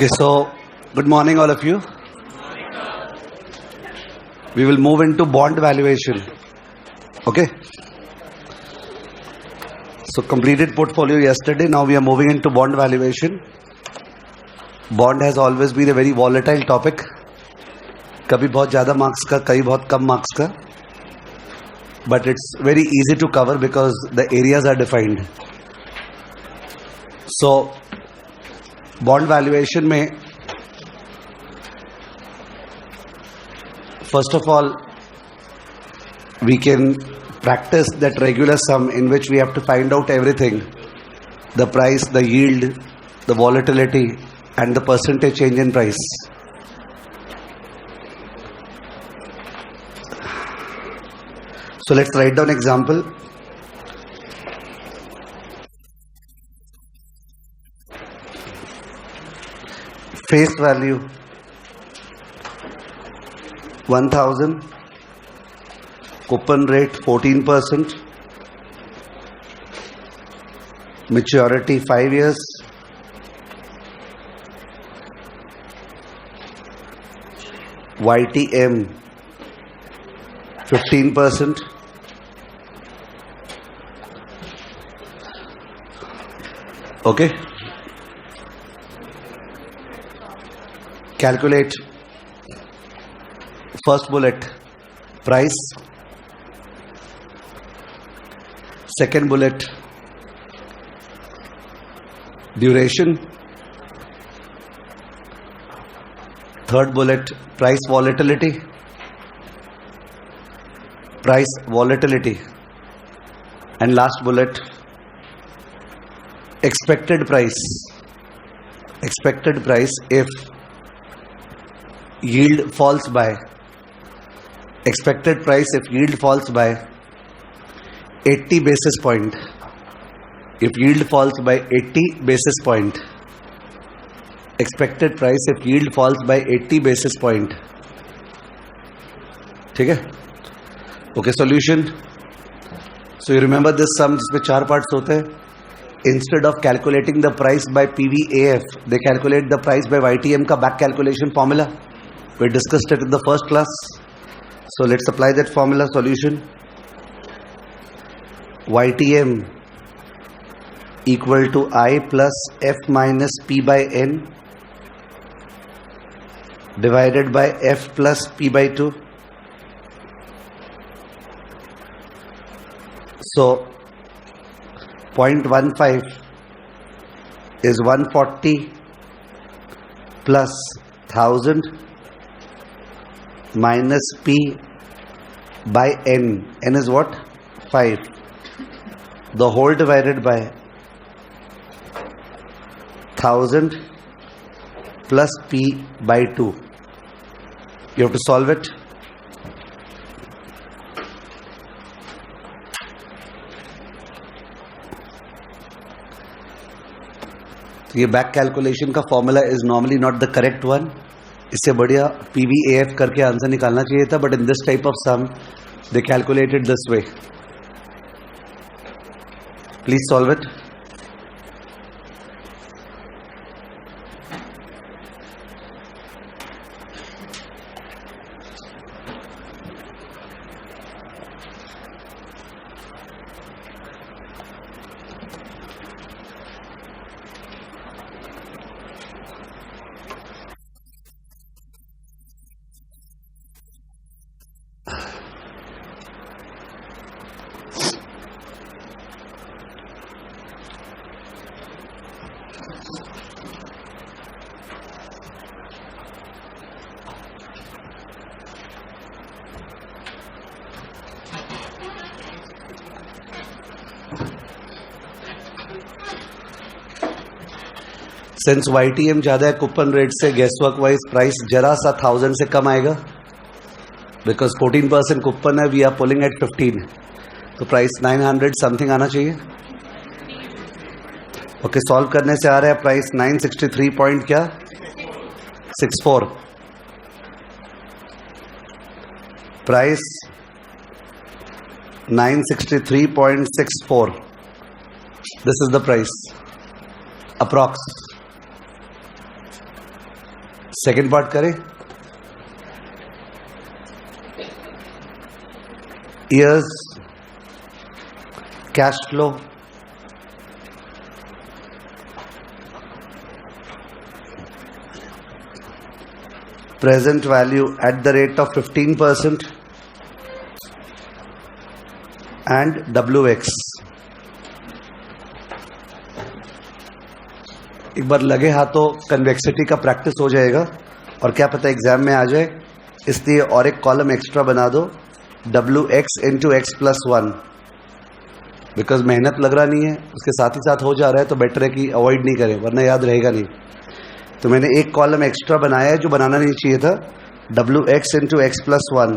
Okay, so good morning all of you. We will move into bond valuation. Okay. So completed portfolio yesterday. Now we are moving into bond valuation. Bond has always been a very volatile topic. कभी बहुत ज़्यादा marks का, कभी बहुत कम marks का. But it's very easy to cover because the areas are defined. So bond valuation में first of all we can practice that regular sum in which we have to find out everything: the price, the yield, the volatility, and the percentage change in price. So let's write down example. Face value 1000, coupon rate 14%, maturity 5 years, YTM 15%, okay. Calculate first bullet price, second bullet duration, third bullet price volatility, and last bullet expected price if yield falls by 80 basis point. If yield falls by 80 basis point, expected price if yield falls by 80 basis point. ठीक है? Okay, solution. So you remember this sum जिसमें 4 parts होते हैं. Instead of calculating the price by PVAF, they calculate the price by YTM का back calculation formula. We discussed it in the first class. So let's apply that formula. Solution: YTM equal to I plus F minus P by N divided by F plus P by 2. So 0.15 is 140 plus 1000 minus P by N. N is what? 5. The whole divided by 1000 plus P by 2. You have to solve it. तो ये back calculation का formula is normally not the correct one. इससे बढ़िया PVAF करके answer निकालना चाहिए था, but in this type of sum they calculated this way. Please solve it. Since YTM ज्यादा है कूपन रेट से, गेस वर्क वाइज प्राइस जरा सा 1000 से कम आएगा. बिकॉज 14% कूपन है, वी आर पुलिंग एट 15, तो प्राइस 900 समथिंग आना चाहिए. ओके, सॉल्व करने से आ रहा है प्राइस 963 पॉइंट क्या 64. Price 963.64. This is the price approx. Second part करें. Years cash flow, present value at the rate of 15% and WX. एक बार लगे हाथों कन्वेक्सिटी का प्रैक्टिस हो जाएगा और क्या पता एग्जाम में आ जाए, इसलिए और एक कॉलम एक्स्ट्रा बना दो, WX into X+1, बिकॉज मेहनत लग रहा नहीं है, उसके साथ ही साथ हो जा रहा है, तो बेटर है कि अवॉइड नहीं करें वरना याद रहेगा नहीं. तो मैंने एक कॉलम एक्स्ट्रा बनाया है जो बनाना नहीं चाहिए था, WX into X+1.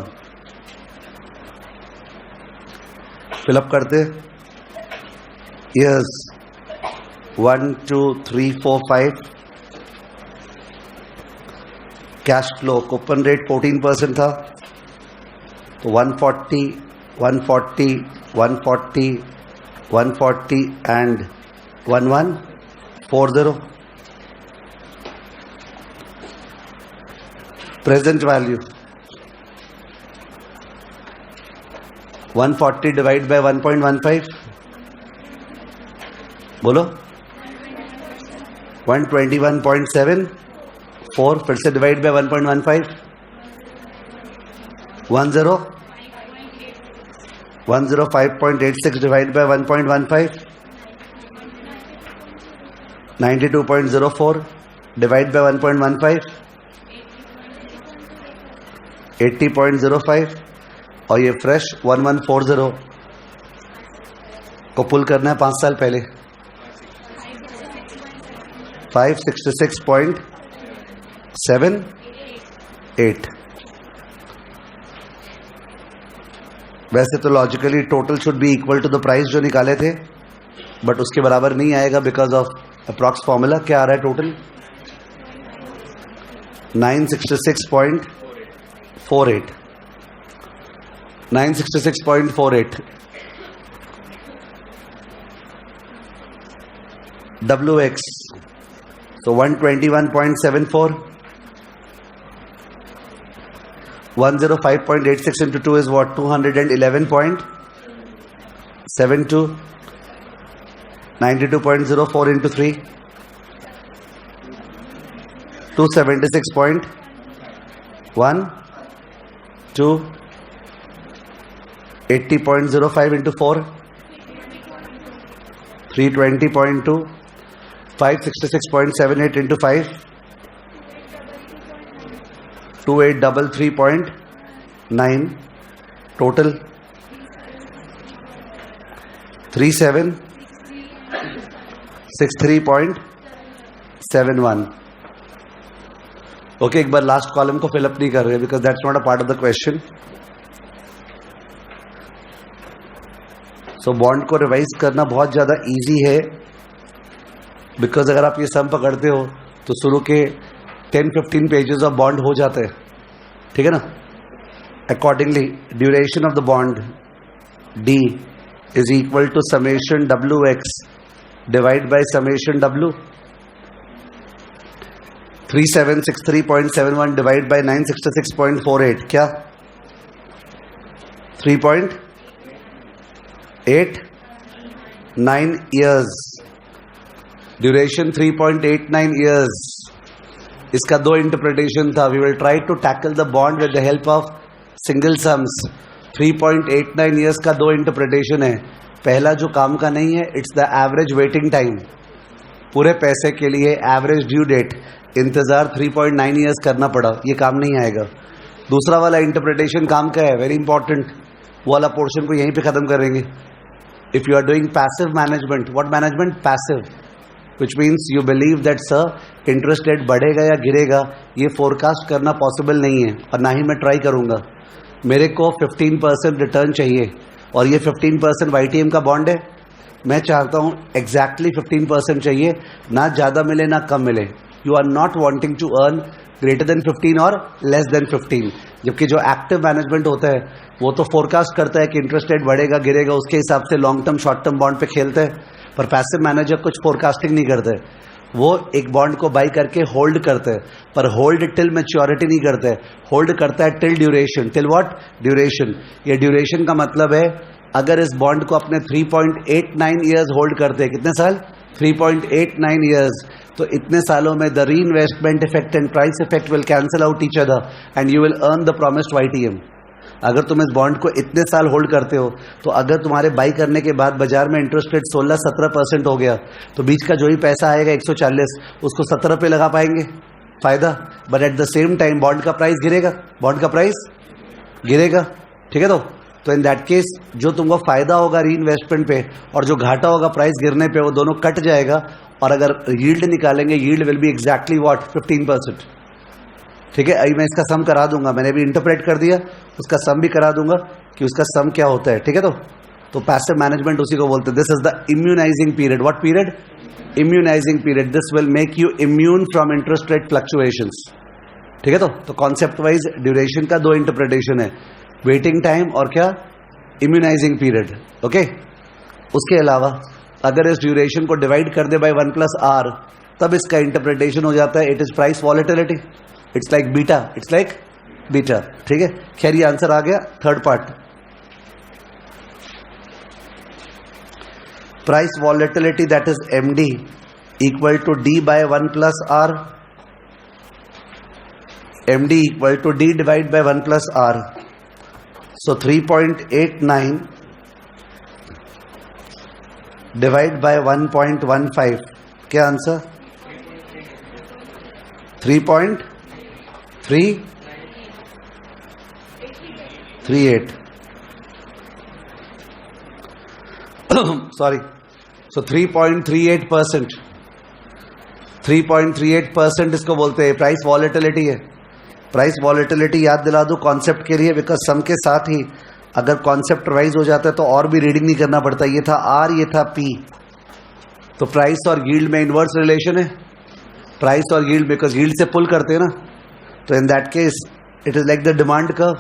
फिलअप करते. Yes 1 2 3 4 5. Cash flow coupon rate 14% था, तो 140, 140, 140, 140 and 1140. Present value 140 divided by 1.15. बोलो 121.74. फिर से divide by 1.15. 105.86 divided by 1.15. 92.04 divided by 1.15. 80.05. और ये फ्रेश 1140 को पुल करना है 5 साल पहले. 566.78. वैसे तो logically total should be equal to the price जो निकाले थे, बट उसके बराबर नहीं आएगा बिकॉज ऑफ अप्रॉक्स फॉर्मूला. क्या आ रहा है total? 966.48. 966.48. WX, so 121.74. 105.86 into 2 is what? 211.72. 92.04 into 3. 276.1. 2. 80.05 into 4. 320.2. 566.78 into 5. 2833.9. Total 3763.71. Okay, एक बार लास्ट कॉलम को फिलअप नहीं कर रहे because that's not a part of the question. So bond को रिवाइज करना बहुत ज्यादा इजी है बिकॉज अगर आप ये सम पकड़ते हो तो शुरू के 10-15 पेजेस ऑफ बॉन्ड हो जाते हैं. ठीक है ना? Accordingly duration of the bond D is equal to summation WX divide by summation W. 3763.71 divide by 966.48. क्या? 3.89 years. Duration 3.89 years. इसका दो इंटरप्रिटेशन था. We will try to tackle the bond with the help of single sums. 3.89 years का दो interpretation है. पहला जो काम का नहीं है, it's the average waiting time. पूरे पैसे के लिए एवरेज ड्यू डेट इंतजार 3.9 years करना पड़ा, ये काम नहीं आएगा. दूसरा वाला इंटरप्रिटेशन काम का है, वेरी इंपॉर्टेंट. वो वाला पोर्शन को यहीं पे खत्म करेंगे. If you are doing passive management, what management? Passive, which means you believe that sir interest rate बढ़ेगा या गिरेगा ये फोरकास्ट करना पॉसिबल नहीं है और ना ही मैं ट्राई करूंगा. मेरे को 15% रिटर्न चाहिए और ये 15% YTM का बॉन्ड है. मैं चाहता हूं एग्जैक्टली 15% चाहिए, ना ज्यादा मिले ना कम मिले. You are not wanting to earn greater than 15 और लेस देन 15. जबकि जो एक्टिव मैनेजमेंट होता है वो तो फोरकास्ट करता है कि इंटरेस्ट रेट बढ़ेगा गिरेगा, उसके हिसाब से long term short term bond पे खेलते हैं. पर पैसिव मैनेजर कुछ फोरकास्टिंग नहीं करते. वो एक बॉन्ड को बाई करके होल्ड करते हैं, पर होल्ड टिल मैच्योरिटी नहीं करते, होल्ड करता है till duration. Till what? Duration. ये ड्यूरेशन का मतलब है अगर इस बॉन्ड को अपने 3.89 ईयर्स होल्ड करते हैं, कितने साल? 3.89 ईयर्स, तो इतने सालों में द री investment effect and price effect will cancel out each other and you will earn the promised YTM। अगर तुम इस बॉन्ड को इतने साल होल्ड करते हो, तो अगर तुम्हारे बाई करने के बाद बाजार में इंटरेस्ट रेट 16-17% हो गया, तो बीच का जो ही पैसा आएगा 140, उसको 17 पे लगा पाएंगे फायदा। But at the same time bound का प्राइस गिरेगा, बॉन्ड का प्राइस गिरेगा, ठीक है। तो इन दैट केस जो तुमको फायदा होगा री इन्वेस्टमेंट पे और जो घाटा होगा प्राइस गिरने पे, वो दोनों कट जाएगा। और अगर यील्ड निकालेंगे, yield will be exactly what? 15%, ठीक है। अभी मैं इसका सम करा दूंगा, मैंने भी इंटरप्रेट कर दिया, उसका सम भी करा दूंगा कि उसका सम क्या होता है, ठीक है। तो पैसिव मैनेजमेंट उसी को बोलते हैं। This is the immunising period. What period? Immunising period. This will make you immune from interest rate fluctuations, ठीक है। तो कॉन्सेप्ट वाइज ड्यूरेशन का दो इंटरप्रिटेशन है, वेटिंग टाइम और क्या? Immunising period, okay. उसके अलावा अगर इस ड्यूरेशन को डिवाइड कर दे बाय 1+R, तब इसका इंटरप्रिटेशन हो जाता है it is price volatility. It's like beta, it's like beta, ठीक है। खैर ये आंसर आ गया third part. Price volatility that is MD equal to D by 1+R, MD equal to D divide by 1+R। So 3.89 divide by 1.15, क्या answer? 3.338 sorry, so 3.38%, 3.38% इसको बोलते हैं प्राइस वॉलेटिलिटी है। प्राइस वॉलेटिलिटी याद दिला दूं कॉन्सेप्ट के लिए, बिकॉज सम के साथ ही अगर कॉन्सेप्ट रिवाइज हो जाता है तो और भी रीडिंग नहीं करना पड़ता। ये था R, ये था P, तो प्राइस और यील्ड में इनवर्स रिलेशन है, प्राइस और यील्ड, बिकॉज यील्ड से पुल करते हैं ना। तो in that case it is like the demand curve,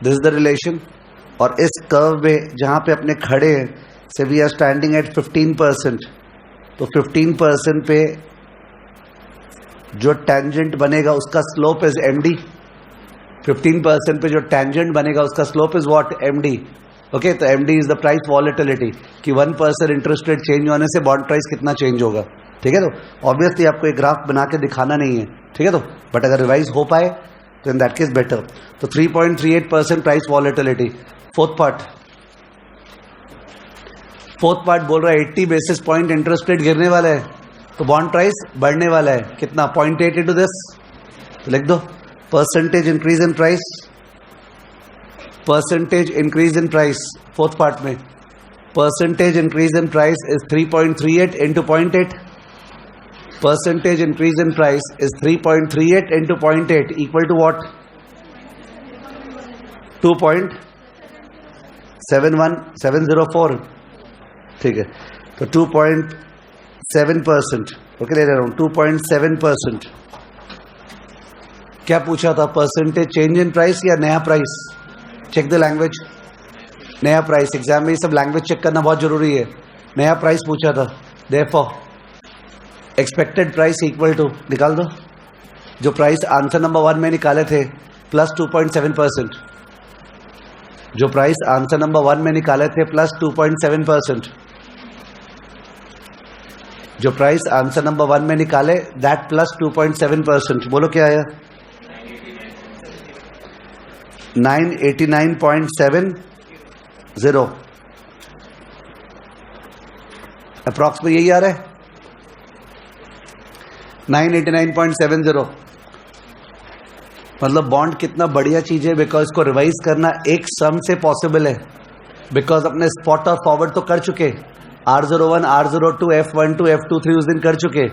this is the relation. और इस कर्व में जहां पे अपने खड़े हैं, से वी आर स्टैंडिंग एट 15%, तो 15% पे जो टेंजेंट बनेगा उसका स्लोप इज MD। 15% पे जो टेंजेंट बनेगा उसका slope is what? MD, okay. तो MD is the price volatility, कि 1% इंटरेस्ट रेट चेंज होने से बॉन्ड प्राइस कितना चेंज होगा, ठीक है। तो ऑब्वियसली आपको एक ग्राफ बना के दिखाना नहीं है, ठीक है। तो बट अगर रिवाइज हो पाए तो इन दैट केस बेटर। तो 3.38% प्राइस वॉलेटिलिटी। फोर्थ पार्ट बोल रहा है 80 बेसिस पॉइंट इंटरेस्ट रेट गिरने वाला है, तो बॉन्ड प्राइस बढ़ने वाला है, कितना? 0.8 इंटू दिस, तो लिख दो percentage increase in price, percentage increase in price. Fourth part में percentage increase in price is 3.38 into 0.8, percentage increase in price is 3.38 into 0.8 equal to what? 2.71704, ठीक है। तो 2.7%, ओके, ले रहा हूं 2.7%। क्या पूछा था? परसेंटेज चेंज इन प्राइस या नया प्राइस? चेक द लैंग्वेज, नया प्राइस। एग्जाम में ये सब लैंग्वेज चेक करना बहुत जरूरी है। नया प्राइस पूछा था, therefore expected price equal to, निकाल दो जो प्राइस आंसर नंबर 1 में निकाले थे, प्लस 2.7%। जो प्राइस आंसर नंबर 1 में निकाले थे प्लस 2.7%, जो प्राइस आंसर नंबर 1 में निकाले दैट प्लस 2.7%। बोलो क्या आया? 989.70 अप्रॉक्स में यही आ रहा है, 989.70। मतलब बॉन्ड कितना बढ़िया चीज है, बिकॉज इसको रिवाइज करना एक सम से पॉसिबल है, बिकॉज अपने स्पॉट और फॉरवर्ड तो कर चुके, R01, R02, F12, F23 उस दिन कर चुके।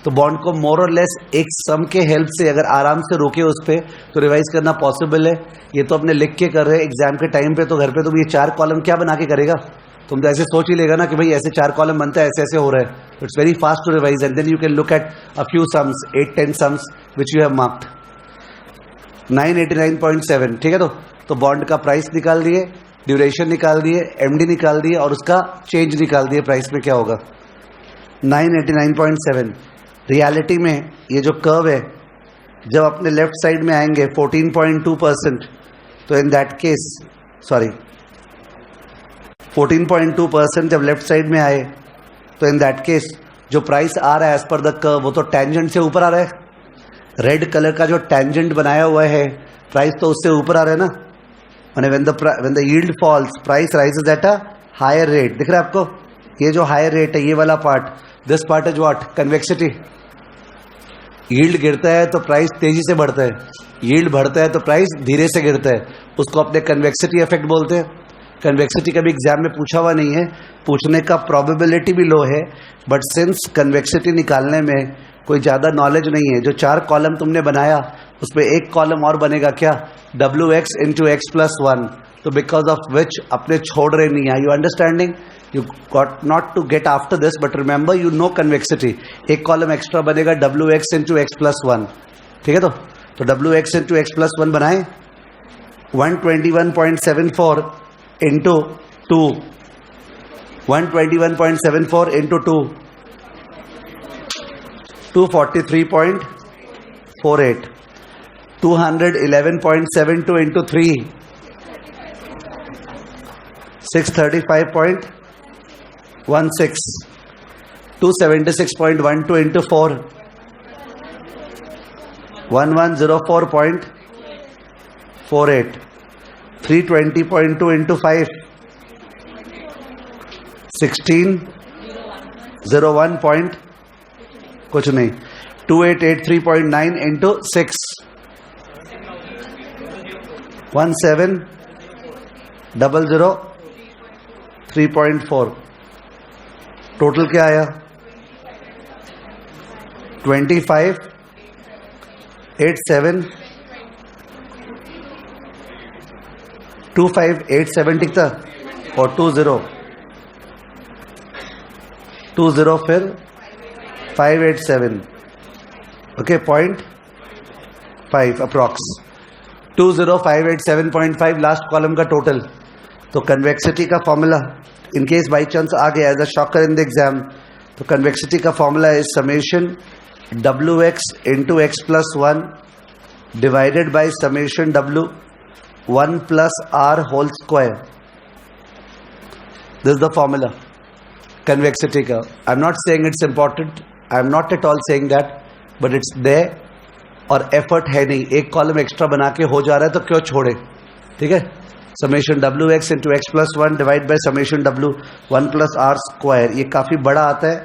तो बॉन्ड को मोर और लेस एक सम के हेल्प से अगर आराम से रोके उस पर, तो रिवाइज करना पॉसिबल है। ये तो अपने लिख के कर रहे हैं एग्जाम के टाइम पे, तो घर पे तो ये 4 कॉलम क्या बना के करेगा? तुम तो ऐसे सोच ही लेगा ना कि भाई ऐसे 4 कॉलम बनता है, ऐसे ऐसे हो रहा है। It's very fast to revise and then you can look at a few sums, 8-10 sums which you have marked. 989.7, ठीक है। तो बॉन्ड का प्राइस निकाल दिए, ड्यूरेशन निकाल दिए, MD निकाल दिए और उसका चेंज निकाल दिए, प्राइस में क्या होगा? 989.7। रियलिटी में ये जो कर्व है, जब अपने लेफ्ट साइड में आएंगे 14.2%, तो इन दैट केस 14.2% जब लेफ्ट साइड में आए, तो इन दैट केस जो प्राइस आ रहा है एज पर द कर्व, वो तो टेंजेंट से ऊपर आ रहा है। रेड कलर का जो टेंजेंट बनाया हुआ है, प्राइस तो उससे ऊपर आ रहा है ना। माने when the yield falls, price rises at a higher rate. दिख रहा है आपको? ये जो हायर रेट है, ये वाला part, this part is what? Convexity. Yield गिरता है तो प्राइस तेजी से बढ़ता है, यील्ड बढ़ता है तो प्राइस धीरे से गिरता है। उसको अपने कन्वेक्सिटी इफेक्ट बोलते हैं। कन्वेक्सिटी कभी एग्जाम में पूछा हुआ नहीं है, पूछने का प्रोबेबिलिटी भी लो है, बट सिंस कन्वेक्सिटी निकालने में कोई ज़्यादा नॉलेज नहीं है, जो 4 कॉलम तुमने बनाया उसमें एक कॉलम और बनेगा क्या? WX into X+1, तो बिकॉज ऑफ विच अपने छोड़ रहे नहीं है। You understanding? You got not to get after this, but remember you know convexity. एक कॉलम एक्स्ट्रा बनेगा WX into X+1, ठीक है? तो WX into X+1 बनाए, 121.74 into 2, 121.74 into 2, 243.48, 211.72 into 3, 635.16, 276.12 into 4, 1104.48, 320.2 into 5, 1601. कुछ नहीं, 2883.9 into 6, 17003.4. टोटल क्या आया? 2587 टिकता और 20 फिर 587, ओके, 0.5 अप्रॉक्स, 20587.5 लास्ट कॉलम का टोटल। तो कन्वेक्सिटी का formula, in case by chance आ गया as a shocker in the exam, तो कन्वेक्सिटी का formula is summation WX into X+1 divided by summation W 1 plus R whole square. This is the formula. Convexity का. I'm not saying it's important. I'm not at all saying that, but it's there. और effort है नहीं, एक column extra बना के हो जा रहा है तो क्यों छोड़े? ठीक है? Summation WX into X+1 divide by summation W 1 plus R square. ये काफी बड़ा आता है,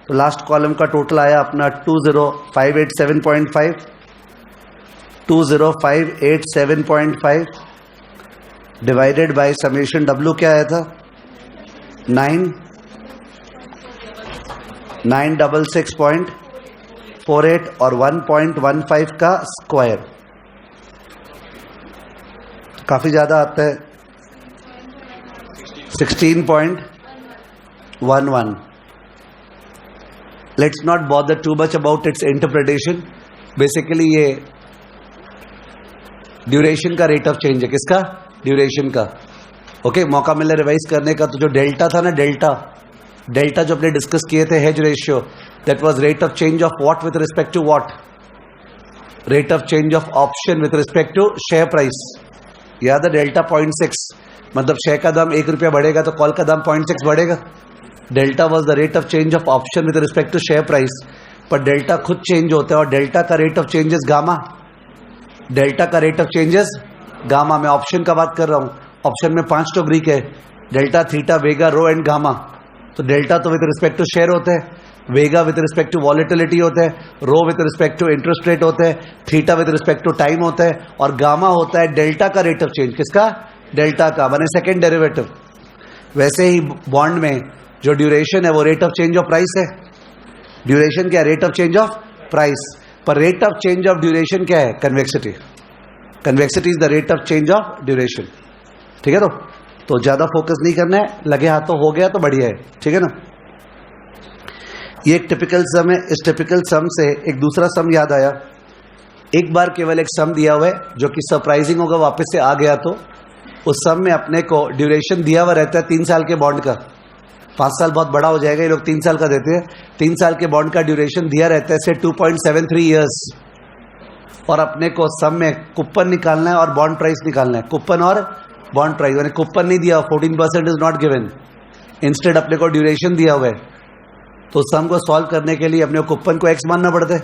तो लास्ट कॉलम का टोटल आया अपना 20587.5, 20587.5 डिवाइडेड बाय समेशन W क्या आया था? 966.48 और 1.15 का स्क्वायर, काफी ज्यादा आता है, 16.11. Let's not bother too much about it's interpretation. Basically ये ड्यूरेशन का रेट ऑफ चेंज है. किसका? ड्यूरेशन का. ओके, मौका मिला रिवाइज करने का. तो जो डेल्टा था ना, डेल्टा जो अपने डिस्कस किए थे, hedge ratio, that was rate of change of what with respect to what? Rate of change of option with respect to share price. याद है? डेल्टा 0.6, मतलब शेयर का दाम 1 रुपया बढ़ेगा तो कॉल का दाम 0.6 बढ़ेगा. Delta was the rate of change of option with respect to share price. पर डेल्टा खुद चेंज होता है और डेल्टा का rate of changes gamma. Delta का रेट ऑफ चेंजेस गामा. मैं ऑप्शन का बात कर रहा हूं. ऑप्शन में 5 तो ग्रीक है, delta, theta, vega, rho and gamma. तो डेल्टा तो विद रिस्पेक्ट टू शेयर होते हैं, vega with respect to volatility होता है, rho with respect to interest rate होता है, theta with respect to time होता है, और गामा होता है डेल्टा का रेट ऑफ चेंज. किसका? डेल्टा का, माने सेकेंड डेरिवेटिव. वैसे ही बॉन्ड में जो ड्यूरेशन है वो rate of change of price है. ड्यूरेशन क्या है? Rate of change of price. पर rate of change of duration क्या है? Convexity. Convexity is the rate of change of duration. ठीक है? तो ज्यादा फोकस नहीं करना है, लगे हाथों हो गया तो बढ़िया है. ठीक है ना? ये एक टिपिकल सम है. इस टिपिकल सम से एक दूसरा सम याद आया. एक बार केवल एक सम दिया हुआ है जो कि सरप्राइजिंग होगा वापस से आ गया तो. उस सम में अपने को ड्यूरेशन दिया हुआ रहता है 3 साल के बॉन्ड का. 5 साल बहुत बड़ा हो जाएगा, ये लोग 3 साल का देते हैं। 3 साल के बॉन्ड का ड्यूरेशन दिया रहता है से 2.73 ईयर्स, और अपने को सब में कूपन निकालना है और बॉन्ड प्राइस निकालना है। कूपन और बॉन्ड प्राइस, मैंने कूपन नहीं दिया, 14% इज नॉट गिवन, इंस्टेड अपने को ड्यूरेशन दिया हुआ है। तो सम को सॉल्व करने के लिए अपने को कूपन को एक्स मानना पड़ता है,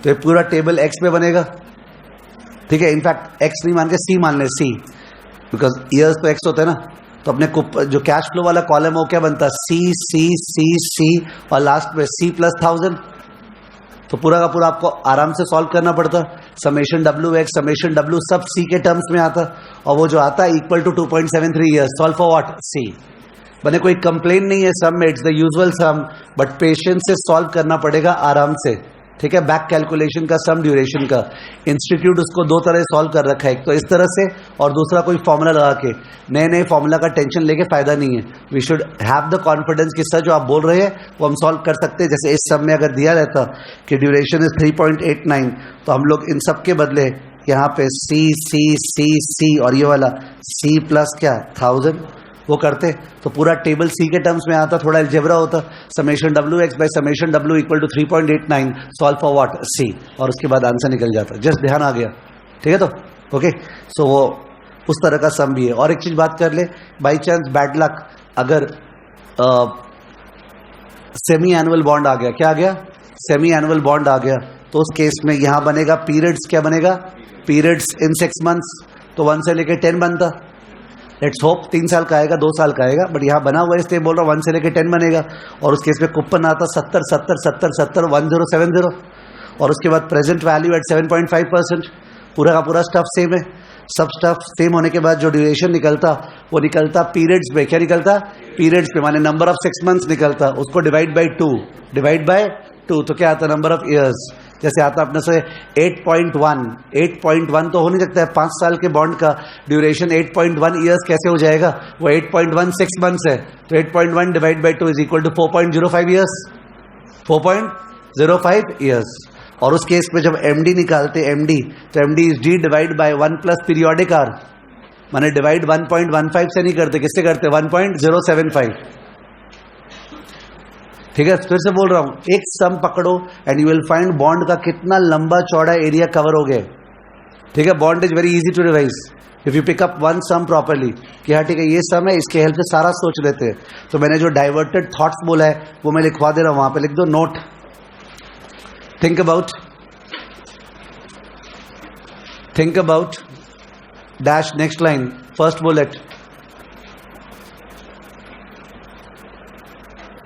तो ये पूरा टेबल एक्स में बनेगा, ठीक है। इनफैक्ट एक्स नहीं मान के सी मान ले, सी, बिकॉज ईयर्स तो एक्स होता है ना। तो अपने जो कैश फ्लो वाला कॉलम है वो क्या बनता है, सी सी सी सी, और लास्ट में सी प्लस 1000। तो पूरा का पूरा आपको आराम से सॉल्व करना पड़ता। Summation W x, summation W सब सी के टर्म्स में आता, और वो जो आता है equal to 2.73 years. Solve for what, C. बने कोई कंप्लेन नहीं है सम में, it's the usual sum, but patience से सॉल्व करना पड़ेगा आराम से, ठीक है। बैक कैलकुलेशन का, सम ड्यूरेशन का, इंस्टीट्यूट उसको 2 तरह सॉल्व कर रखा है, एक तो इस तरह से और दूसरा कोई फॉर्मूला लगा के। नए नए फॉर्मूला का टेंशन लेके फायदा नहीं है। We should have the confidence कि सर जो आप बोल रहे हैं वो हम सॉल्व कर सकते हैं। जैसे इस सम में अगर दिया रहता कि ड्यूरेशन इज 3.89, तो हम लोग इन सब के बदले यहाँ पे सी सी सी सी और ये वाला सी प्लस क्या 1000 वो करते, तो पूरा टेबल सी के टर्म्स में आता, थोड़ा अलजेब्रा होता। Summation W X by summation W equal to 3.89, solve for what, C, और उसके बाद आंसर निकल जाता। जस्ट ध्यान आ गया, ठीक है। तो ओके, सो वो उस तरह का सम भी है। और एक चीज बात कर ले, बाई चांस बैड लक अगर सेमी एनुअल बॉन्ड आ गया, क्या आ गया, सेमी एनुअल बॉन्ड आ गया, तो उस केस में यहां बनेगा पीरियड्स, क्या बनेगा, पीरियड्स इन 6 मंथ्स, तो 1 से लेके 10 बनता। लेट्स होप 3 साल का आएगा, 2 साल का आएगा, बट यहाँ बना हुआ है इसलिए बोल रहा हूँ 1 से लेके 10 बनेगा। और उस केस में कूपन आता 70 70 70 70 1070, और उसके बाद प्रेजेंट वैल्यू एट 7.5%। पूरा का पूरा स्टफ सेम है। सब स्टफ सेम होने के बाद जो ड्यूरेशन निकलता वो निकलता पीरियड्स में। क्या निकलता, पीरियड्स में, माने नंबर ऑफ 6 मंथ्स निकलता, उसको डिवाइड बाई 2, तो क्या आता, नंबर ऑफ ईयर्स। जैसे आता अपने से 8.1 तो हो नहीं सकता है, 5 साल के बॉन्ड का ड्यूरेशन 8.1 ईयर्स कैसे हो जाएगा, वो 8.16 मंथ्स है, तो 8.1 divide by 2 is equal to 4.05 years, 4.05 years. और उस केस में जब एमडी निकालते, एमडी, तो MD is D divide by 1 plus periodic R, माने डिवाइड 1.15 से नहीं करते, किससे करते, 1.075, ठीक है। फिर से बोल रहा हूं, एक सम पकड़ो and you will find bond का कितना लंबा चौड़ा एरिया कवर हो गया, ठीक है। Bond is very easy to revise if you pick up one sum properly, कि हाँ ठीक है ये सम है, इसके हेल्प से सारा सोच लेते हैं। तो मैंने जो डाइवर्टेड थॉट्स बोला है वो मैं लिखवा दे रहा हूं, वहां पे लिख दो note, think about dash, next line, first bullet,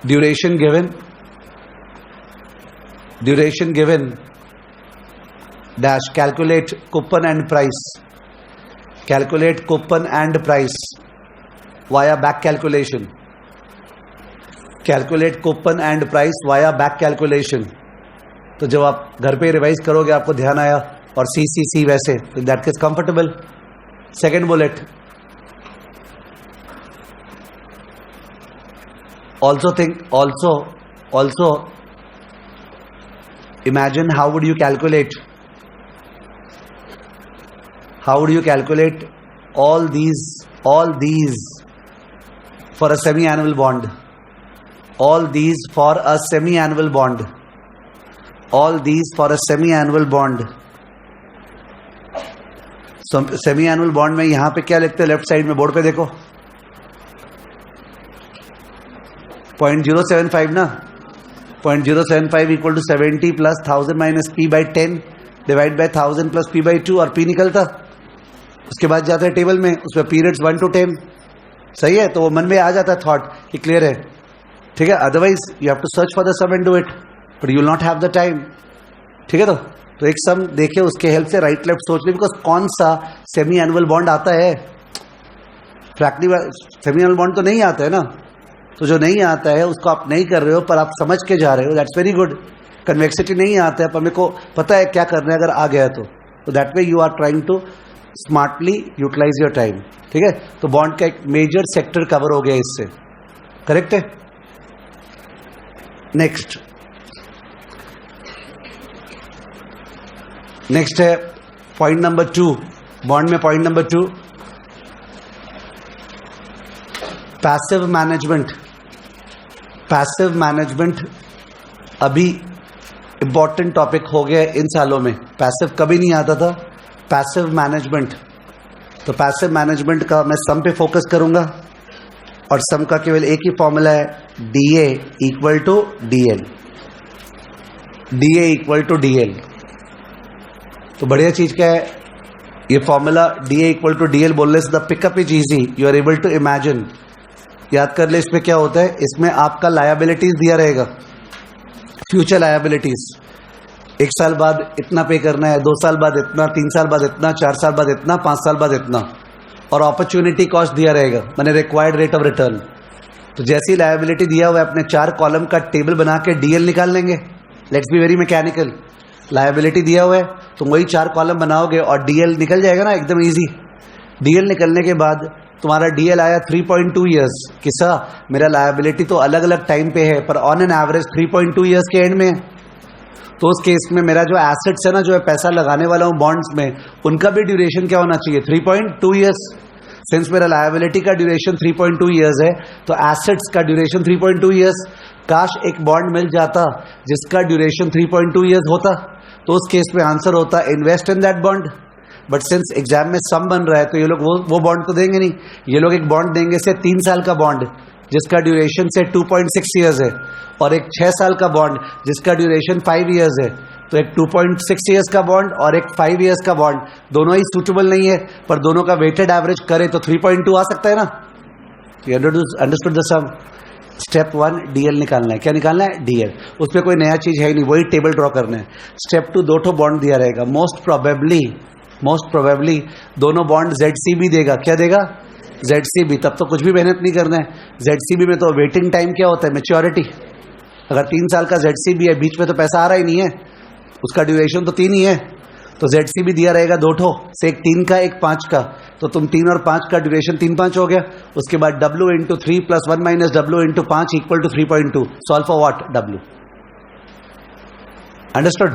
duration given dash, calculate coupon and price via back calculation, तो जब आप घर पे रिवाइज करोगे आपको ध्यान आया, और सी वैसे, तो that is comfortable. Second bullet, also imagine how would you calculate all these for a semi annual bond, so semi annual bond में यहां पे क्या लिखते हैं, लेफ्ट साइड में बोर्ड पे देखो 0.075 ना, 0.075 equal to 70 plus 1000 minus P by 10 divide by 1000 plus P by 2, और पी निकलता। उसके बाद जाता है टेबल में, उसमें पीरियड्स 1 to 10, सही है। तो वो मन में आ जाता है थॉट कि क्लियर है, ठीक है। Otherwise you have to search for the sum and do it, but you will not have the time, ठीक है। तो एक सम देखे, उसके हेल्प से राइट लेफ्ट सोच ले, बिकॉज कौन सा सेमी एनुअल बॉन्ड आता है, सेमी एनुअल बॉन्ड तो नहीं आता है ना। तो जो नहीं आता है उसको आप नहीं कर रहे हो, पर आप समझ के जा रहे हो, दैट्स वेरी गुड। कन्वेक्सिटी नहीं आता है पर मेरे को पता है क्या करना है अगर आ गया तो that way you are trying to smartly utilise your time, ठीक है। तो बॉन्ड का एक मेजर सेक्टर कवर हो गया इससे, करेक्ट है। नेक्स्ट है पॉइंट नंबर 2, बॉन्ड में point number 2, passive management. Passive management अभी इंपॉर्टेंट टॉपिक हो गया इन सालों में. पैसिव कभी नहीं आता था. Passive management. तो पैसिव मैनेजमेंट का मैं सम पे फोकस करूंगा और सम का केवल एक ही फॉर्मूला है, DA equal to DL. DA equal to DL. तो बढ़िया चीज क्या है ये formula DA equal to DL बोलने से the pickup is easy. You are able to imagine. याद कर ले इसमें क्या होता है. इसमें आपका लायबिलिटीज दिया रहेगा, फ्यूचर लायबिलिटीज. 1 साल बाद इतना पे करना है, 2 साल बाद इतना, 3 साल बाद इतना, 4 साल बाद इतना, 5 साल बाद इतना. और अपॉर्चुनिटी कॉस्ट दिया रहेगा, माने रिक्वायर्ड रेट ऑफ रिटर्न. तो जैसी लायबिलिटी दिया हुआ है अपने 4 कॉलम का टेबल बना के DL निकाल लेंगे. Let's be very mechanical. Liability दिया हुआ है तुम वही 4 कॉलम बनाओगे और DL निकल जाएगा ना, एकदम इजी. DL निकलने के बाद तुम्हारा DL आया 3.2 ईयर्स. किसा मेरा लायबिलिटी तो अलग अलग टाइम पे है पर ऑन एन एवरेज 3.2 ईयर्स के एंड में है. तो उस केस में मेरा जो एसेट्स है ना, जो है पैसा लगाने वाला हूं बॉन्ड्स में, उनका भी ड्यूरेशन क्या होना चाहिए, 3.2 ईयर्स. सिंस मेरा लायबिलिटी का ड्यूरेशन 3.2 ईयर्स है तो एसेट्स का ड्यूरेशन 3.2 ईयर्स. काश एक बॉन्ड मिल जाता जिसका ड्यूरेशन 3.2 ईयर्स होता, तो उस केस में आंसर होता invest in that bond. But since exam में सम बन रहा है तो ये लोग वो बॉन्ड तो देंगे नहीं. ये लोग एक बॉन्ड देंगे से 3 साल का बॉन्ड जिसका ड्यूरेशन से 2.6 ईयर्स है, और एक 6 साल का बॉन्ड जिसका ड्यूरेशन 5 ईयर्स है. तो एक 2.6 ईयर्स का बॉन्ड और एक 5 ईयर्स का बॉन्ड, दोनों ही सूटेबल नहीं है, पर दोनों का वेटेड एवरेज करे तो 3.2 आ सकता है ना. Understood the sum. Step 1 DL निकालना है. क्या निकालना है, DL. उसमें कोई नया चीज है नहीं, वही टेबल ड्रॉ करना है. स्टेप 2 2 ठो बॉन्ड दिया रहेगा. मोस्ट प्रोबेबली दोनों बॉन्ड ZCB देगा. क्या देगा, ZCB. तब तो कुछ भी मेहनत नहीं करना है. ZCB में तो वेटिंग टाइम क्या होता है, मैच्योरिटी. अगर 3 साल का ZCB है, बीच में तो पैसा आ रहा ही नहीं है, उसका ड्यूरेशन तो 3 ही है. तो ZCB दिया रहेगा 2 ठो से, एक 3 का एक 5 का. तो तुम 3 और 5 का ड्यूरेशन 3-5 हो गया. उसके बाद W into 3 plus 1 minus W into 5 equal to 3.2. Solve for what, W. Understood.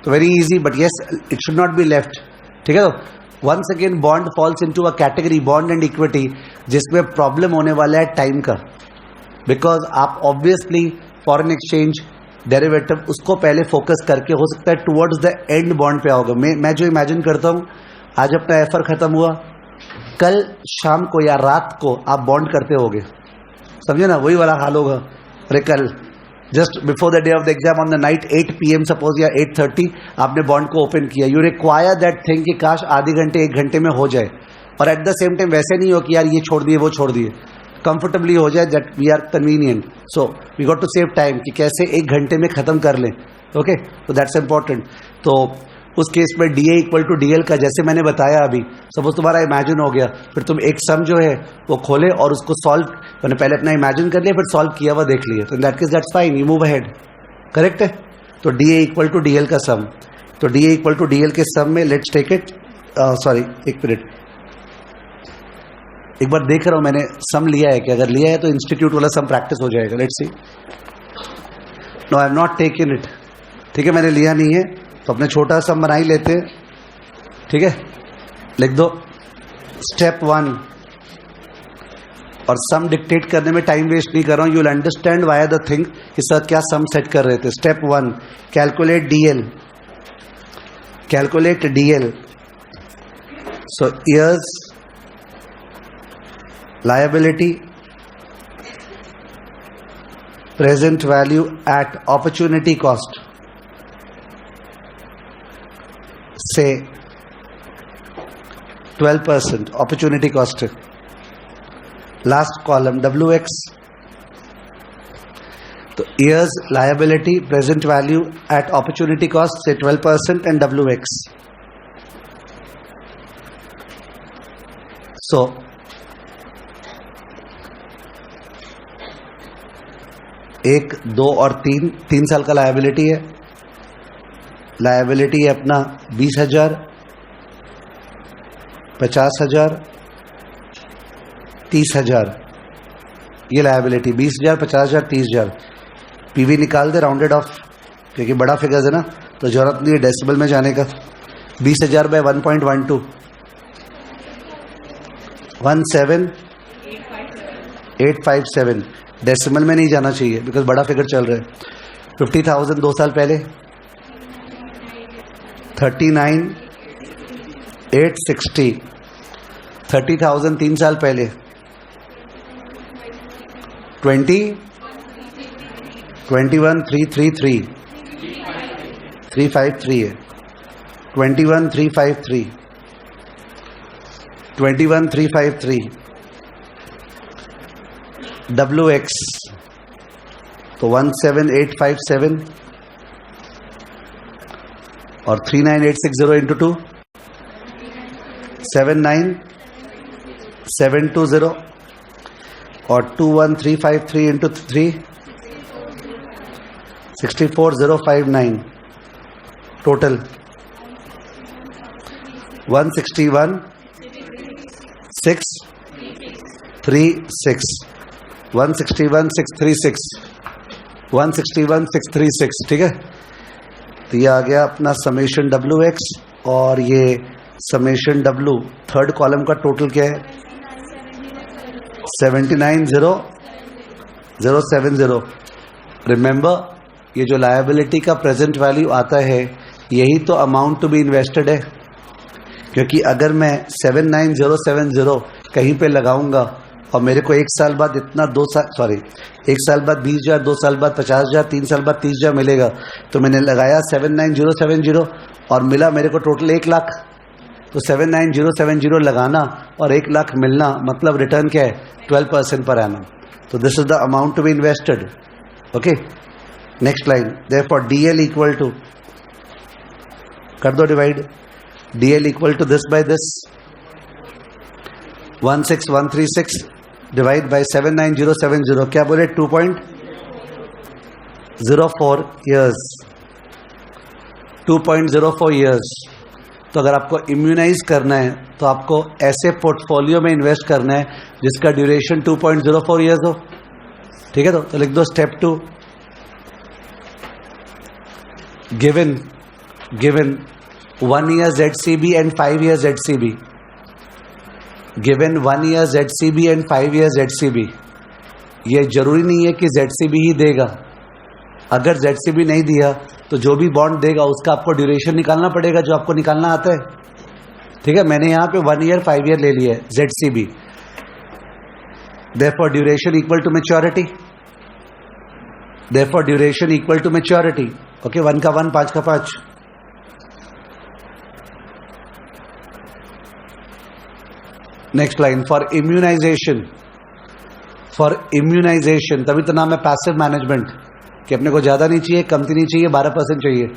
तो very easy, but yes it should not be left. ठीक है. तो once again bond falls into a category, bond and equity, जिसमें problem होने वाला है time का. Because आप ऑब्वियसली फॉरेन एक्सचेंज डेरिवेटिव उसको पहले फोकस करके हो सकता है टुवर्ड्स द एंड बॉन्ड पे आओगे. मैं जो इमेजिन करता हूं, आज अपना एफर खत्म हुआ, कल शाम को या रात को आप बॉन्ड करते होगे. समझे ना, वही वाला हाल होगा. अरे कल just before the day of the exam on the night 8 PM suppose या 8:30 आपने बॉन्ड को ओपन किया. यू रिक्वायर दैट थिंग कि काश आधे घंटे 1 घंटे में हो जाए. और एट द सेम टाइम वैसे नहीं हो कि यार ये छोड़ दिए वो छोड़ दिए, कंफर्टेबली हो जाए, that we are convenient. So we got to save time कि कैसे 1 घंटे में खत्म कर लें. ओके, तो दैट्स इंपॉर्टेंट. तो उस केस में DA इक्वल टू DL का जैसे मैंने बताया अभी, सपोज तुम्हारा इमेजिन हो गया, फिर तुम एक सम जो है वो खोले और उसको सॉल्व, मैंने पहले अपना इमेजिन कर लिया फिर सॉल्व किया हुआ देख लिया, तो in that case that's fine, you move ahead. Correct है. तो DA इक्वल टू DL का सम. तो DA इक्वल टू DL के सम में लेट्स टेक इट, सॉरी एक मिनट, एक बार देख रहा हूं मैंने सम लिया है कि अगर लिया है तो इंस्टीट्यूट वाला सम प्रैक्टिस हो जाएगा. Let's see. No I have not taken it. ठीक है, मैंने लिया नहीं है तो अपने छोटा सम बना ही लेते हैं. ठीक है, लिख दो स्टेप 1. और सम डिक्टेट करने में टाइम वेस्ट नहीं कर रहा हूं. You will understand why the thing कि सर क्या सम सेट कर रहे थे. Step 1 calculate DL. Calculate DL. So years liability present value at opportunity cost, say 12% opportunity cost. Last column WX. तो years liability present value at opportunity cost, say 12% and WX. So 1, 2 और 3 साल का liability है. Liability है अपना 20,000, 50,000, 30,000. ये liability 20,000, 50,000, 30,000. PV निकाल दे rounded off, क्योंकि बड़ा फिगर्स है ना तो जरूरत नहीं है डेसिबल में जाने का. 20,000 बाय 1.12 17,857. डेसिमल में नहीं जाना चाहिए बिकॉज बड़ा फिगर चल रहा है. 50,000 2 साल पहले, 39,860. 30,000 3 साल पहले, 21,333. 353 है. 21,353. 21,353. WX तो 17,857 और 39,860 इंटू 2 79,720 और 21,353 इंटू 3 64,059. टोटल 161,636. 161,636. 161,636. ठीक है. तो ये आ गया अपना समेशन WX और ये समेशन W. थर्ड कॉलम का टोटल क्या है? 79,070. रिमेंबर, ये जो लायबिलिटी का प्रेजेंट वैल्यू आता है यही तो अमाउंट टू बी इन्वेस्टेड है. क्योंकि अगर मैं 79,070 कहीं पे लगाऊंगा और मेरे को 1 साल बाद इतना 1 साल बाद 20,000, 2 साल बाद 50,000, 3 साल बाद 30,000 मिलेगा, तो मैंने लगाया 79,070 और मिला मेरे को टोटल 1 लाख. तो 79,070 लगाना और 1 लाख मिलना मतलब रिटर्न क्या है? 12% पर एनम. तो this is the amount to be invested. Okay, next line. Therefore DL equal to, कर दो डिवाइड. DL इक्वल टू this by this, 16,136 divide by 79,070. क्या बोले? 2.04 ईयर्स. 2.04 ईयर्स. तो अगर आपको इम्यूनाइज करना है तो आपको ऐसे पोर्टफोलियो में इन्वेस्ट करना है जिसका ड्यूरेशन 2.04 ईयर्स हो. ठीक है. तो लिख दो step 2. Given 1 year ZCB and 5 year ZCB. Given 1 year ZCB and 5 year ZCB. ये जरूरी नहीं है कि ZCB ही देगा. अगर ZCB नहीं दिया तो जो भी बॉन्ड देगा उसका आपको ड्यूरेशन निकालना पड़ेगा जो आपको निकालना आता है. ठीक है. मैंने यहां पे 1 year 5 year ले लिया है ZCB. Therefore duration equal to maturity. Therefore duration equal to maturity. Okay, 1 का 1, 5 का 5. Next line. फॉर इम्यूनाइजेशन तभी तो नाम है पैसिव मैनेजमेंट कि अपने को ज्यादा नहीं चाहिए, कमती नहीं चाहिए, 12% चाहिए.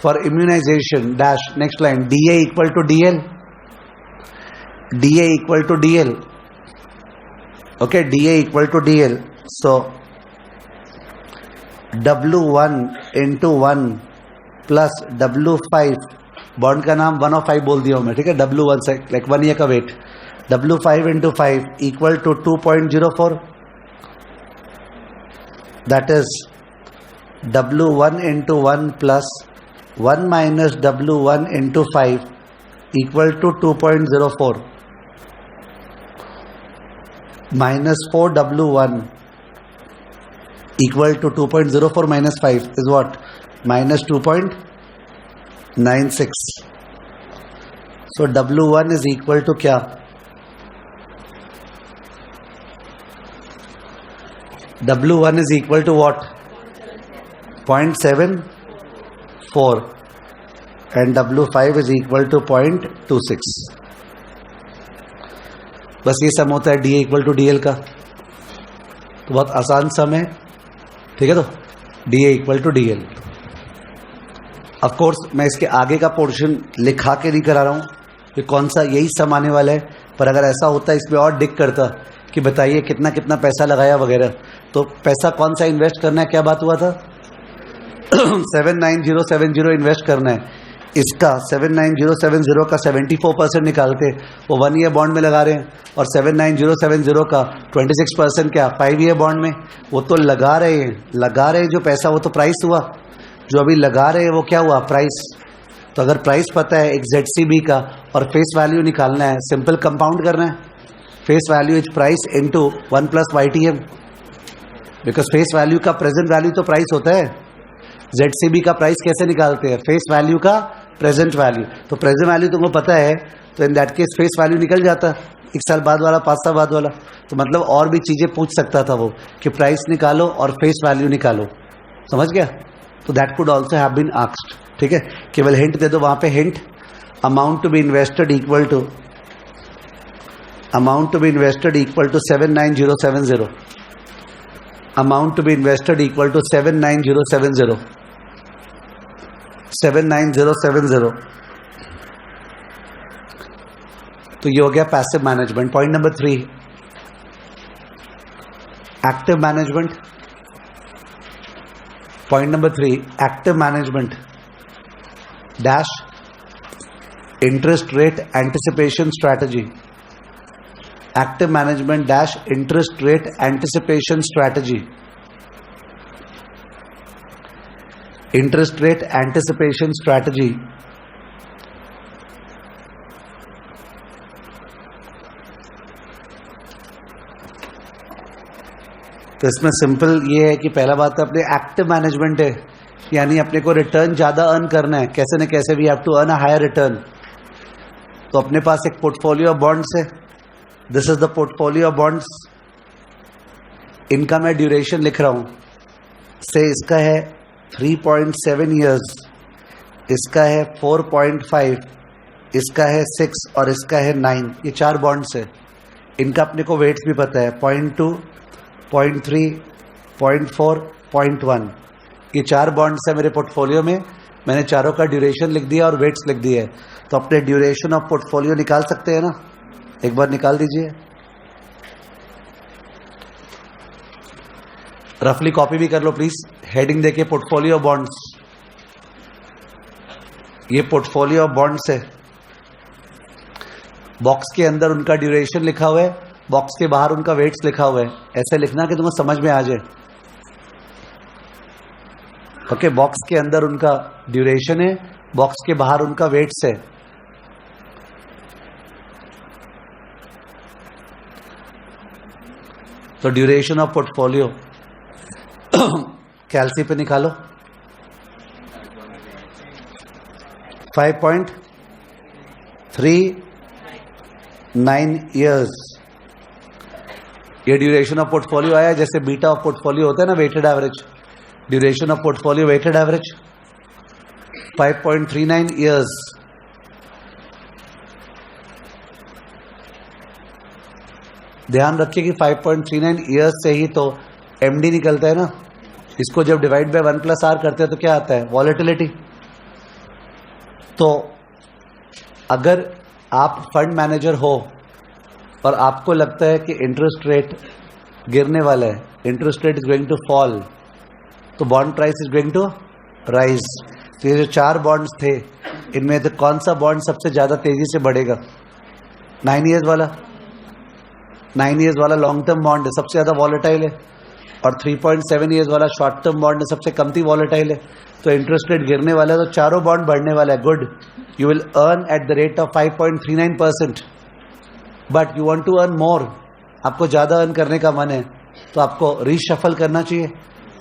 For immunisation dash. Next line. DA equal to DL. DA equal to DL. Okay, DA equal to DL. So W1 into 1 plus W5. Bond का नाम 1 of 5 बोल दिया हूं मैं. ठीक है. W1 से लाइक 1 ईयर का wait. W5 into 5 equal to 2.04. That is W1 into 1 plus 1 minus W1 into 5 equal to 2.04. Minus 4W1 equal to 2.04 minus 5 is what? Minus 2.96. So W1 is equal to क्या? W1 is equal to what? 0.74 and W5 is equal to 0.26. बस ये सम होता है DA equal to DL का. तो बहुत आसान सम है. ठीक है. तो DA equal to DL. Of course मैं इसके आगे का पोर्शन लिखा के नहीं करा रहा हूं कि कौन सा यही सम आने वाला है, पर अगर ऐसा होता है इसमें और डिक करता कि बताइए कितना कितना पैसा लगाया वगैरह, तो पैसा कौन सा इन्वेस्ट करना है, क्या बात हुआ था? 79070 इन्वेस्ट करना है. इसका 79070 का 74% निकालते वो 1 ईयर बॉन्ड में लगा रहे हैं, और 79070 का 26% क्या 5 ईयर बॉन्ड में. वो तो लगा रहे हैं जो पैसा, वो तो प्राइस हुआ. जो अभी लगा रहे हैं वो क्या हुआ? प्राइस. तो अगर प्राइस पता है एक ZCB का और फेस वैल्यू निकालना है, सिंपल कंपाउंड करना है. Face value is price into 1 plus YTM. Because face value का प्रेजेंट वैल्यू तो प्राइस होता है. ZCB का प्राइस कैसे निकालते हैं? फेस वैल्यू का प्रेजेंट वैल्यू. तो प्रेजेंट वैल्यू तुमको पता है, तो in that case face value निकल जाता, 1 साल बाद वाला, 5 साल बाद वाला. तो मतलब और भी चीजें पूछ सकता था वो कि प्राइस निकालो और फेस वैल्यू निकालो. समझ गया? तो that could also have been asked. ठीक है, केवल हिंट दे दो वहां पे. Hint, amount to be invested equal to 79070. Amount to be invested equal to 79070. 79070. तो ये हो गया passive management. Point number 3, active management. Point number 3, active management dash interest rate anticipation strategy. Active management dash interest rate anticipation strategy. Interest rate anticipation strategy. तो इसमें simple ये है कि पहला बात तो अपने एक्टिव मैनेजमेंट है, यानी अपने को रिटर्न ज्यादा अर्न करना है. कैसे न कैसे we have to earn a higher return. तो अपने पास एक पोर्टफोलियो ऑफ बॉन्ड्स है. This is the portfolio of bonds. इनका मैं ड्यूरेशन लिख रहा हूं. से इसका है 3.7 ईयर्स, इसका है 4.5, इसका है 6 और इसका है 9. ये 4 बॉन्ड्स है. इनका अपने को वेट्स भी पता है, 0.2, 0.3, 0.4, 0.1. ये 4 बॉन्ड्स है मेरे पोर्टफोलियो में. मैंने चारों का ड्यूरेशन लिख दिया और वेट्स लिख दिए. तो अपने ड्यूरेशन ऑफ पोर्टफोलियो निकाल सकते हैं ना? एक बार निकाल दीजिए. रफली कॉपी भी कर लो प्लीज. हेडिंग देखिए, पोर्टफोलियो बॉन्ड्स. ये पोर्टफोलियो ऑफ बॉन्ड्स है. बॉक्स के अंदर उनका ड्यूरेशन लिखा हुआ है, बॉक्स के बाहर उनका वेट्स लिखा हुआ है. ऐसे लिखना कि तुमको समझ में आ जाए. ओके, बॉक्स के अंदर उनका ड्यूरेशन है, बॉक्स के बाहर उनका वेट्स है. तो ड्यूरेशन ऑफ पोर्टफोलियो कैलसी पे निकालो. 5.39 ईयर्स. ये ड्यूरेशन ऑफ पोर्टफोलियो आया. जैसे बीटा ऑफ पोर्टफोलियो होता है ना, weighted average. Duration of portfolio weighted average 5.39 years. ध्यान रखिए कि 5.39 ईयर्स से ही तो एमडी निकलता है ना. इसको जब डिवाइड बाय 1+R करते हैं तो क्या आता है? वॉलेटिलिटी. तो अगर आप फंड मैनेजर हो और आपको लगता है कि इंटरेस्ट रेट गिरने वाला है, interest rate is going to fall, तो bond price is going to rise. तो ये जो 4 बॉन्ड्स थे, इनमें तो कौन सा बॉन्ड सबसे ज्यादा तेजी से बढ़ेगा? 9 ईयर्स वाला. 9 ईयर्स वाला लॉन्ग टर्म बॉन्ड है, सबसे ज्यादा वॉलेटाइल है. और 3.7 ईयर्स वाला शॉर्ट टर्म बॉन्ड है, सबसे कमती वॉलेटाइल है. तो इंटरेस्ट रेट गिरने वाला है, तो चारों बॉन्ड बढ़ने वाला है. Good. You will earn at the rate of 5.39%. But you want to earn more. आपको ज्यादा अर्न करने का मन है, तो आपको रीशफल करना चाहिए.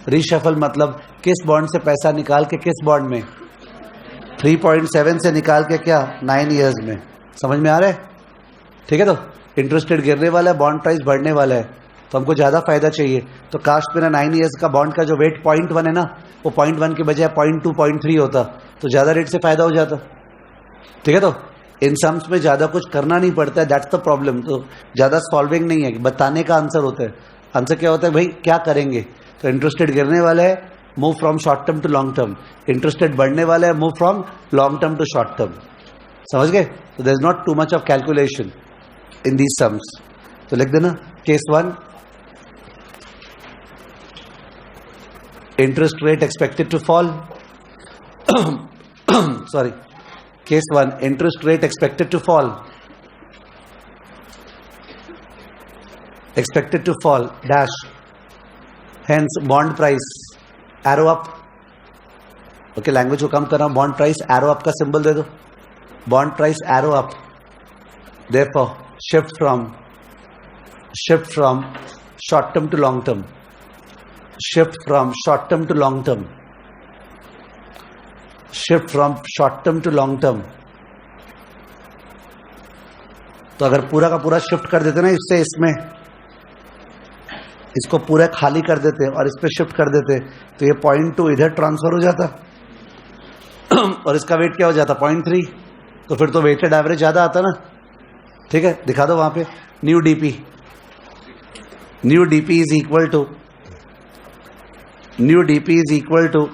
रीशफल मतलब किस बॉन्ड से पैसा निकाल के किस बॉन्ड में? 3.7 से निकाल के क्या? 9 ईयर्स में. समझ में आ रहा है? ठीक है. तो इंटरेस्ट रेट गिरने वाला है, बॉन्ड प्राइस बढ़ने वाला है, तो हमको ज्यादा फायदा चाहिए. तो काश मेरा 9 ईयर्स का बॉन्ड का जो वेट 0.1 है ना, वो 0.1 के बजाय 0.2, 0.3 होता, तो ज्यादा रेट से फायदा हो जाता. ठीक है. तो इन सम्स में ज्यादा कुछ करना नहीं पड़ता है. That's the problem. तो ज्यादा सॉल्विंग नहीं है, बताने का आंसर होता है. आंसर क्या होता है? भाई क्या करेंगे? तो इंटरेस्ट रेट गिरने वाला है, move from short term to long term. Interest rate बढ़ने वाला है, move from long term to short term. समझ गए? तो there is not too much of calculation in these sums. तो लिख देना. Case 1, interest rate expected to fall. Sorry. Case 1, interest rate expected to fall. Expected to fall, dash. Hence, bond price, arrow up. Okay, language को कम कर रहा हूं. Bond price, arrow up का symbol दे दो. Bond price, arrow up. Therefore, shift from short term to long term. Shift from short term to long term, shift from short term to long term. तो अगर पूरा का पूरा shift कर देते ना इससे इसमें, इसको पूरा खाली कर देते और इस पे शिफ्ट कर देते तो ये 0.2 इधर ट्रांसफर हो जाता और इसका वेट क्या हो जाता 0.3, तो फिर तो वेटेड एवरेज ज्यादा आता ना। ठीक है, दिखा दो वहां पे new DP, new DP is equal to, new DP is equal to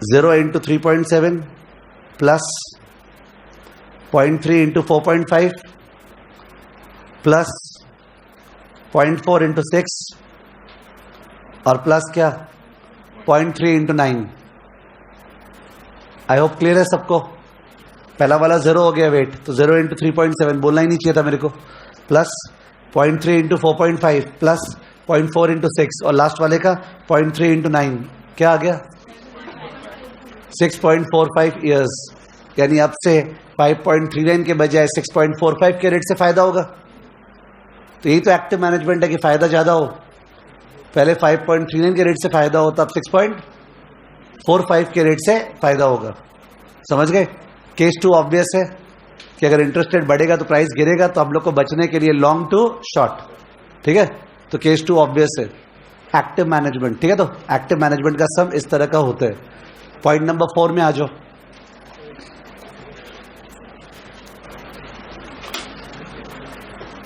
0 into 3.7 plus 0.3 into 4.5 plus 0.4 into 6 और प्लस क्या 0.3 इंटू 9। आई होप क्लियर है सबको। पहला वाला 0 हो गया वेट, तो 0 इंटू 3.7 बोलना ही नहीं चाहिए था मेरे को, प्लस 0.3 इंटू 4.5 प्लस 0.4 इंटू 6 और लास्ट वाले का 0.3 इंटू 9 क्या आ गया 6.45 ईयर्स। यानी अब से 5.39 के बजाय 6.45 के रेट से फायदा होगा। तो यही तो एक्टिव मैनेजमेंट है कि फायदा ज्यादा हो। पहले 5.39 के रेट से फायदा हो, तब 6.45 के रेट से फायदा होगा। समझ गए? केस 2 ऑब्वियस है कि अगर इंटरेस्ट रेट बढ़ेगा तो प्राइस गिरेगा, तो हम लोग को बचने के लिए लॉन्ग टू शॉर्ट। ठीक है, तो केस 2 ऑब्वियस है। एक्टिव मैनेजमेंट, ठीक है, तो एक्टिव मैनेजमेंट का सम इस तरह का होता है। पॉइंट नंबर 4 में आ जाओ।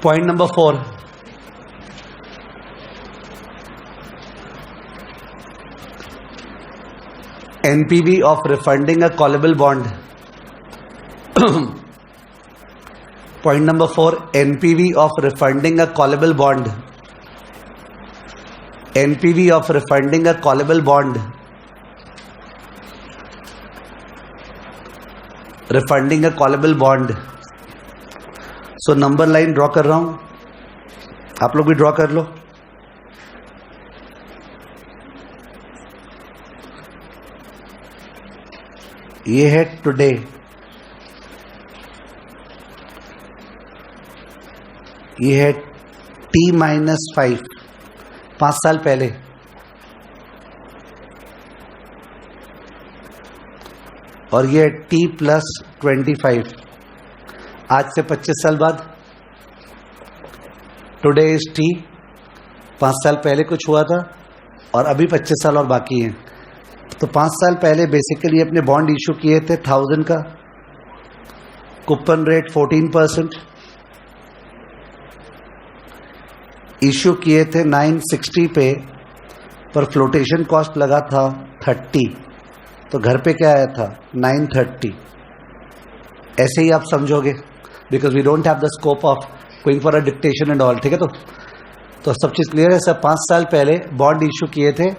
Point number 4, NPV of refunding a callable bond. Point number 4, NPV of refunding a callable bond, NPV of refunding a callable bond, refunding a callable bond. So number line draw कर रहा हूं, आप लोग भी draw कर लो। ये है today, ये है T-5, 5 साल पहले, और ये T+25 आज से 25 साल बाद। टुडे इज T, 5 साल पहले कुछ हुआ था और अभी 25 साल और बाकी हैं। तो 5 साल पहले बेसिकली अपने बॉन्ड इशू किए थे 1000 का, कूपन रेट 14%, इशू किए थे 960 पे, पर फ्लोटेशन कॉस्ट लगा था 30, तो घर पे क्या आया था 930। ऐसे ही आप समझोगे, because we don't have the scope of going for a dictation and all. ठीक है, तो सब चीज क्लियर है सर। 5 साल पहले बॉन्ड इशू किए थे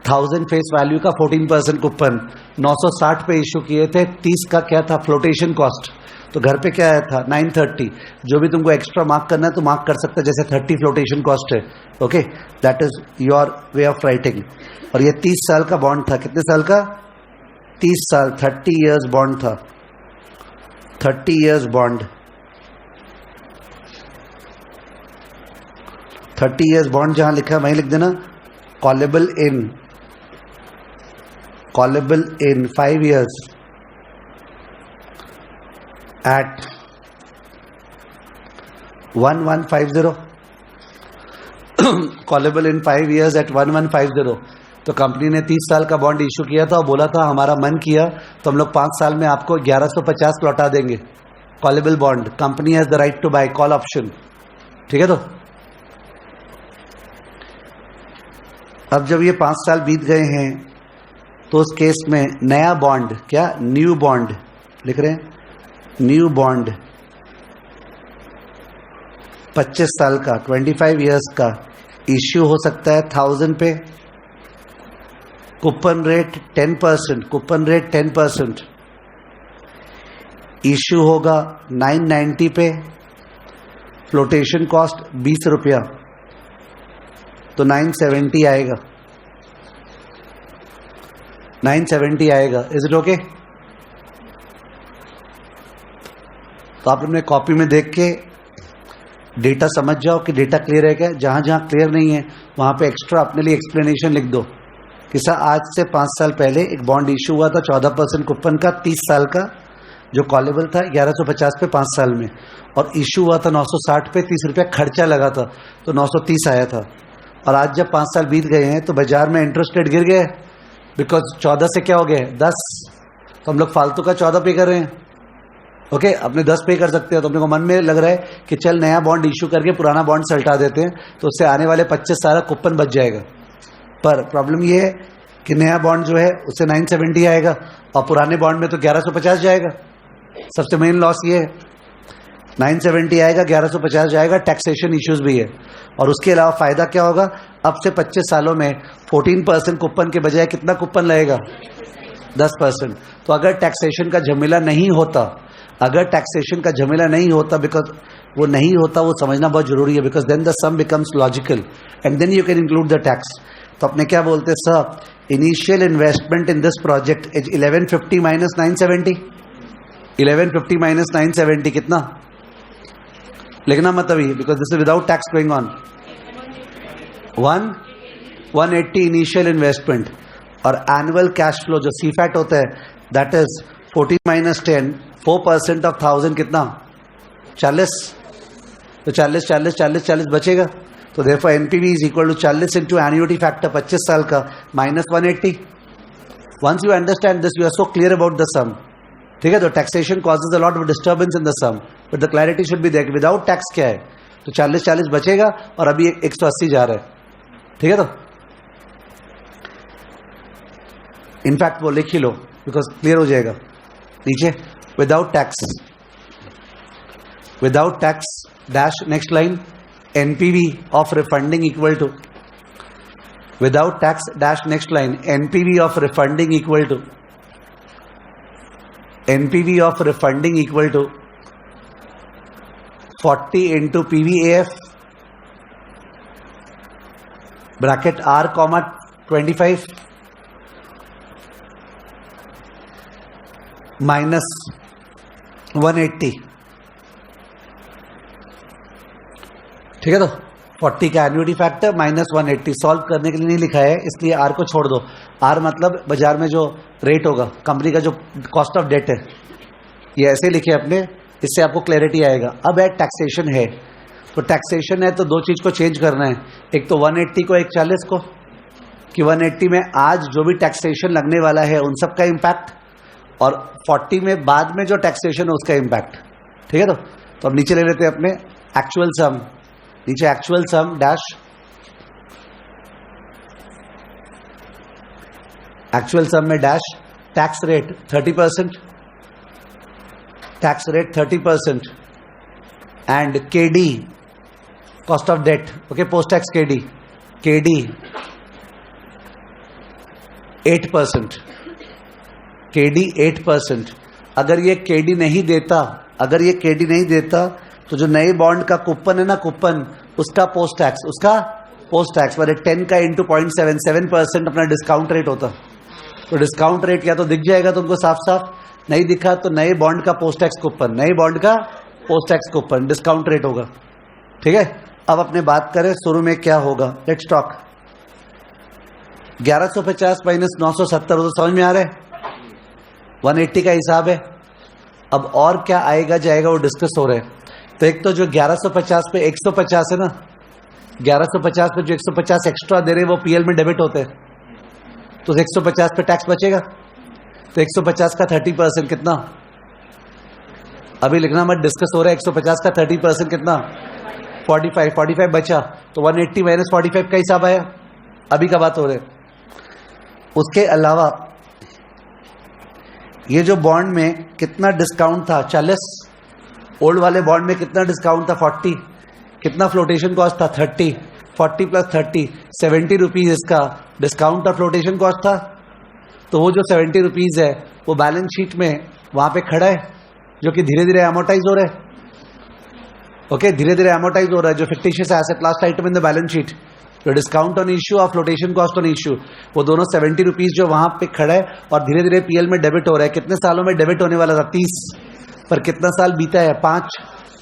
1000 फेस वैल्यू का 14% कूपन, 960 पे इशू किए थे, 30 का क्या था फ्लोटेशन कॉस्ट, तो घर पे क्या आया था 930। जो भी तुमको एक्स्ट्रा मार्क करना है तो मार्क कर सकते हैं, जैसे 30 फ्लोटेशन कॉस्ट है। Okay, that is your way of writing. और ये 30 साल का बॉन्ड था। कितने साल का? 30 साल, 30 इयर्स बॉन्ड था, 30 इयर्स बॉन्ड, 30 इयर्स बॉन्ड जहां लिखा है वहीं लिख देना callable in, callable in 5 years at 1150, callable in 5 years at 1150। तो कंपनी ने 30 साल का बॉन्ड इशू किया था और बोला था हमारा मन किया तो हम लोग 5 साल में आपको 1150 लौटा देंगे। Callable bond, company has the right to buy, call option. ठीक है, तो अब जब ये 5 साल बीत गए हैं तो उस केस में नया बॉन्ड, क्या न्यू बॉन्ड लिख रहे हैं, न्यू बॉन्ड 25 साल का, 25 इयर्स का इश्यू हो सकता है 1000 पे, coupon rate 10%, coupon rate 10%, issue होगा 990 पे, फ्लोटेशन कॉस्ट 20 रुपया, तो 970 आएगा, 970 आएगा। Is it okay? तो आप अपने कॉपी में देख के डेटा समझ जाओ कि डेटा क्लियर है क्या। जहां जहां क्लियर नहीं है वहां पे एक्स्ट्रा अपने लिए एक्सप्लेनेशन लिख दो कि सर आज से 5 साल पहले एक बॉन्ड इशू हुआ था 14% कूपन का, 30 साल का, जो कॉलेबल था 1150 पे 5 साल में, और इशू हुआ था 960 पे, 30 रुपया खर्चा लगा था तो 930 आया था। और आज जब 5 साल बीत गए हैं तो बाजार में इंटरेस्ट रेट गिर गए, बिकॉज 14 से क्या हो गया 10, तो हम लोग फालतू का 14 पे कर रहे हैं। ओके, अपने 10 पे कर सकते हो, तो अपने को मन में लग रहा है कि चल नया बॉन्ड इशू करके पुराना बॉन्ड सल्टा देते हैं तो उससे आने वाले 25 साल कूपन बच जाएगा। पर प्रॉब्लम ये है कि नया बॉन्ड जो है उससे 970 आएगा और पुराने बॉन्ड में तो 1150 जाएगा। सबसे मेन लॉस ये है, 970 आएगा, 1150 जाएगा, टैक्सेशन इश्यूज भी है। और उसके अलावा फायदा क्या होगा, अब से 25 सालों में 14% कूपन के बजाय कितना कूपन लगेगा 10%। तो अगर टैक्सेशन का झमेला नहीं होता, बिकॉज वो नहीं होता, वो समझना बहुत जरूरी है, because then the sum becomes logical and then you can include the tax. तो अपने क्या बोलते हैं sir, initial investment in this project is 1150 minus 970, 1150 minus 970 कितना लिखना मत अभी, because this is without tax going on. 180 initial investment और एनुअल कैश फ्लो जो सीफैट होता है दैट इज 14 माइनस 10, 4% ऑफ 1000 कितना 40, तो 40 बचेगा। तो therefore NPV is equal to 40 into annuity factor 25 साल का minus 180। Once you understand this you are so clear about the sum, ठीक है। तो taxation causes a lot of disturbance in the sum, but the clarity should be there without tax क्या है, तो 40 बचेगा और अभी 180 जा रहा है, ठीक है। तो इनफैक्ट वो लिख ही लो बिकॉज क्लियर हो जाएगा नीचे, without tax dash next line NPV of refunding equal to, without tax dash next line NPV of refunding equal to 40 into PVAF bracket R, 25 minus 180, ठीक है। तो 40 का एन्युटी फैक्टर माइनस 180 सॉल्व करने के लिए नहीं लिखा है, इसलिए R को छोड़ दो। R मतलब बाजार में जो रेट होगा, कंपनी का जो कॉस्ट ऑफ डेट है, ये ऐसे लिखे अपने, इससे आपको क्लैरिटी आएगा। अब है टैक्सेशन है, तो टैक्सेशन है तो दो चीज को चेंज करना है, एक तो 180 को, एक 40 को, कि 180 में आज जो भी टैक्सेशन लगने वाला है उन सब का इम्पैक्ट, और 40 में बाद में जो टैक्सेशन है उसका इम्पैक्ट, ठीक है। तो अब नीचे ले लेते हैं अपने एक्चुअल सम, नीचे actual sum dash, actual sum में dash tax rate 30%, tax rate 30% and KD cost of debt, okay, post tax KD 8%, KD 8%। अगर ये केडी नहीं देता, तो जो नए बॉन्ड का कूपन है ना, कूपन उसका पोस्ट टैक्स मैंने 10 का इंटू 0.77% अपना डिस्काउंट रेट होता। तो डिस्काउंट रेट क्या तो दिख जाएगा तुमको साफ साफ, नहीं दिखा तो नए बॉन्ड का post tax coupon discount rate होगा, ठीक है। अब अपने बात करें शुरू में क्या होगा, लेट्स टॉक। 1150 माइनस 970 तो समझ में आ रहा है, 180 का हिसाब है। अब और क्या आएगा जाएगा वो डिस्कस हो रहा है। तो एक तो जो 1150 पे 150 है ना, 1150 पे जो 150 एक्स्ट्रा दे रहे हैं वो पीएल में डेबिट होते हैं, तो 150 पे टैक्स बचेगा। तो 150 का 30% कितना, अभी लिखना मत, डिस्कस हो रहा है। 150 का 30% कितना 45 बचा, तो 180 माइनस 45 का हिसाब आया, अभी का बात हो रहा है। उसके अलावा ये जो बॉन्ड में कितना डिस्काउंट था 40, ओल्ड वाले बॉन्ड में कितना डिस्काउंट था 40, कितना फ्लोटेशन कॉस्ट था 30, 40 प्लस 30 70 रुपीज इसका डिस्काउंट और फ्लोटेशन कॉस्ट था। तो वो जो 70 रुपीज है वो बैलेंस शीट में वहां पे खड़ा है, जो कि धीरे धीरे अमोर्टाइज हो रहा है, ओके, धीरे धीरे अमोर्टाइज हो रहा है, जो fictitious asset last item in the balance sheet, जो डिस्काउंट ऑन इश्यू और फ्लोटेशन कॉस्ट ऑन इश्यू, वो दोनों 70 रुपीज जो वहां पे खड़ा है और धीरे धीरे पीएल में डेबिट हो रहा है। कितने सालों में डेबिट होने वाला था 30, पर कितना साल बीता है 5,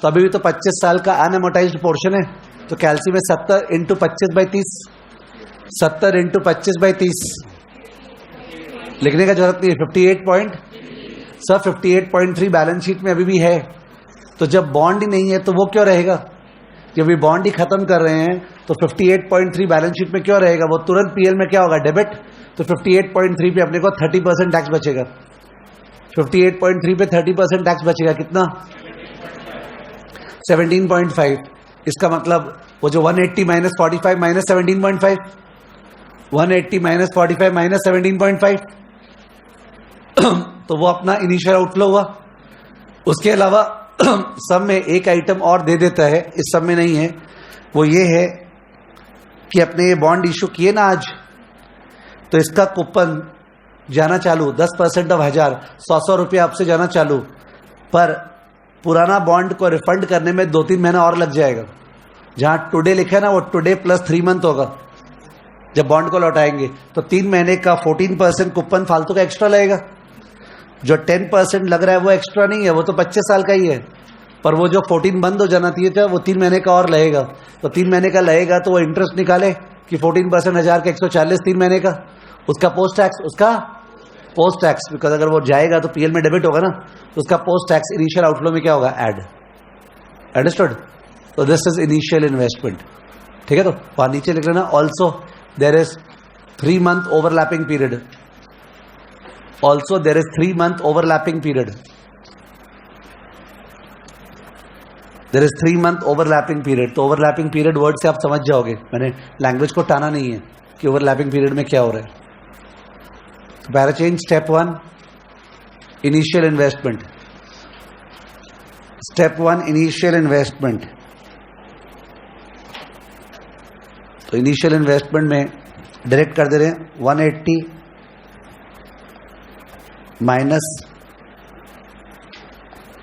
तो अभी भी तो 25 साल का अनएमोटाइज्ड पोर्शन है, तो कैलसी में 70 इंटू 25/30, 70 इंटू 25/30 लिखने का जरूरत नहीं है। 58.3 बैलेंस शीट में अभी भी है। तो जब बॉन्ड ही नहीं है तो वो क्यों रहेगा? जब अभी बॉन्ड ही खत्म कर रहे हैं तो 58.3 बैलेंस शीट में क्यों रहेगा? वो तुरंत पीएल में क्या होगा? डेबिट। तो 58.3 पे अपने को 30% टैक्स बचेगा। 58.3 पे 30% टैक्स बचेगा कितना? 17.5। इसका मतलब वो जो 180 माइनस 45 माइनस 17.5, 180 माइनस 45 माइनस 17.5 तो वो अपना इनिशियल आउटफ्लो हुआ। उसके अलावा सब में एक आइटम और दे देता है, इस सब में नहीं है, वो ये है कि अपने ये बॉन्ड इशू किए ना आज, तो इसका कूपन जाना चालू 10% ऑफ 1000, 100 रुपये आपसे जाना चालू, पर पुराना बॉन्ड को रिफंड करने में 2-3 महीना और लग जाएगा। जहां टुडे लिखा है ना, वो टुडे प्लस 3 मंथ होगा जब बॉन्ड को लौटाएंगे, तो 3 महीने का 14% कूपन फालतू का एक्स्ट्रा लगेगा। जो 10% लग रहा है वो एक्स्ट्रा नहीं है, वो तो 25 साल का ही है, पर वो जो 14 बंद हो जाना चाहिए था वो 3 महीने का और लगेगा। तो 3 महीने का लगेगा तो वो इंटरेस्ट निकाले कि 14% 1000 का 140 3 महीने का, उसका पोस्ट टैक्स, बिकॉज अगर वो जाएगा तो पीएल में डेबिट होगा ना, तो उसका पोस्ट टैक्स इनिशियल आउटफ्लो में क्या होगा? ऐड। अंडरस्टूड? तो दिस इज इनिशियल इन्वेस्टमेंट। ठीक है, तो वहां नीचे लिख लेना also there is 3 month overlapping period. Also there is 3 month overlapping period. There is 3 month overlapping period. तो overlapping period वर्ड से आप समझ जाओगे, मैंने लैंग्वेज को टाना नहीं है कि overlapping period में क्या हो रहा है। Para change step 1 initial investment. Step 1 initial investment. तो इनिशियल इन्वेस्टमेंट में डायरेक्ट कर दे रहे हैं 180 minus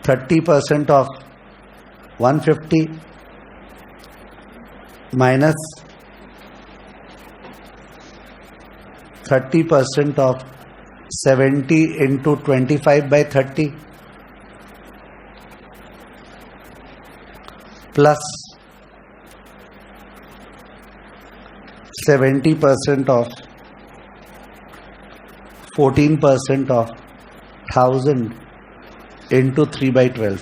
30% of 150 minus 30% of 70 into 25/30 plus 70% of 14% of 1000 into 3/12।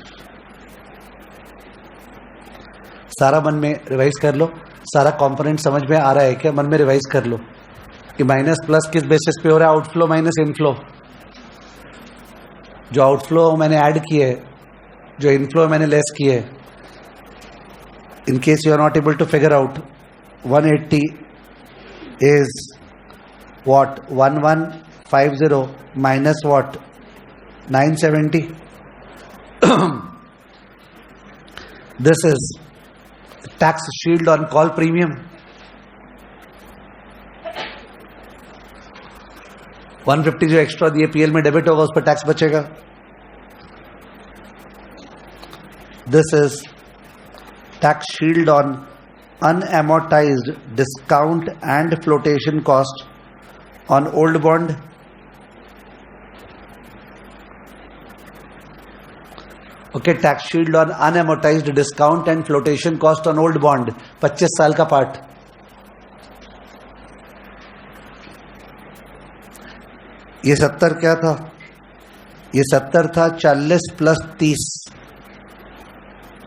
सारा मन में रिवाइज कर लो, सारा कंपोनेंट समझ में आ रहा है क्या? मन में रिवाइज कर लो कि माइनस प्लस किस बेसिस पे हो रहा है? Outflow minus inflow. जो आउटफ्लो मैंने ऐड किए है, जो इनफ्लो मैंने लेस किए है। In case you are not able to figure out, 180 is what? 1150 minus what? 970. This is tax shield on call premium. 150 जो एक्स्ट्रा दिए पीएल में डेबिट होगा, उस पर टैक्स बचेगा। This is tax shield on unamortized discount and flotation cost on old bond. Okay, tax shield on unamortized discount and flotation cost on old bond, 25 साल का part. ये 70 क्या था? ये 70 था 40 प्लस 30,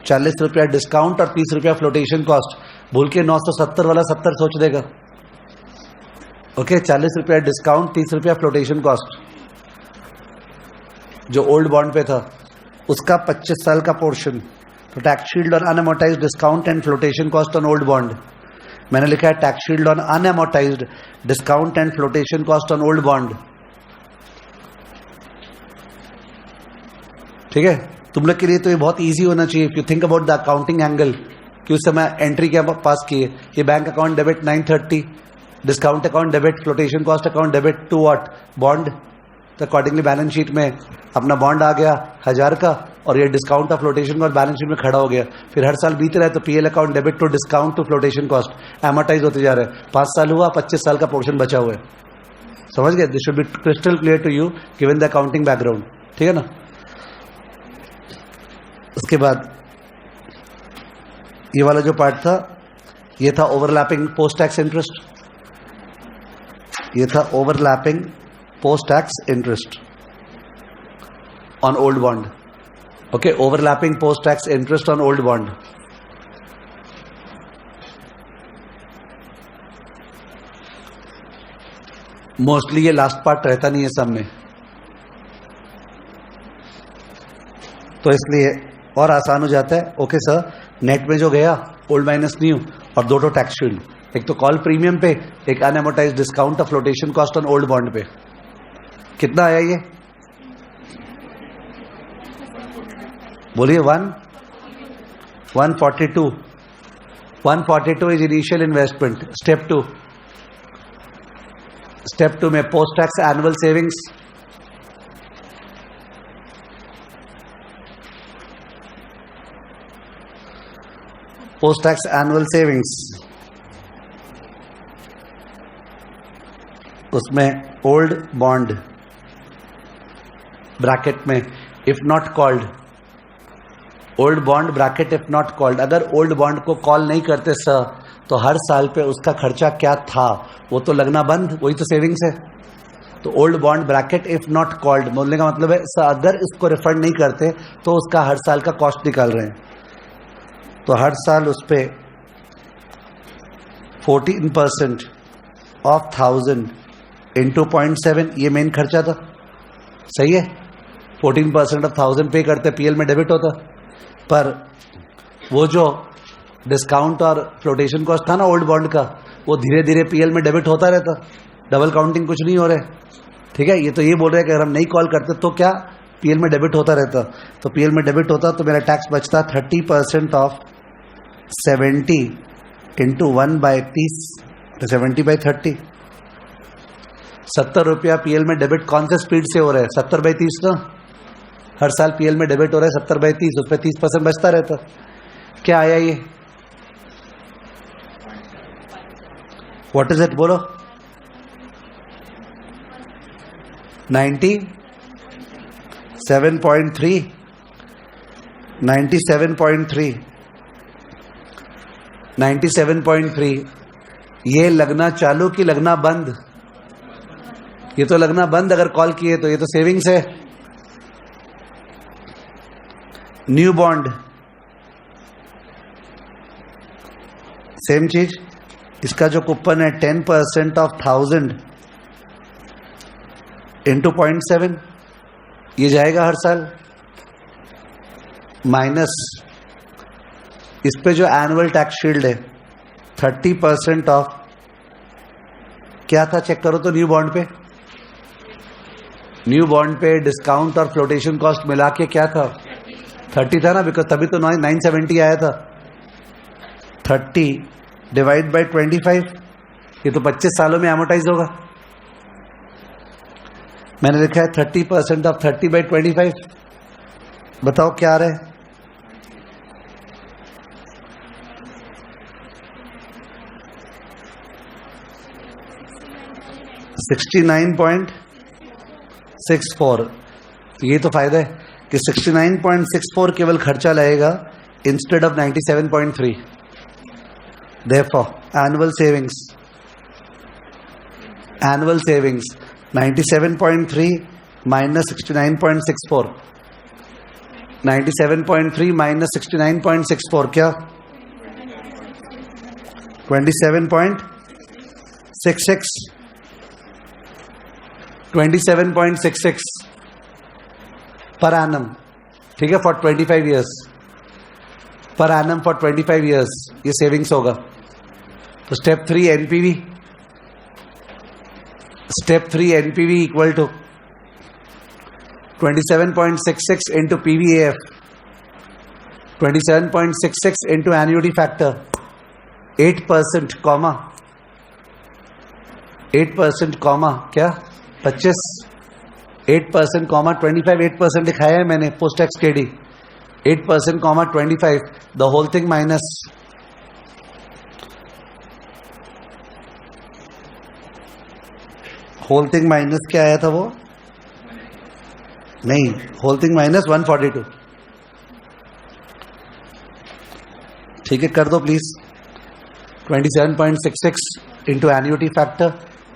40 रुपया डिस्काउंट और 30 रुपया फ्लोटेशन कॉस्ट। भूल के 970 वाला 70 सोच देगा। ओके, 40 रुपया डिस्काउंट, 30 रुपया फ्लोटेशन कॉस्ट जो ओल्ड बॉन्ड पे था, उसका 25 साल का पोर्शन। तो tax shield on unamortized discount and flotation cost on old bond. मैंने लिखा है tax shield on unamortized discount and flotation cost on old bond. ठीक है, तुम लोग के लिए तो ये बहुत इजी होना चाहिए। If you think about the accounting angle कि उस समय एंट्री क्या पास किए, ये bank account debit 930, discount account debit, flotation cost account debit to what? Bond. तो अकॉर्डिंगली बैलेंस शीट में अपना बॉन्ड आ गया 1000 का, और ये discount of flotation cost balance sheet में खड़ा हो गया। फिर हर साल बीत रहा है तो PL account debit to discount to flotation cost amortize होते जा रहे हैं। 5 साल हुआ, 25 साल का पोर्शन बचा हुआ है। समझ गए? This should be crystal clear to you given the accounting background. ठीक है ना? उसके बाद ये वाला जो पार्ट था ये था ओवरलैपिंग पोस्ट टैक्स इंटरेस्ट, ये था overlapping post tax interest on old bond. Okay, overlapping post tax interest on old bond. Mostly ये लास्ट पार्ट रहता नहीं है सब में, तो इसलिए और आसान हो जाता है. ओके सर, नेट में जो गया ओल्ड माइनस न्यू और दो टैक्स शील्ड, एक तो कॉल प्रीमियम पे, एक unamortized discount of flotation cost on old bond पे. कितना आया ये बोलिए? 142. 142 is initial investment. Step two में post tax annual savings, post tax annual savings, उसमें ओल्ड बॉन्ड ब्रैकेट में if not called, old bond bracket if not called. अगर old bond को कॉल नहीं करते सर तो हर साल पे उसका खर्चा क्या था वो तो लगना बंद, वही तो सेविंग्स है. तो old bond bracket if not called बोलने का मतलब है सर अगर इसको रिफंड नहीं करते तो उसका हर साल का कॉस्ट निकाल रहे हैं, तो हर साल उस पे 14% ऑफ 1000 इंटू 0.7 ये मेन खर्चा था. सही है, 14% ऑफ 1000 पे करते, पीएल में डेबिट होता. पर वो जो डिस्काउंट और फ्लोटेशन कॉस्ट था ना ओल्ड बॉन्ड का, वो धीरे धीरे पीएल में डेबिट होता रहता. डबल काउंटिंग कुछ नहीं हो रहा है. ठीक है, ये तो ये बोल रहे हैं कि अगर हम नहीं कॉल करते तो क्या पीएल में डेबिट होता रहता. तो पीएल में डेबिट होता तो मेरा टैक्स बचता 30% ऑफ 70 इंटू 1/30, तो 70/30. 70 रुपया पीएल में डेबिट कौन से स्पीड से हो रहा है? 70/30 ना. हर साल पीएल में डेबिट हो रहा है 70/30, उस पर 30% बचता रहता. क्या आया ये? व्हाट इज इट बोलो? 97.3. 97.3. 97.3. ये लगना चालू कि लगना बंद? ये तो लगना बंद अगर कॉल किए तो. ये तो सेविंग्स है. न्यू बॉन्ड सेम चीज, इसका जो कूपन है 10% ऑफ 1000 इंटू 0.7 ये जाएगा हर साल, माइनस इस पे जो एनुअल टैक्स शील्ड है 30% ऑफ क्या था चेक करो तो. न्यू बॉन्ड पे, न्यू बॉन्ड पे डिस्काउंट और फ्लोटेशन कॉस्ट मिला के क्या था? 30 था ना, बिकॉज तभी तो 970 आया था. 30 डिवाइड बाई 25, ये तो 25 सालों में एमोटाइज होगा. मैंने लिखा है 30% ऑफ 30/25. बताओ क्या आ रहा है? $69.64. ये तो फायदा है कि 69.64 केवल खर्चा लगेगा instead of 97.3. Therefore, annual savings 97.3 minus 69.64. 97.3 minus 69.64 क्या? 27.66. 27.66 पर एनम. ठीक है, for 25 years per annum for 25 years ये सेविंग्स होगा. तो step 3 NPV, step 3 NPV equal to 27.66 into PVF, 27.66 into annuity factor 8% comma 8% comma क्या 25, 8% कॉमा 25, 8% दिखाया है मैंने post tax KD. 8% comma 25, the whole thing minus whole thing minus क्या आया था वो? नहीं, होल थिंग माइनस 142. ठीक है, कर दो please. 27.66 into annuity factor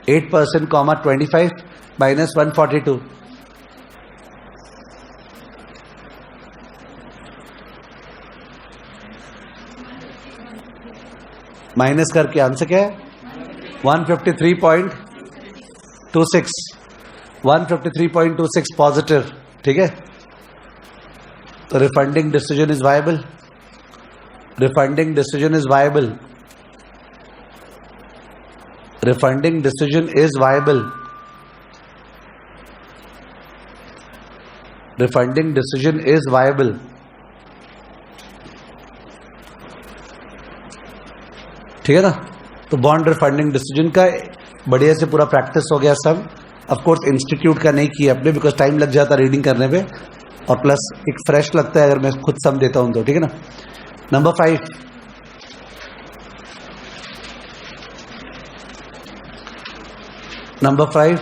8%, 25 minus 142. Minus करके आंसर क्या है? 153.26. 153.26 पॉजिटिव. ठीक है, तो refunding decision is viable. Refunding decision is viable. Refunding decision is viable. Refunding decision is viable. ठीक है ना. तो बॉन्ड रिफंडिंग डिसीजन का बढ़िया से पूरा प्रैक्टिस हो गया सब. ऑफ कोर्स इंस्टीट्यूट का नहीं किया अपने, बिकॉज टाइम लग जाता रीडिंग करने पे, और प्लस एक फ्रेश लगता है अगर मैं खुद सम देता हूं तो. ठीक है ना. Number 5, number 5,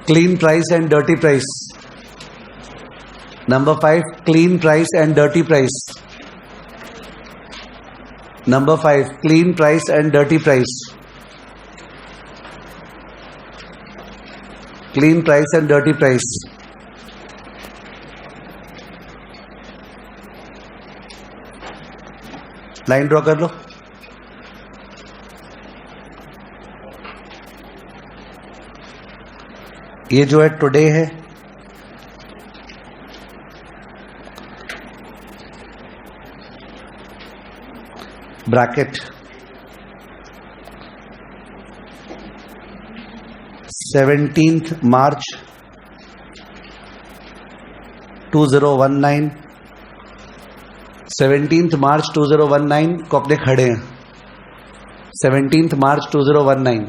clean price and dirty price. Number 5, clean price and dirty price. Number 5, clean price and dirty price. Clean price and dirty price. Line draw कर लो. ये जो है टुडे है, bracket 17th March 2019. 17th March 2019 को अपने खड़े हैं. 17th March 2019.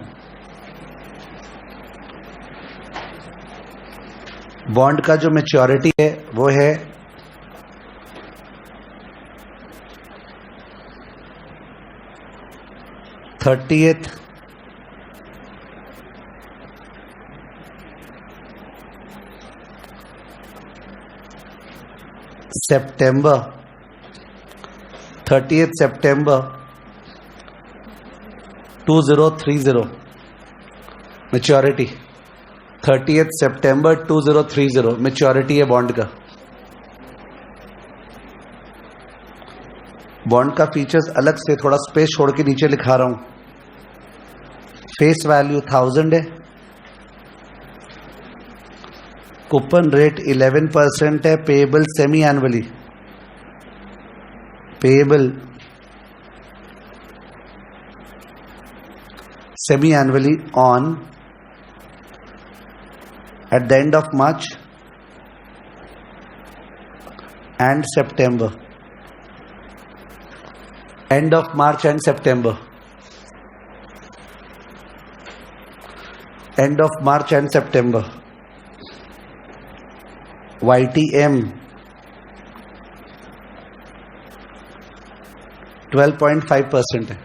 Bond का जो मैच्योरिटी है वो है 30th September. 30th September 2030 maturity. 30th September 2030 maturity है बॉन्ड का. बॉन्ड का फीचर्स अलग से थोड़ा स्पेस छोड़ के नीचे लिखा रहा हूं. फेस वैल्यू 1000 है. कूपन रेट 11% है. Payable semi annually. Payable semi annually on at the end of March and September. End of March and September. End of March and September. YTM 12.5% है.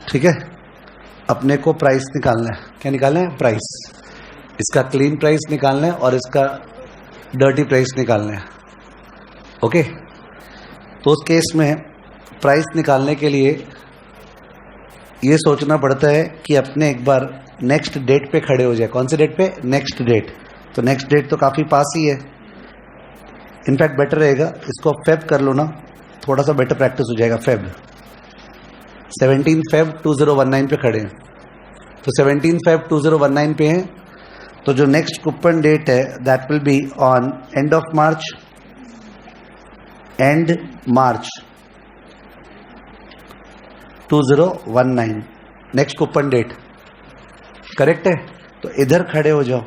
ठीक है, अपने को प्राइस निकालना है. क्या निकालना है? प्राइस. इसका क्लीन प्राइस निकालना है और इसका डर्टी प्राइस निकालना है. ओके, तो उस केस में प्राइस निकालने के लिए ये सोचना पड़ता है कि अपने एक बार नेक्स्ट डेट पे खड़े हो जाए. कौन से डेट पे? Next date. तो नेक्स्ट डेट तो काफ़ी पास ही है. इनफैक्ट बेटर रहेगा इसको फेब कर लो ना, थोड़ा सा बेटर प्रैक्टिस हो जाएगा. फेब 17 Feb 2019 पे खड़े हैं. तो 17 Feb 2019 पे हैं. तो जो नेक्स्ट कूपन डेट है that will be on end of March. End March 2019 next coupon date. Correct है. तो इधर खड़े हो जाओ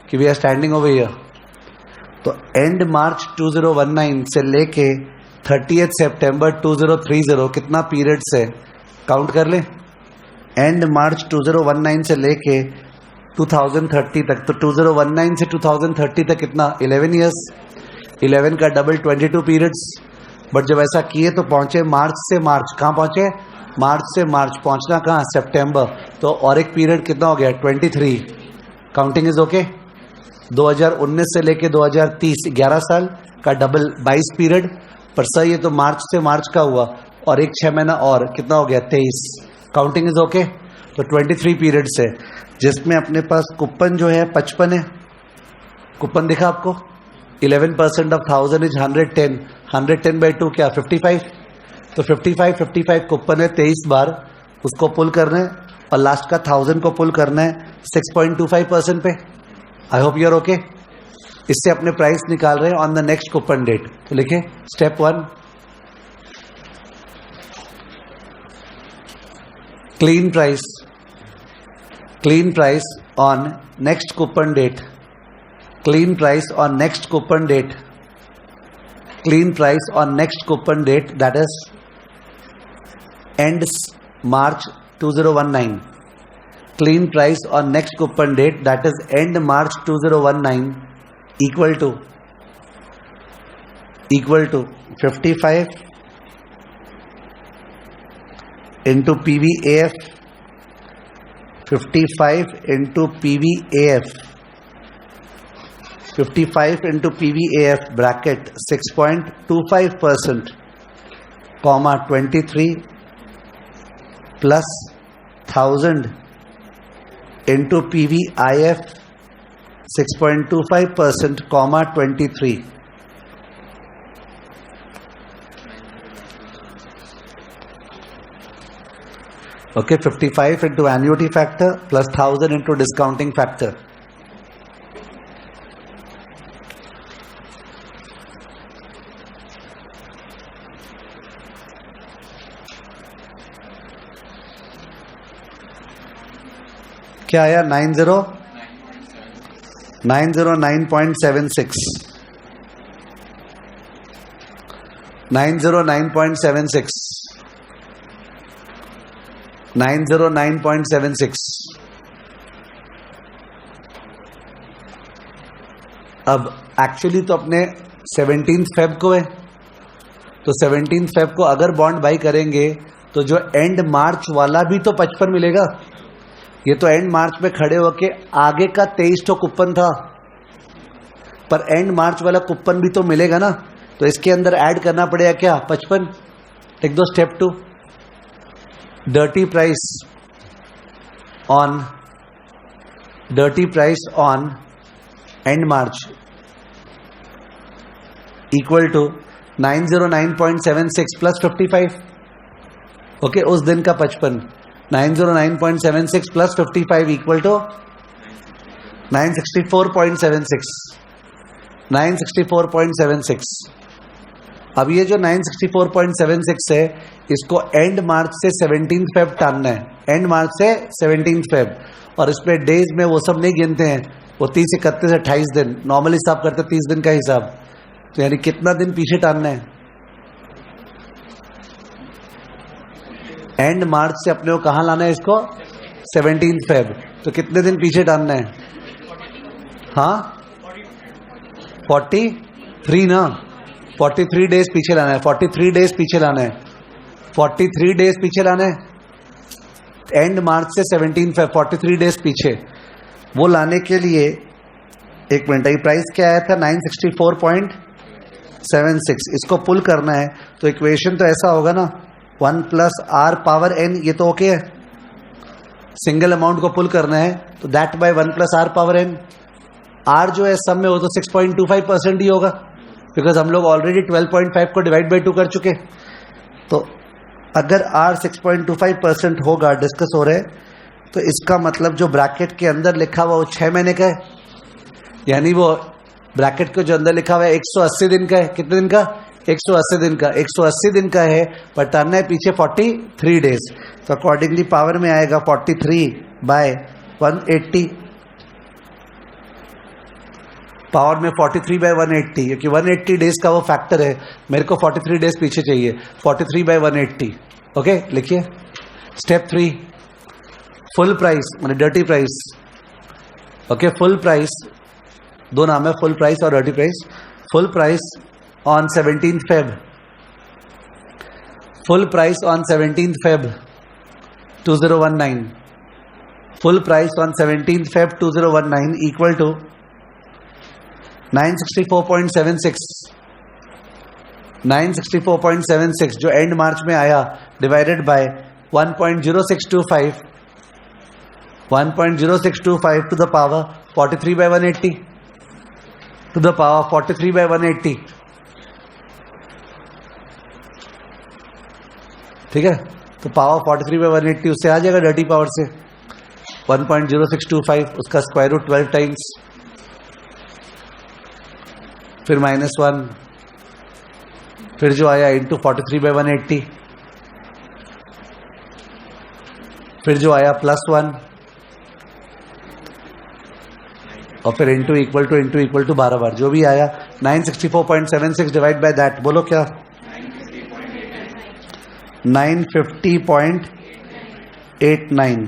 कि we are standing over here. तो एंड मार्च 2019 से लेके 30th September 2030 कितना पीरियड से काउंट कर ले. एंड मार्च 2019 से लेके 2030 तक. तो 2019 से 2030 तक कितना? 11 ईयर्स. 11 का डबल 22 पीरियड्स. बट जब ऐसा किए तो पहुंचे मार्च से मार्च. कहाँ पहुंचे? मार्च से मार्च. पहुंचना कहाँ? सितंबर. तो और एक पीरियड कितना हो गया? 23. Counting is okay. 2019 से लेके 2030 11 साल का डबल 22 पीरियड। पर सर ये तो मार्च से मार्च का हुआ और एक 6 महीना और कितना हो गया 23। Counting is okay. तो 23 पीरियड से जिसमें अपने पास कूपन जो है 55 है। कूपन दिखा आपको 11% ऑफ 1000 इज 110। 110 बाई 2 क्या 55। तो 55 कूपन है 23 बार, उसको पुल करना है और लास्ट का 1000 को पुल करना है 6.25% पे। I hope you are okay. इससे अपने प्राइस निकाल रहे हैं on the next coupon date. तो लिखे step 1 clean price on next coupon date. Clean price on next coupon date. Clean price on next coupon date that is ends March 2019. Clean price on next coupon date that is end March 2019 equal to 55 into PVAF. 55 into PVAF. 55 into PVAF bracket 6.25% comma 23 plus 1000 into PVIF 6.25% comma 23. Okay, 55 into annuity factor plus 1000 into discounting factor. क्या आया 909.76 909.76 909.76। अब actually तो अपने 17 Feb को है, तो 17 Feb को अगर बॉन्ड बाई करेंगे तो जो एंड मार्च वाला भी तो 55 मिलेगा। ये तो एंड मार्च में खड़े होके आगे का 23 तो कूपन था, पर एंड मार्च वाला कूपन भी तो मिलेगा ना, तो इसके अंदर ऐड करना पड़ेगा क्या 55। लिख दो step 2 dirty price on end March equal to 909.76 plus 55। Okay, उस दिन का 55 909.76 प्लस 55 इक्वल टू 964.76 964.76। अब ये जो 964.76 है इसको एंड मार्च से 17 फेब टानना है, एंड मार्च से 17 फेब। और इसमें डेज में वो सब नहीं गिनते हैं, वो 30 31 28 दिन नॉर्मल हिसाब करते 30 दिन का हिसाब। तो यानी कितना दिन पीछे टानना है, एंड मार्च से अपने को कहां लाना है इसको 17 फेब। तो कितने दिन पीछे टानना है, हाँ 43 ना, 43 डेज पीछे लाना है, 43 डेज पीछे लाना है, 43 डेज पीछे लाना है एंड मार्च से 17 फेब 43 डेज पीछे। वो लाने के लिए एक मिनट, ये प्राइस क्या आया था 964.76, इसको पुल करना है तो इक्वेशन तो ऐसा होगा ना 1 प्लस आर पावर एन, ये तो ओके है। सिंगल अमाउंट को पुल करना है तो that by 1 plus R power N. R जो है सब में वो तो 6.25% ही होगा, बिकॉज हम लोग ऑलरेडी 12.5 को डिवाइड बाई 2 कर चुके। तो अगर आर 6.25% होगा, डिस्कस हो रहे, तो इसका मतलब जो ब्रैकेट के अंदर लिखा हुआ वो 6 महीने का है, यानी वो ब्रैकेट को जो अंदर लिखा हुआ है 180 दिन का है। कितने दिन का 180 दिन का, 180 दिन का है, पर टर्न है पीछे 43 डेज। तो अकॉर्डिंगली पावर में आएगा 43 बाय 180, पावर में 43 बाय 180, क्योंकि 180 डेज का वो फैक्टर है, मेरे को 43 डेज पीछे चाहिए, 43 बाय 180। ओके, लिखिए स्टेप 3 फुल प्राइस माने dirty price. Okay, full price दो नाम है, फुल प्राइस और dirty price. Full price on 17th Feb, full price on 17th Feb 2019, full price on 17th Feb 2019 equal to 964.76 जो and March में आया divided by 1.0625 to the power 43/180 to the power 43/180. ठीक है, तो power 43/180 उससे आ जाएगा dirty power से 1.0625, उसका स्क्वायर रूट 12 टाइम्स, फिर -1, फिर जो आया इंटू 43/180, फिर जो आया +1 और फिर इंटू इक्वल टू 12 बार जो भी आया 964.76 डिवाइड बाय दैट. बोलो क्या? 950.89.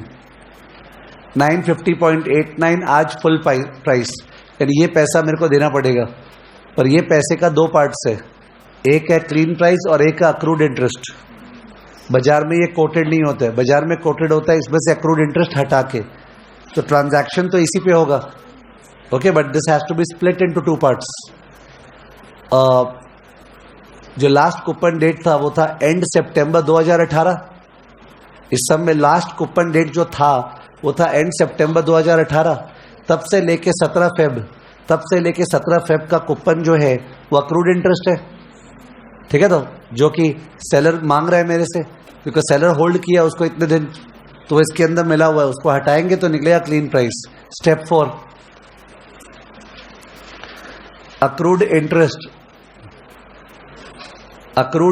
950.89 आज फुल प्राइस, यानी ये पैसा मेरे को देना पड़ेगा. पर ये पैसे का दो पार्ट्स है, एक है क्लीन प्राइस और एक है अक्रूड इंटरेस्ट. बाजार में ये कोटेड नहीं होता है, बाजार में कोटेड होता है इसमें से अक्रूड इंटरेस्ट हटा के. तो ट्रांजैक्शन तो इसी पे होगा. Okay, but this has to be split into two parts. जो लास्ट कूपन डेट था वो था एंड सितंबर 2018. इस सब में लास्ट कूपन डेट जो था वो था एंड सितंबर 2018. तब से लेके 17 फेब का कूपन जो है वो अक्रूड इंटरेस्ट है. ठीक है, तो जो कि सेलर मांग रहा है मेरे से, क्योंकि सेलर होल्ड किया उसको इतने दिन, तो इसके अंदर मिला हुआ है, उसको हटाएंगे तो निकलेगा clean price. Step 4, accrued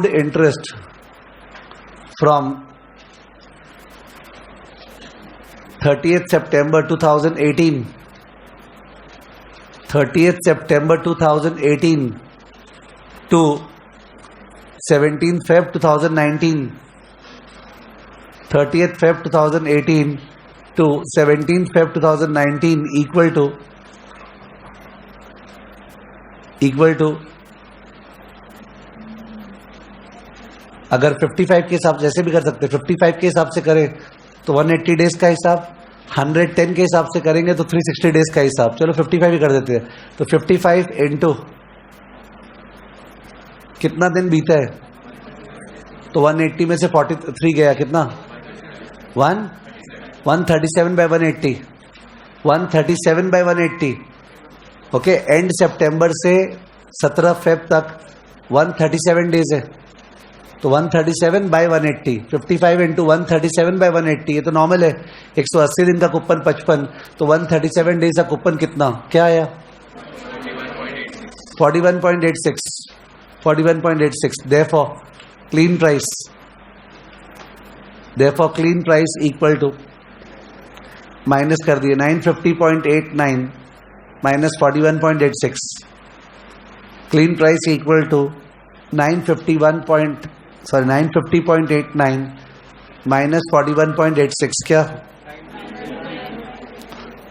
interest from 30th September 2018 to 17th Feb 2019. 30th Feb 2018 to 17th Feb 2019 equal to अगर 55 के हिसाब जैसे भी कर सकते, 55 के हिसाब से करें तो 180 डेज का हिसाब, 110 के हिसाब से करेंगे तो 360 डेज का हिसाब. चलो 55 ही कर देते हैं. तो 55 इंटू कितना दिन बीता है, तो 180 में से 43 गया, कितना 137/180. 137/180. ओके, एंड सितंबर से 17 फेब तक 137 डेज है, तो 137/180. 55 इंटू 137/180, ये तो नॉर्मल है. 180 दिन का कूपन 55, तो 137 डेज का कूपन कितना क्या आया? 41.86. Therefore clean price equal to minus कर दिए 950.89 minus 41.86. Clean price equal to 950.89 minus 41.86 क्या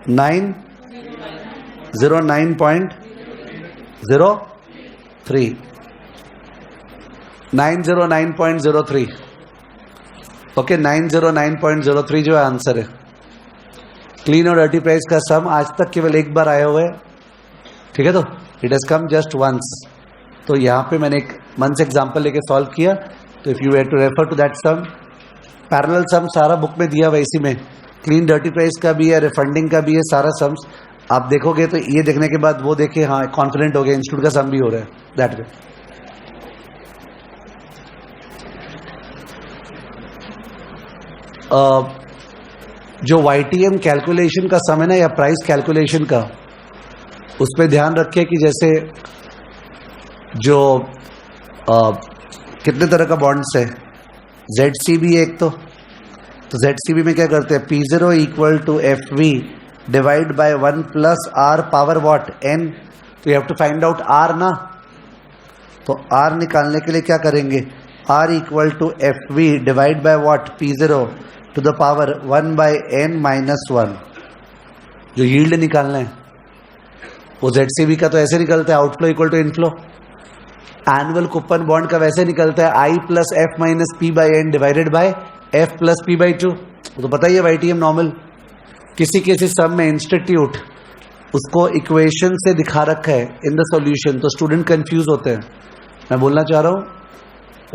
909.03 ओके 909.03 जो आंसर है. क्लीन और डर्टी प्राइस का सम आज तक केवल एक बार आया हुआ है. ठीक है, तो it has come just once. तो यहाँ पे मैंने एक मंथ एग्जाम्पल लेके सॉल्व किया. तो if you have to refer to that sum, parallel sum सारा बुक में दिया हुआ है. इसी में क्लीन डर्टी प्राइस का भी है, रिफंडिंग का भी है, सारा सम्स आप देखोगे. तो ये देखने के बाद वो देखे, हाँ कॉन्फिडेंट हो गया इंस्टीट्यूट का सम भी हो रहा है. दैट वे जो YTM कैलकुलेशन का सम है ना, या प्राइस कैलकुलेशन का, उस पर ध्यान रखिए कि जैसे जो कितने तरह का बॉन्ड्स है, ZCB एक तो ZCB में क्या करते हैं, P0 equal to FV divide by 1 plus R power what N. तो you have to find out R ना. तो R निकालने के लिए क्या करेंगे, R equal to FV divide by what P0 to the power 1 by N minus 1. जो yield निकालना है वो ZCB का तो ऐसे निकलता है, outflow equal to inflow. Annual coupon bond का वैसे निकलता है I plus F minus P by N divided by F plus P by 2. तो पता ही है YTM नॉर्मल. किसी किसी सम में इंस्टीट्यूट उसको इक्वेशन से दिखा रखा है इन द सॉल्यूशन, तो स्टूडेंट कंफ्यूज होते हैं। मैं बोलना चाह रहा हूँ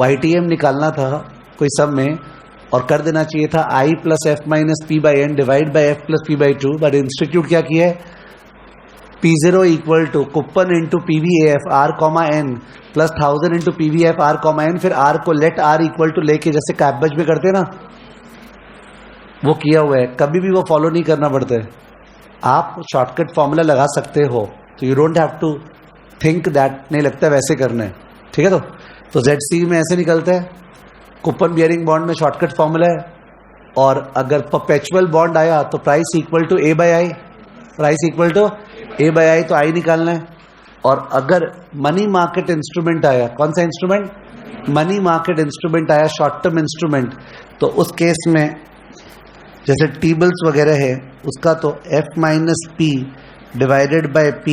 YTM निकालना था कोई सब में और कर देना चाहिए था I plus F minus P by N divide by F plus P by two, but institute क्या किया है, P0 equal to coupon into PVAF R comma N plus 1000 into PVF R comma N, फिर R को let R equal to लेके जैसे cabbage में करते ना, वो किया हुआ है। कभी भी वो फॉलो नहीं करना पड़ता है, आप शॉर्टकट फॉर्मूला लगा सकते हो, तो you don't have to think that नहीं लगता वैसे करना है, ठीक है। तो ZC में ऐसे निकलता है, कूपन बियरिंग बॉन्ड में शॉर्टकट फॉर्मूला है, और अगर परपेचुअल बॉन्ड आया तो price equal to A by I, price equal to A by I, तो आई निकालना है। और अगर मनी मार्केट इंस्ट्रूमेंट आया, कौन सा इंस्ट्रूमेंट, मनी मार्केट इंस्ट्रूमेंट आया, शॉर्ट टर्म इंस्ट्रूमेंट, तो उस केस में जैसे टी बिल्स वगैरह है उसका तो F minus P divided by P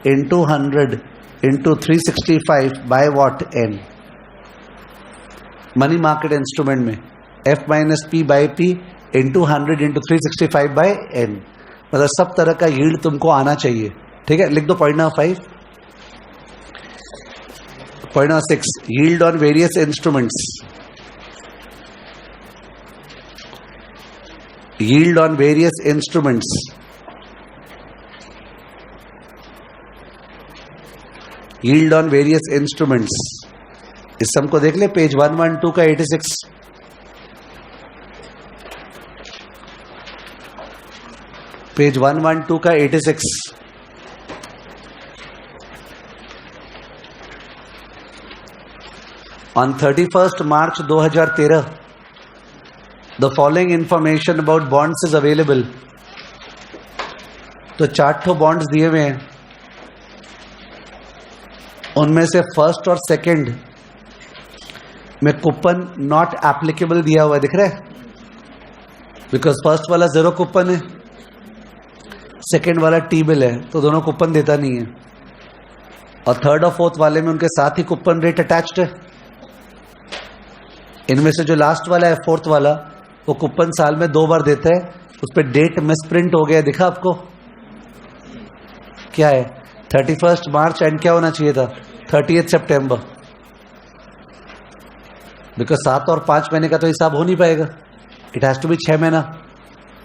into 100 into 365 by what N। Money market instrument में F minus P by P into 100 into 365 by N, मतलब सब तरह का यील्ड तुमको आना चाहिए, ठीक है। लिख दो point number 5। Point number 6, yield on various instruments, yield on various instruments, yield on various instruments, इस सम को देख ले पेज 112 का 86, पेज 112 का 86। On 31st March 2013 the following information about bonds is available। तो 4 ठो बॉन्ड्स दिए हुए हैं, उनमें से फर्स्ट और सेकंड में कूपन नॉट एप्लीकेबल दिया हुआ है, दिख रहा है, बिकॉज फर्स्ट वाला 0 कूपन है, सेकंड वाला टी बिल है, तो दोनों कूपन देता नहीं है, और थर्ड और फोर्थ वाले में उनके साथ ही कूपन रेट अटैच्ड है। इनमें से जो लास्ट वाला है, फोर्थ वाला, वो कूपन साल में 2 बार देता है, उस पर डेट मिसप्रिंट हो गया, दिखा आपको क्या है, 31 मार्च एंड क्या होना चाहिए था 30 सितंबर, बिकॉज 7 और 5 महीने का तो हिसाब हो नहीं पाएगा, इट हैज टू बी 6 महीना,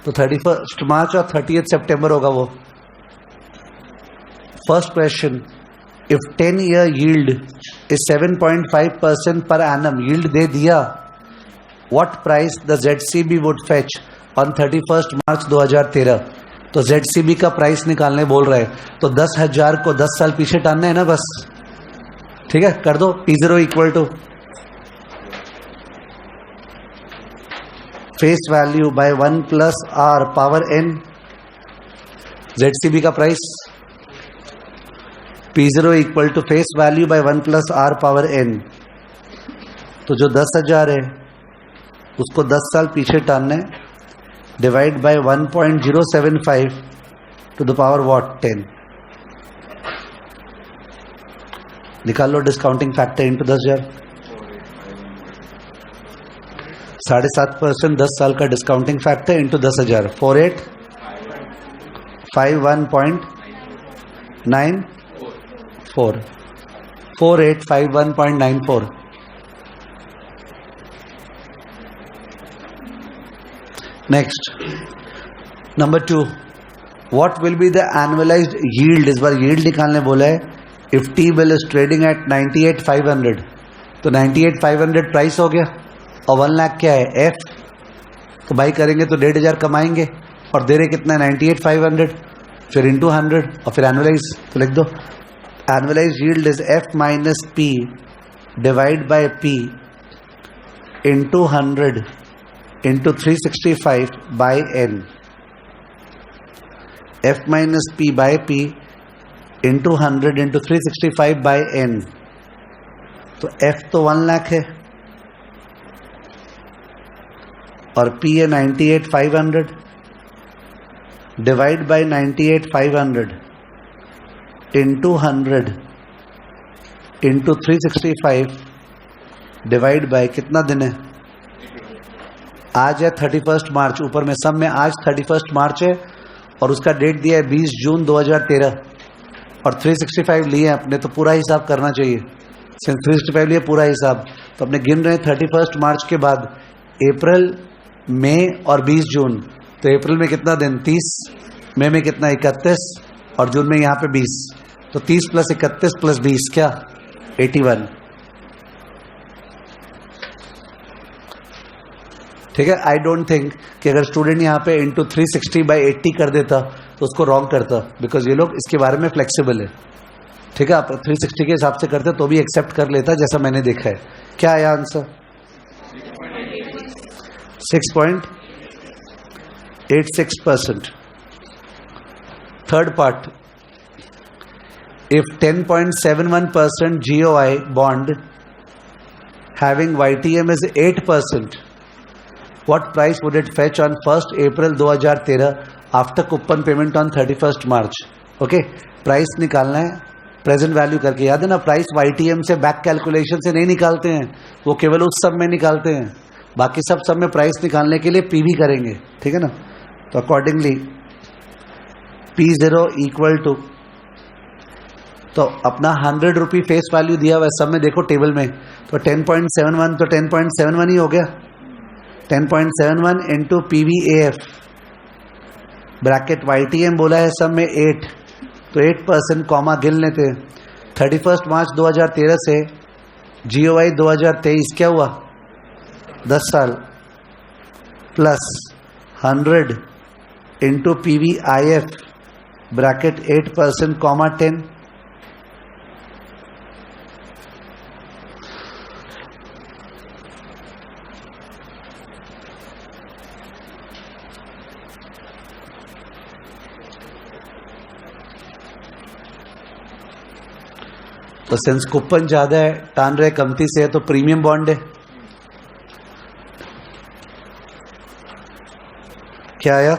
तो 31 मार्च और 30 सितंबर होगा वो। First question, if 10-year yield is 7.5% per annum, yield दे दिया, what price the ZCB would fetch on 31st March 2013। तो ZCB का प्राइस निकालने बोल रहा है, तो 10,000 को 10 साल पीछे टानना है ना बस, ठीक है। कर दो P0 equal to face value by 1 plus R power N, ZCB का price P0 equal to face value by 1 plus R power N। तो जो 10,000 है उसको 10 साल पीछे टानना है, divide by 1.075 to the power what 10, निकाल लो डिस्काउंटिंग फैक्टर इंटू 10,000, 7.5% 10 साल का discounting factor into 10,000, 4851.94, 4851.94। Next number 2, what will be the annualised yield, इस बार यील्ड निकालने बोला है, if T bill is trading at 98,500, तो 98,500 प्राइस हो गया, और 1 लाख क्या है एफ, तो भाई करेंगे तो 1,500 कमाएंगे, और दे रहे कितना है 98,500, फिर इंटू 100 और फिर एनुअलाइज, तो लिख दो annualise yield is F minus P divide by P into 100 into 365 by n, f minus p by p into 100 into 365 by n, तो f तो 1 लाख है और p है 98,500, divide by 98,500 into 100 into 365 divide by कितना दिन है, आज है 31 मार्च, ऊपर में सब में आज 31 मार्च है, और उसका डेट दिया है 20 जून 2013 और 365 लिए हैं अपने, तो पूरा हिसाब करना चाहिए। सिंस 365 लिए पूरा हिसाब, तो अपने गिन रहे हैं 31 मार्च के बाद अप्रैल, मई और 20 जून। तो अप्रैल में कितना दिन 30, मई में कितना 31 और जून में यहाँ पे 20। तो 30 + 31 + 20 क्या 81। ठीक है। आई डोंट थिंक कि अगर स्टूडेंट यहाँ पे इंटू 360/80 कर देता तो उसको रॉन्ग करता, बिकॉज ये लोग इसके बारे में फ्लेक्सिबल है। ठीक है, आप 360 के हिसाब से करते तो भी एक्सेप्ट कर लेता, जैसा मैंने देखा है। क्या आया answer? 6.86%। Third part, if 10.71% GOI bond having YTM is 8%, what price would it fetch on 1st April 2013 after coupon payment on 31st March? Okay, price निकालना है प्रेजेंट वैल्यू करके। याद है ना, प्राइस YTM से बैक कैलकुलेशन से नहीं निकालते हैं, वो केवल उस सब में निकालते हैं। बाकी सब में प्राइस निकालने के लिए पीवी करेंगे। ठीक है ना, तो अकॉर्डिंगली P0 इक्वल टू, तो अपना 100 रुपी फेस वैल्यू दिया हुआ है सब में, देखो टेबल में, तो 10.71 तो 10.71 ही हो गया। 10.71 इंटू PVAF ब्रैकेट YTM बोला है सब में 8, तो 8% कॉमा गिन लेते हैं। 31 मार्च 2013 से GOI 2023 क्या हुआ 10 साल plus 100 into PVIF bracket 8% comma 10। तो सेंस कूपन ज्यादा है, टान रहे कमती से है, तो प्रीमियम बॉन्ड है। क्या आया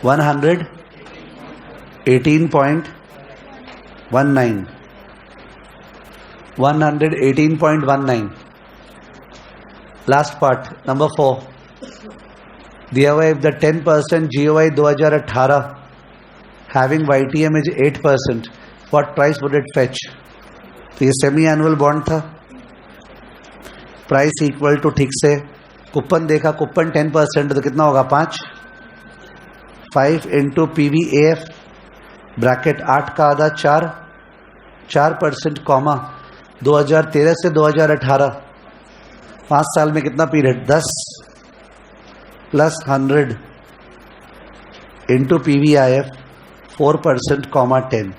118.19 118.19। लास्ट पार्ट नंबर 4 दिया हुआ है, if the 10% GOI 2018 having YTM is 8%, what price would it fetch? तो ये सेमी एनुअल बॉन्ड था, प्राइस इक्वल टू, ठीक से कूपन देखा, कूपन 10% तो कितना होगा 5 इंटू PVAF ब्रैकेट 8 का आधा 4% कॉमा 2013 से 2018 5 साल में कितना period 10 plus 100 into PVIF 4% comma 10।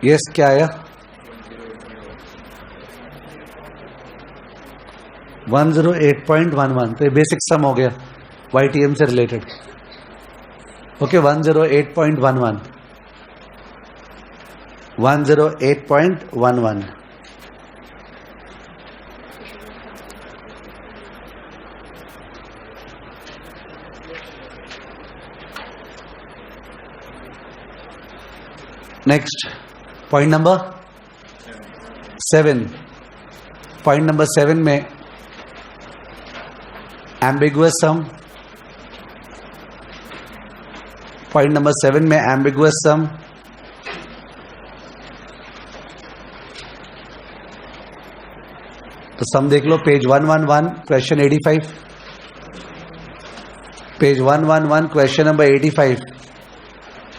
Yes क्या आया 108.11। तो ये बेसिक सम हो गया YTM से related. Okay 108.11 108.11। Next point number 7। Point number 7 में एम्बिगुअस सम, पॉइंट नंबर 7 में एम्बिगुअस सम, तो सम देख लो page 111 question 85, page 111 question number 85।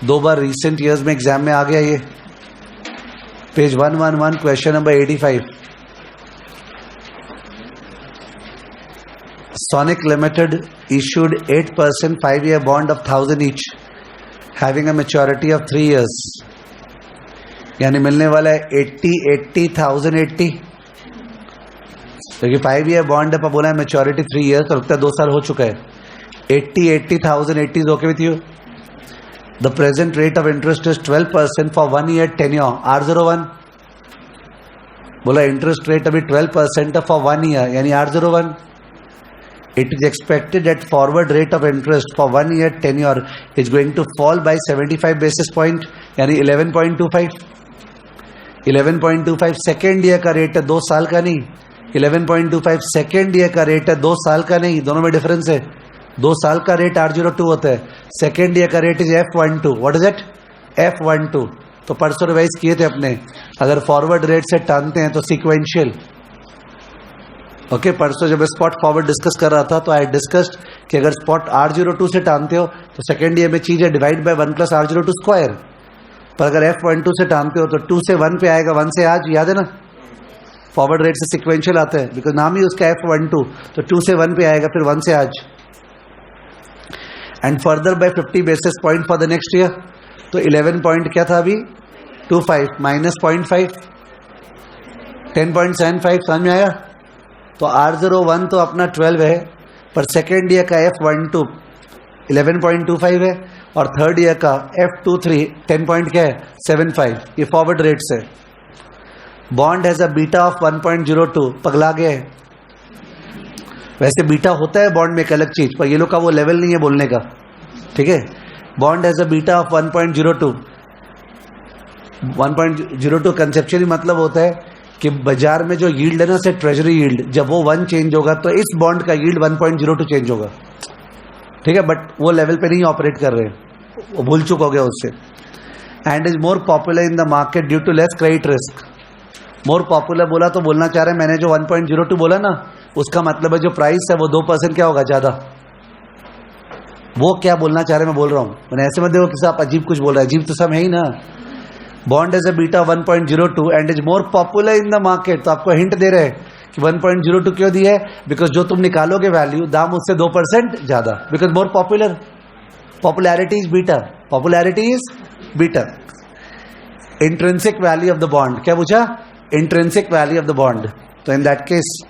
2 बार रिसेंट ईयर्स में एग्जाम में आ गया ये। Page 111 question number 85। Sonic Limited issued 8% 5-year bond of 1,000 each, having a maturity of 3 years. यानी मिलने वाला है 80,080। क्योंकि 5-year बॉन्ड है, पर बोला है मेच्योरिटी 3 years, तो लगता है 2 साल हो चुका है। 80,080 okay with you. The present rate of interest is 12% for 1 year tenure R01। बोला इंटरेस्ट रेट अभी 12% है फॉर 1 year, यानी R01। It is expected that forward rate of interest for 1 year tenure is going to fall by 75 basis point, यानी 11.25. 11.25 second year का rate है, 2 साल का नहीं. 11.25 सेकेंड ईयर का रेट है, 2 साल का नहीं. दोनों में डिफरेंस है. 2 साल का रेट R02 होता है, सेकेंड ईयर का rate is F12. What is it? F12. तो परसों रिवाइज किए थे अपने. अगर फॉरवर्ड रेट से टानते हैं तो सीक्वेंशियल. ओके, परसों जब स्पॉट फॉरवर्ड डिस्कस कर रहा था तो आई डिस्कस्ड कि अगर स्पॉट R02 से टानते हो तो सेकेंड ईयर में चीज है divide by 1 plus R02 square. पर अगर F12 से टानते हो तो 2 से 1 पे आएगा, 1 से आज. याद है ना, फॉरवर्ड रेट से सिक्वेंशियल आता है बिकॉज नाम ही उसका F12. तो 2 से 1 पे आएगा, फिर 1 से आज. And further bye 50 basis point for the next year. तो 11 पॉइंट क्या था अभी? 25 माइनस 0.5 10.75. समझ में आया? तो R01 तो अपना 12 है, पर सेकेंड ईयर का F12 11.25 है और थर्ड ईयर का F23 10 पॉइंट क्या है? 75. ये फॉरवर्ड रेट्स है. Bond has a beta of 1.02. पगला गया है. वैसे बीटा होता है बॉन्ड में एक अलग चीज, पर ये लोग का वो लेवल नहीं है बोलने का. ठीक है, bond has a beta of 1.02. 1.02 conceptually मतलब होता है कि बाजार में जो यील्ड है ना, से ट्रेजरी यील्ड, जब वो 1 चेंज होगा तो इस बॉन्ड का यील्ड 1.02 चेंज होगा. ठीक है, बट वो लेवल पे नहीं ऑपरेट कर रहे, वो भूल चुक हो गया उससे. And is more popular in the market due to less credit risk. More popular बोला तो बोलना चाह रहे हैं, मैंने जो 1.02 बोला ना, उसका मतलब है जो प्राइस है वो 2% क्या होगा ज्यादा. वो क्या बोलना चाह रहे मैं बोल रहा हूं. मैंने ऐसे मत देखो कि आप अजीब कुछ बोल रहे हैं. अजीब तो सब है ही ना. Bond as a beta 1.02 and is more popular in the market. तो आपको हिंट दे रहे हैं कि 1.02 क्यों दिया है? बिकॉज जो तुम निकालोगे वैल्यू, दाम उससे 2% ज्यादा. Because more popular. Popularity is beta. Popularity is beta. Intrinsic value of the bond. क्या पूछा? Intrinsic value of the bond. तो in that case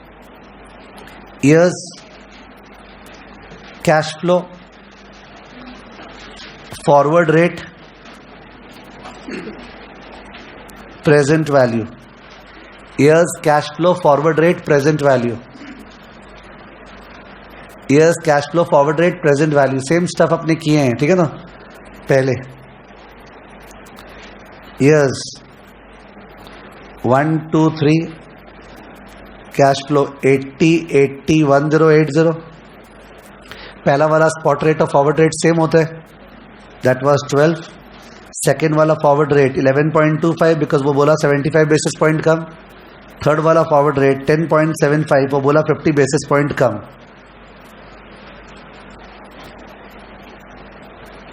years cash flow, forward rate, present value. years cash flow, forward rate, present value. years cash flow, forward rate, present value. Same stuff अपने किए हैं. ठीक है ना. पहले years 1 2 3 cash flow 80 80 1080. पहला वाला स्पॉट रेट और फॉरवर्ड रेट सेम होता है, दैट वाज 12. सेकेंड वाला फॉरवर्ड रेट 11.25 बिकॉज वो बोला 75 बेसिस पॉइंट कम. थर्ड वाला फॉरवर्ड रेट 10.75, वो बोला 50 बेसिस पॉइंट कम.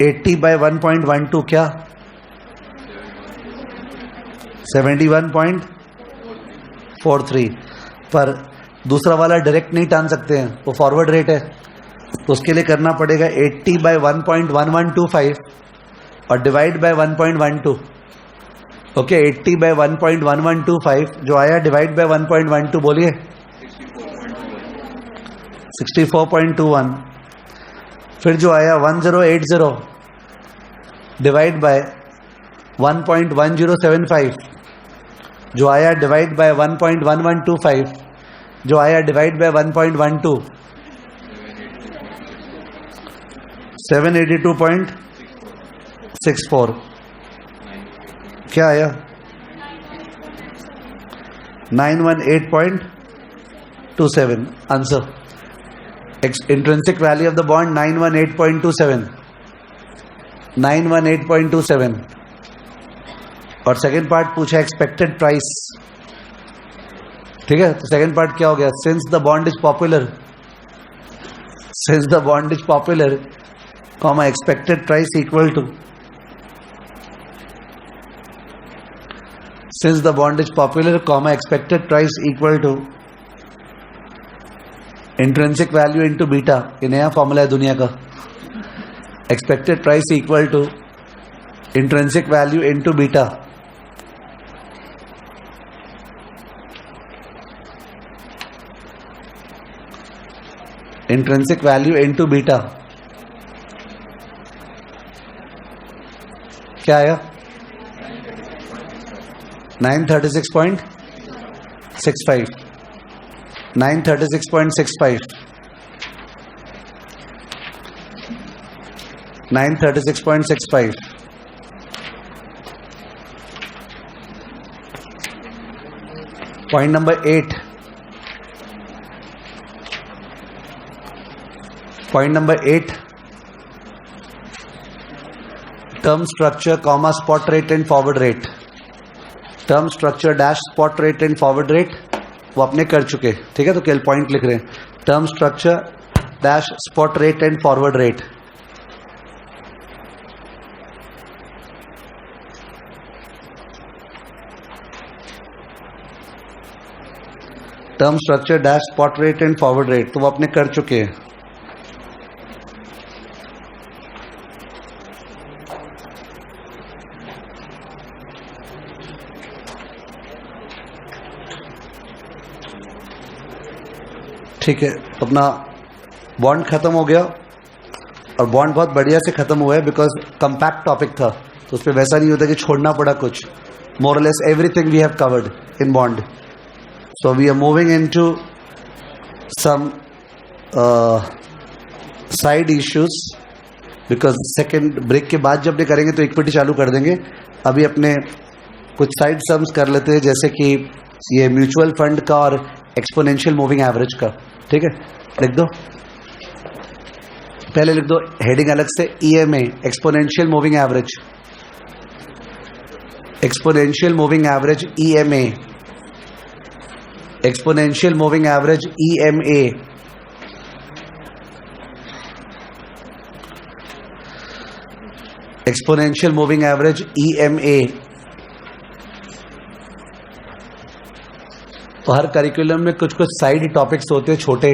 80 बाय 1.12 क्या? 71.43. पर दूसरा वाला डायरेक्ट नहीं टान सकते हैं, वो फॉरवर्ड रेट है. तो उसके लिए करना पड़ेगा 80 बाय 1.1125 और डिवाइड बाय 1.12. ओके, 80 बाय 1.1125 जो आया डिवाइड बाय 1.12 बोलिए 64.21. फिर जो आया 1080 डिवाइड बाय 1.1075 जो आया डिवाइड बाय 1.1125 जो आया डिवाइड बाय 1.12 782.64. क्या आया? 918.27. Answer. Intrinsic value of the bond 918.27. 918.27. और सेकेंड पार्ट पूछा एक्सपेक्टेड प्राइस. ठीक है, तो सेकेंड पार्ट क्या हो गया? Since the bond is popular, since the bond is popular, comma expected price equal to, since the bond is popular, comma expected price equal to intrinsic value into beta. ये नया formula है दुनिया का. expected price equal to intrinsic value into beta. intrinsic value into beta क्या आया? 936.65. 936.65. 936.65. Point number 8. Point number 8. Term structure, comma, spot rate and forward rate. Term structure dash spot rate and forward rate वो अपने कर चुके, ठीक है. तो केवल पॉइंट लिख रहे हैं. Term structure dash spot rate and forward rate. Term structure dash spot rate and forward rate तो वो अपने कर चुके हैं. ठीक है. तो अपना बॉन्ड खत्म हो गया और बॉन्ड बहुत बढ़िया से खत्म हुआ है बिकॉज कंपैक्ट टॉपिक था, तो उस पर वैसा नहीं होता कि छोड़ना पड़ा कुछ. मोर और less everything we have covered in bond. So we are moving into some side issues because second break के बाद जब ये करेंगे तो इक्विटी चालू कर देंगे. अभी अपने कुछ साइड सम्स कर लेते हैं, जैसे कि ये म्यूचुअल फंड का और एक्सपोनेंशियल मूविंग एवरेज का. ठीक है, लिख दो. पहले लिख दो हेडिंग अलग से, EMA exponential moving average. Exponential moving average EMA. Exponential moving average EMA. Exponential moving average EMA. तो हर करिकुलम में कुछ कुछ साइड टॉपिक्स होते हैं छोटे,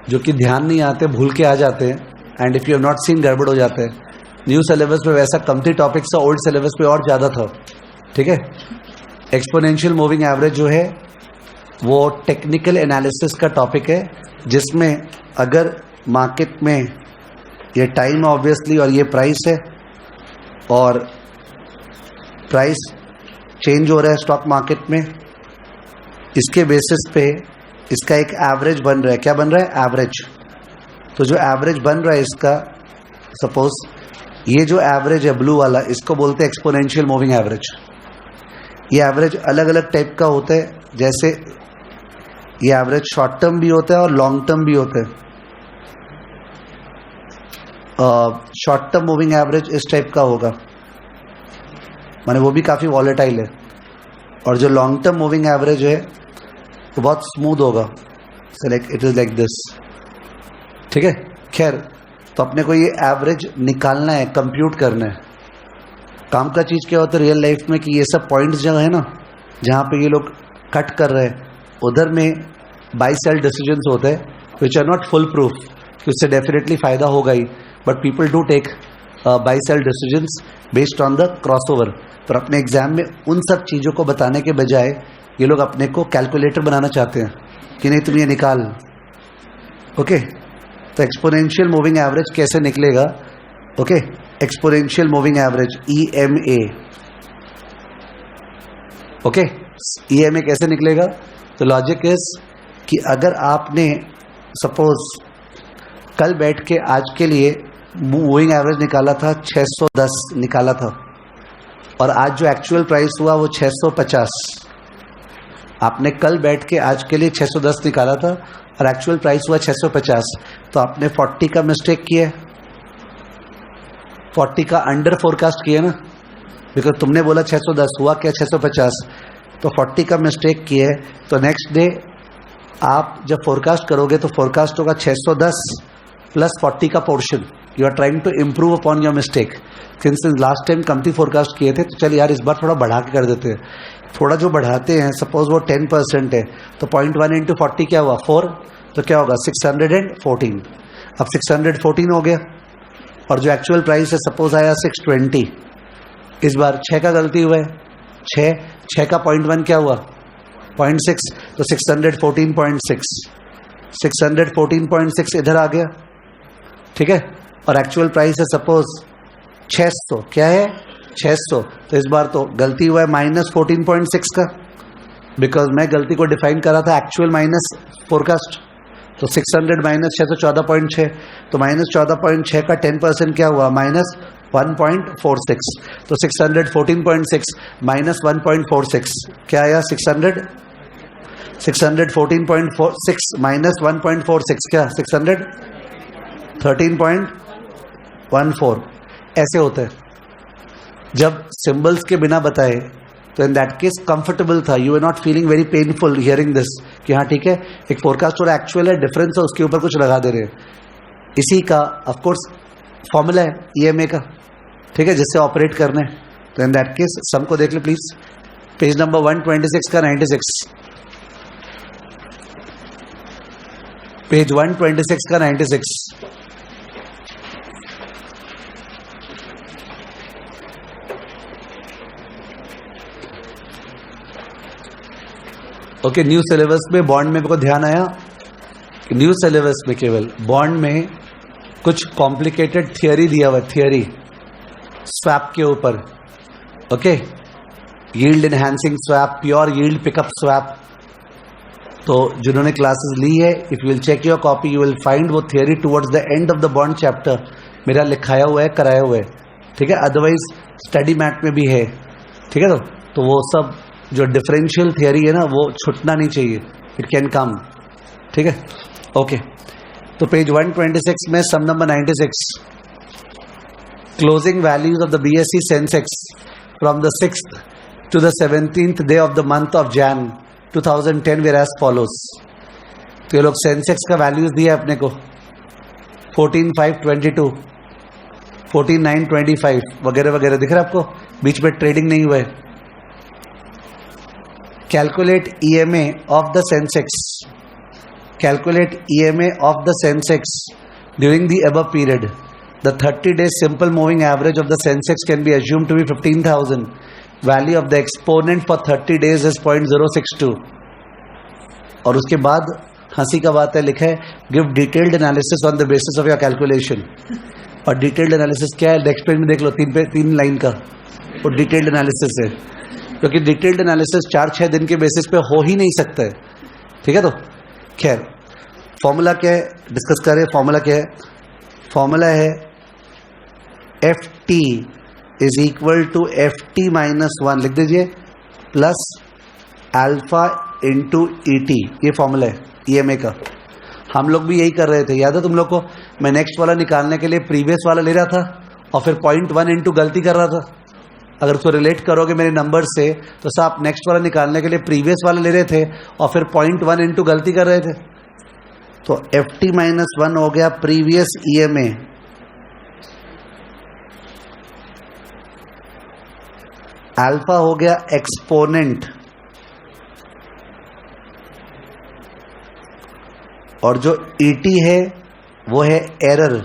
जो कि ध्यान नहीं आते, भूल के आ जाते हैं. And if you have not seen गड़बड़ हो जाते हैं. न्यू सिलेबस में वैसा कमती टॉपिक्स था, ओल्ड सिलेबस पे और ज्यादा था. ठीक है. एक्सपोनेंशियल मूविंग एवरेज जो है वो टेक्निकल एनालिसिस का टॉपिक है, जिसमें अगर मार्केट में ये टाइम ऑब्वियसली और ये प्राइस है और प्राइस चेंज हो रहा है स्टॉक मार्केट में, इसके बेसिस पे इसका एक एवरेज बन रहा है. क्या बन रहा है? एवरेज. तो जो एवरेज बन रहा है इसका, सपोज ये जो एवरेज है ब्लू वाला, इसको बोलते हैं एक्सपोनेंशियल मूविंग एवरेज. ये एवरेज अलग अलग टाइप का होता है, जैसे ये एवरेज शॉर्ट टर्म भी होता है और लॉन्ग टर्म भी होता है. शॉर्ट टर्म मूविंग एवरेज इस टाइप का होगा, माने वो भी काफी वॉलेटाइल है. और जो लॉन्ग टर्म मूविंग एवरेज है वो बहुत स्मूथ होगा. So like it is like this. ठीक है. खैर, तो अपने को ये एवरेज निकालना है, कंप्यूट करना है. काम का चीज क्या होता है रियल लाइफ में कि ये सब पॉइंट्स जो है ना, जहाँ पे ये लोग कट कर रहे हैं, उधर में बाई सेल डिसीजंस होते हैं which are not full proof कि उससे डेफिनेटली फायदा होगा ही, but people do take buy sell decisions based on the crossover. पर अपने एग्जाम में उन सब चीज़ों को बताने के बजाय ये लोग अपने को कैलकुलेटर बनाना चाहते हैं कि नहीं तुम ये निकाल. ओके. तो एक्सपोनेंशियल मूविंग एवरेज कैसे निकलेगा? Okay. Exponential moving average EMA. Okay. EMA कैसे निकलेगा? तो लॉजिक इज कि अगर आपने सपोज कल बैठ के आज के लिए मूविंग एवरेज निकाला था, 610 निकाला था, और आज जो एक्चुअल प्राइस हुआ वो 650. आपने कल बैठ के आज के लिए 610 निकाला था और एक्चुअल प्राइस हुआ 650, तो आपने 40 का मिस्टेक किया, 40 का अंडर फोरकास्ट किया ना, बिकॉज तुमने बोला 610, हुआ क्या 650, तो 40 का मिस्टेक किया है. तो नेक्स्ट डे आप जब फोरकास्ट करोगे तो फोरकास्ट होगा 610 प्लस 40 का portion. You are trying to improve upon your mistake. Since last time कमती फोरकास्ट किए थे, तो चल यार इस बार थोड़ा बढ़ा के कर देते हैं. थोड़ा जो बढ़ाते हैं, सपोज वो 10% है, तो 0.1 इंटू 40 क्या हुआ? 4. तो क्या होगा? 614. अब 614 हो गया, और जो एक्चुअल प्राइस है सपोज आया 620. इस बार 6 का गलती हुआ है, 6 का 0.1 क्या हुआ? 0.6. तो 614.6. 614.6 इधर आ गया. ठीक है. और एक्चुअल प्राइस है सपोज 600. क्या है? 600. तो इस बार तो गलती हुआ है -14.6 का, बिकॉज मैं गलती को डिफाइन करा था एक्चुअल माइनस फोरकास्ट. तो 600 माइनस 614.6, तो माइनस 14.6 का 10% क्या हुआ? माइनस 1.46। तो 614.6 माइनस 1.46 क्या आया? 614.46 माइनस 1.46 क्या? 613.14। ऐसे होता है जब सिंबल्स के बिना बताए। तो इन दैट केस कंफर्टेबल था, you are not feeling very painful hearing this कि हाँ ठीक है, एक फोरकास्ट और एक्चुअल है, डिफरेंस है, उसके ऊपर कुछ लगा दे रहे हैं। इसी का ऑफ कोर्स फॉर्मूला है ईएमए का, ठीक है, जिससे ऑपरेट करने। तो इन दैट केस सम को देख ले प्लीज, पेज नंबर 126 का 96, पेज 126 का 96। ओके, न्यू सिलेबस में बॉन्ड में को ध्यान आया कि न्यू सिलेबस में केवल बॉन्ड में कुछ कॉम्प्लिकेटेड थियरी दिया हुआ, थियरी स्वैप के ऊपर। Okay, yield enhancing swap, pure yield pickup swap. तो जिन्होंने क्लासेस ली है, if you will check your copy you will find वो theory towards the end of the bond chapter मेरा लिखाया हुआ है, कराया हुआ है, ठीक है। अदरवाइज स्टडी मैट में भी है, ठीक है। तो वो सब जो डिफरेंशियल थियरी है ना, वो छूटना नहीं चाहिए, इट कैन कम, ठीक है। ओके, तो पेज 126 में sum number 96, closing values of the BSE Sensex from the 6th to the 17th day of the month of Jan 2010 were as follows। तो ये लोग सेंसेक्स का वैल्यूज दिया अपने को 14,522, 14,925 वगैरह वगैरह, दिख रहा है आपको, बीच में ट्रेडिंग नहीं हुआ है। Calculate EMA of the Sensex, calculate EMA of the Sensex during the above period. The 30 days simple moving average of the Sensex can be assumed to be 15,000. Value of the exponent for 30 days is 0.062। और उसके बाद हंसी का बात है, लिखा है give detailed analysis on the basis of your calculation. और डिटेल्ड एनालिसिस क्या है? नेक्स्ट पेज में देख लो, 3 लाइन का वो डिटेल्ड एनालिसिस है, क्योंकि डिटेल्ड एनालिसिस 4-6 दिन के बेसिस पे हो ही नहीं सकता है, ठीक है। तो खैर फॉर्मूला क्या है डिस्कस करें। फॉर्मूला क्या है? फॉर्मूला है FT is equal to FT minus 1, लिख दीजिए, प्लस अल्फा इंटू ET। ये फॉर्मूला है ईएमए का। हम लोग भी यही कर रहे थे, याद है तुम लोग को? मैं नेक्स्ट वाला निकालने के लिए प्रीवियस वाला ले रहा था और फिर 0.1 इंटू गलती कर रहा था। अगर उसको रिलेट करोगे मेरे नंबर से तो आप नेक्स्ट वाला निकालने के लिए प्रीवियस वाला ले रहे थे और फिर 0.1 इंटू गलती कर रहे थे। तो FT माइनस 1 हो गया प्रीवियस ईएमए, अल्फा हो गया एक्सपोनेंट, और जो ET है वो है एरर।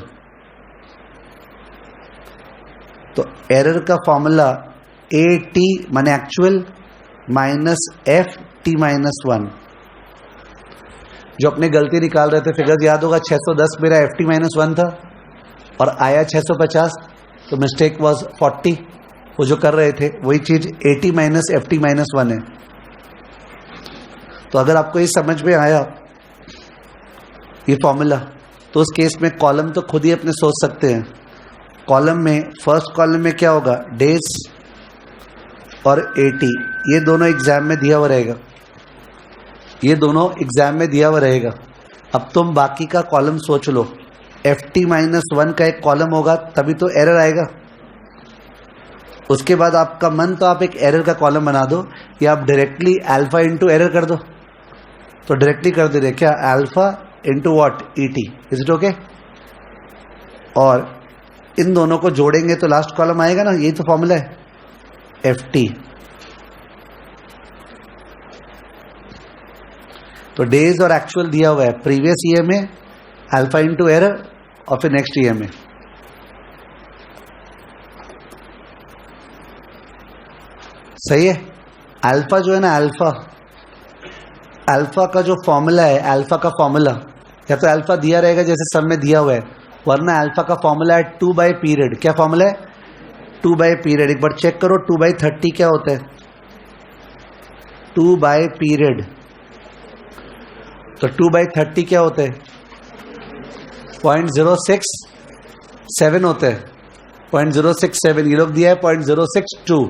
तो एरर का फॉर्मूला AT माने एक्चुअल माइनस FT माइनस 1। जो अपने गलती निकाल रहे थे, फिगर्स याद होगा, 610 मेरा FT माइनस 1 था और आया 650, तो मिस्टेक वाज 40। वो जो कर रहे थे वही चीज AT माइनस FT माइनस 1 है। तो अगर आपको ये समझ में आया ये फॉर्मूला, तो उस केस में कॉलम तो खुद ही अपने सोच सकते हैं। कॉलम में फर्स्ट कॉलम में क्या होगा? डेज और AT, ये दोनों एग्जाम में दिया हुआ रहेगा, ये दोनों एग्जाम में दिया हुआ रहेगा। अब तुम बाकी का कॉलम सोच लो, FT माइनस 1 का एक कॉलम होगा तभी तो एरर आएगा। उसके बाद आपका मन तो आप एक एरर का कॉलम बना दो, या आप डायरेक्टली अल्फा इंटू एरर कर दो। तो डायरेक्टली कर दे रहे क्या? Alpha into what? ET। Is it okay? और इन दोनों को जोड़ेंगे तो लास्ट कॉलम आएगा ना, यही तो फॉर्मूला है FT। तो डेज और एक्चुअल दिया हुआ है, previous EMA, alpha into error और फिर नेक्स्ट ईएमए। सही है। अल्फा जो है ना, अल्फा का जो फॉर्मूला है, अल्फा का फॉर्मूला या तो अल्फा दिया रहेगा जैसे सब में दिया हुआ है, वरना अल्फा का फॉर्मूला है 2 बाई पीरियड। क्या फॉर्मूला है? 2 बाई पीरियड। एक बार चेक करो 2 बाई 30 क्या होता है? 2 बाई पीरियड। तो 2/30 क्या होते हैं? 0.067 होते हैं, 0.067। ये लोग दिया है 0.062,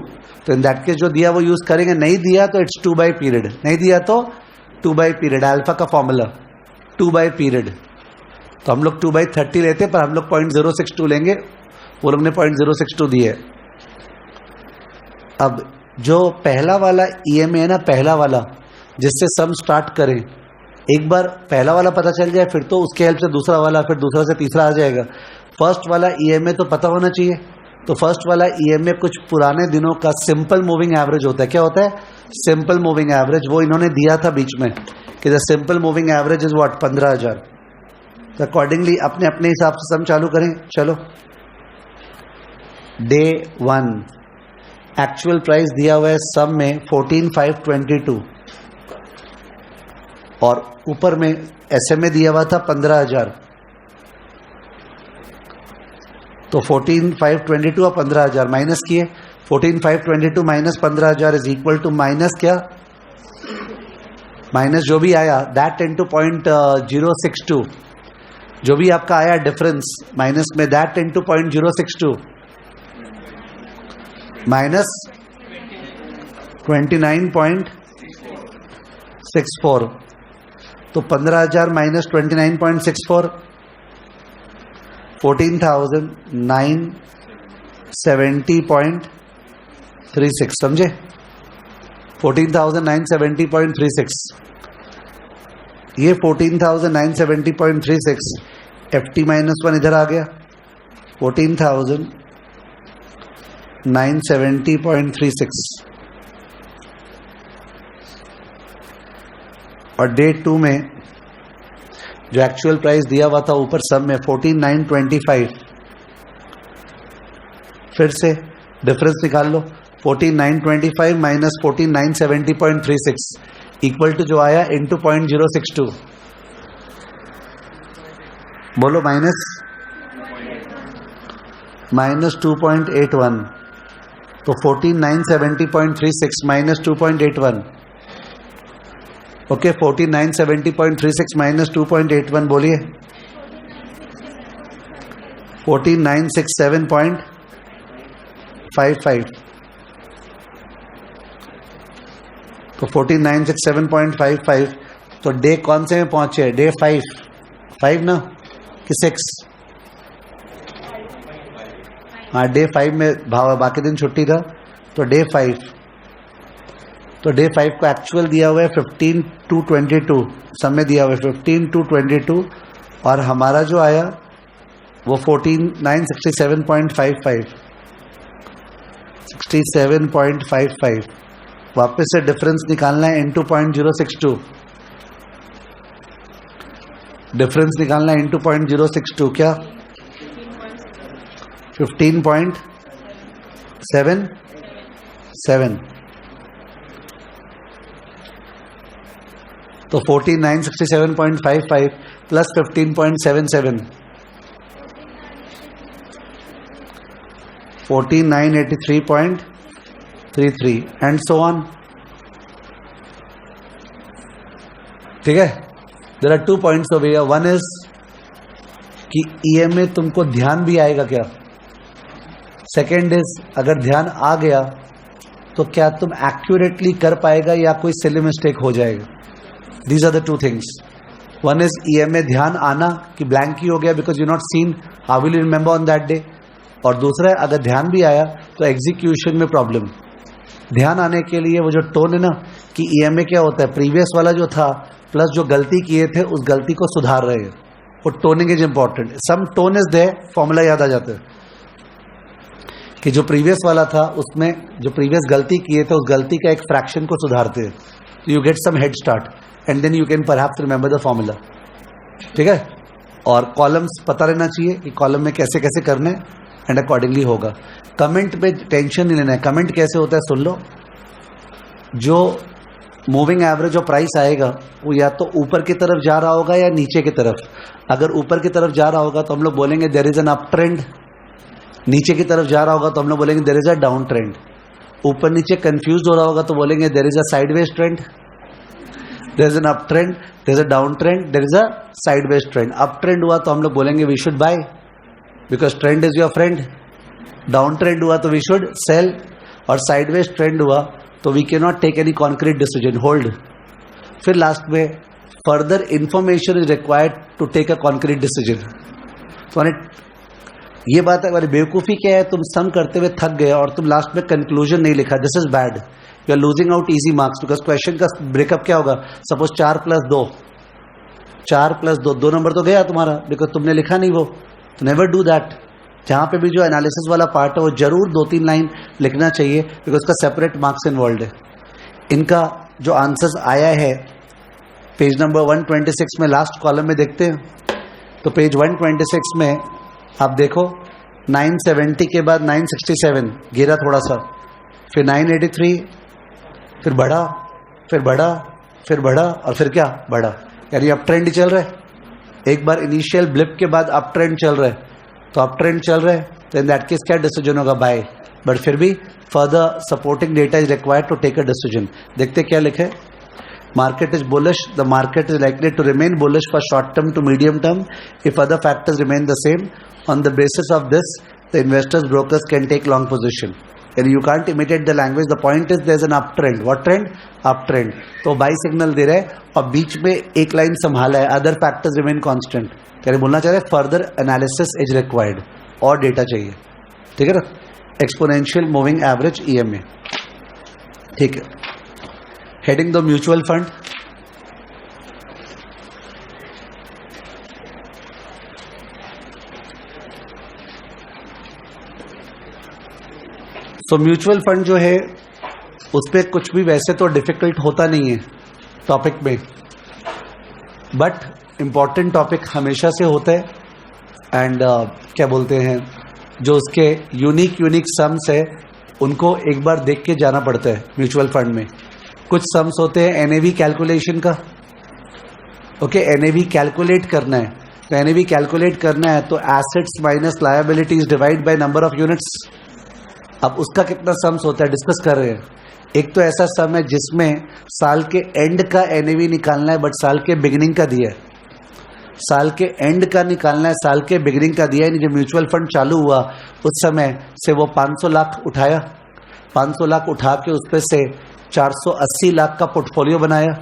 तो इन दैट केस जो दिया वो यूज करेंगे, नहीं दिया तो इट्स 2/पीरियड, नहीं दिया तो 2/पीरियड। अल्फा का फॉर्मूला 2/पीरियड। तो हम लोग 2/30 लेते हैं, पर हम लोग 0.062 लेंगे, वो लोग ने 0.062 दिए। अब जो पहला वाला ईएमए है ना, पहला वाला जिससे सम स्टार्ट करें, एक बार पहला वाला पता चल जाए फिर तो उसके हेल्प से दूसरा वाला, फिर दूसरा से तीसरा आ जाएगा। फर्स्ट वाला ईएमए तो पता होना चाहिए। तो फर्स्ट वाला ईएमए कुछ पुराने दिनों का सिंपल मूविंग एवरेज होता है। क्या होता है? Simple moving average. वो इन्होंने दिया था बीच में कि the simple moving average is what? 15,000। तो अकॉर्डिंगली अपने अपने हिसाब से सम चालू करें। चलो, डे 1 एक्चुअल प्राइस दिया हुआ है सम में 14,522 और ऊपर में एसएमए दिया हुआ था 15,000। तो 14,522 और 15,000 माइनस किए। 14,522 minus 15,000 is equal to minus क्या? माइनस जो भी आया दैट इनटू 0.062, जो भी आपका आया डिफरेंस माइनस में दैट इनटू 0.062 माइनस 29.64। तो 15,000 माइनस 29.64 14,970.36। समझे? 14,970.36। ये 14,970.36 FT -1 इधर आ गया 14,970.36। और डे 2 में जो एक्चुअल प्राइस दिया हुआ था ऊपर सब में 14,925। फिर से डिफरेंस निकाल लो। 14,925 माइनस 14,970.36 इक्वल टू जो आया इंटू 0.062। बोलो माइनस 2.81। तो 14,970.36 माइनस 2.81। ओके, 14,970.36 माइनस 2.81 बोलिए। 14,967.55। तो 14,967.55। तो डे कौन से में पहुंचे? डे 5 ना कि 6? हाँ, डे 5 में बाकी दिन छुट्टी था, तो डे 5। तो डे 5 को एक्चुअल दिया हुआ है 15,222, समय दिया हुआ है 15,222 और हमारा जो आया वो 14,967.55 67.55। वापस से डिफरेंस निकालना है इंटू 0.062। डिफरेंस निकालना है इंटू 0.062। क्या? 15.77। तो 14,967.55 प्लस 15.77 14,983.33 एंड सो ऑन। ठीक है? There are 2 points of here. One is कि ईएमए तुमको ध्यान भी आएगा क्या? सेकेंड इज अगर ध्यान आ गया तो क्या तुम एक्यूरेटली कर पाएगा या कोई सिली मिस्टेक हो जाएगा? These are the two things. One is EMA ध्यान आना कि ब्लैंक ही हो गया because you not seen, how will you remember on that day? और दूसरा है अगर ध्यान भी आया तो एग्जीक्यूशन में प्रॉब्लम। ध्यान आने के लिए वो जो टोन है ना कि EMA क्या होता है, प्रीवियस वाला जो था प्लस जो गलती किए थे उस गलती को सुधार रहे हैं, वो toning is important. Some tone is there, formula याद आ जाता है कि जो प्रीवियस वाला था उसमें जो प्रीवियस गलती किए थे उस गलती का एक फ्रैक्शन को सुधारते हैं, you get some head start and then you can perhaps remember the formula. ठीक है? और कॉलम्स पता रहना चाहिए कि कॉलम में कैसे कैसे करना है एंड अकॉर्डिंगली होगा। कमेंट पे टेंशन नहीं लेना है। कमेंट कैसे होता है सुन लो। जो मूविंग एवरेज और प्राइस आएगा वो या तो ऊपर की तरफ जा रहा होगा या नीचे की तरफ। अगर ऊपर की तरफ जा रहा होगा तो हम लोग बोलेंगे there is an up trend, नीचे की तरफ जा रहा होगा तो हम लोग बोलेंगे there is a down trend. ऊपर नीचे कंफ्यूज हो रहा होगा तो बोलेंगे there is a sideways trend. There is an up trend, there is a down trend, there is a sideways trend. Up trend हुआ तो हम लोग बोलेंगे we should buy because trend is your friend. Down trend हुआ तो we should sell. और sideways trend हुआ तो we can not take any concrete decision, hold. फिर लास्ट में further information is required to take a concrete decision. तो ये बात है, हमारी बेवकूफ़ी क्या है, तुम सम करते हुए थक गए और तुम लास्ट में कंक्लूजन नहीं लिखा. This is bad. You are losing out easy marks because question का ब्रेकअप क्या होगा. सपोज 4+2, 4+2, 2 नंबर तो गया तुम्हारा बिकॉज तुमने लिखा नहीं वो. तो नेवर डू दैट. जहां पे भी जो एनालिसिस वाला पार्ट है वो जरूर 2-3 लाइन लिखना चाहिए बिकॉज उसका सेपरेट मार्क्स इन्वॉल्व है. इनका जो आंसर्स आया है पेज नंबर 126 में लास्ट कॉलम में देखते हैं. तो पेज 126 में आप देखो 970 के बाद 967 गिरा थोड़ा सा, फिर 983, फिर बढ़ा, फिर बढ़ा, फिर बढ़ा और फिर क्या बढ़ा. यानी अप ट्रेंड चल रहा है. एक बार इनिशियल ब्लिप के बाद अप ट्रेंड चल रहा है. तो अप ट्रेंड चल रहा है तो इन दैट केस क्या डिसीजन होगा, बाय. बट फिर भी further supporting data is required to take a decision. देखते क्या लिखे. Market is bullish. The market is likely to remain bullish for short term to medium term if other factors remain the same. On the basis of this, the investors, brokers can take long position. And you can't imitate the language. The point is there's an uptrend. What trend? Uptrend. तो buy signal दे रहे हैं और बीच में एक line संभाला है, other factors remain constant. यानी बोलना चाह रहे हैं further analysis is required. और डेटा चाहिए. ठीक है ना. Exponential moving average EMA. ठीक है. Heading the mutual fund. So mutual fund जो है उस पर कुछ भी वैसे तो डिफिकल्ट होता नहीं है टॉपिक में, बट इंपॉर्टेंट टॉपिक हमेशा से होता है. एंड क्या बोलते हैं, जो उसके यूनिक सम्स है उनको एक बार देख के जाना पड़ता है म्यूचुअल फंड में. कुछ सम्स होते हैं एनएवी कैलकुलेशन का. ओके, एनएवी कैलकुलेट करना है. तो एनएवी कैलकुलेट करना है तो assets minus liabilities divide by number of units. अब उसका कितना सम्स होता है डिस्कस कर रहे हैं. एक तो ऐसा सम है जिसमें साल के एंड का एनएवी निकालना है बट साल के बिगिनिंग का दिया है. साल के एंड का निकालना है, साल के बिगिनिंग का दिया है. जब म्यूचुअल फंड चालू हुआ उस समय से वो 500 लाख उठाया. 500 लाख उठा के उस पर से 480 लाख का पोर्टफोलियो बनाया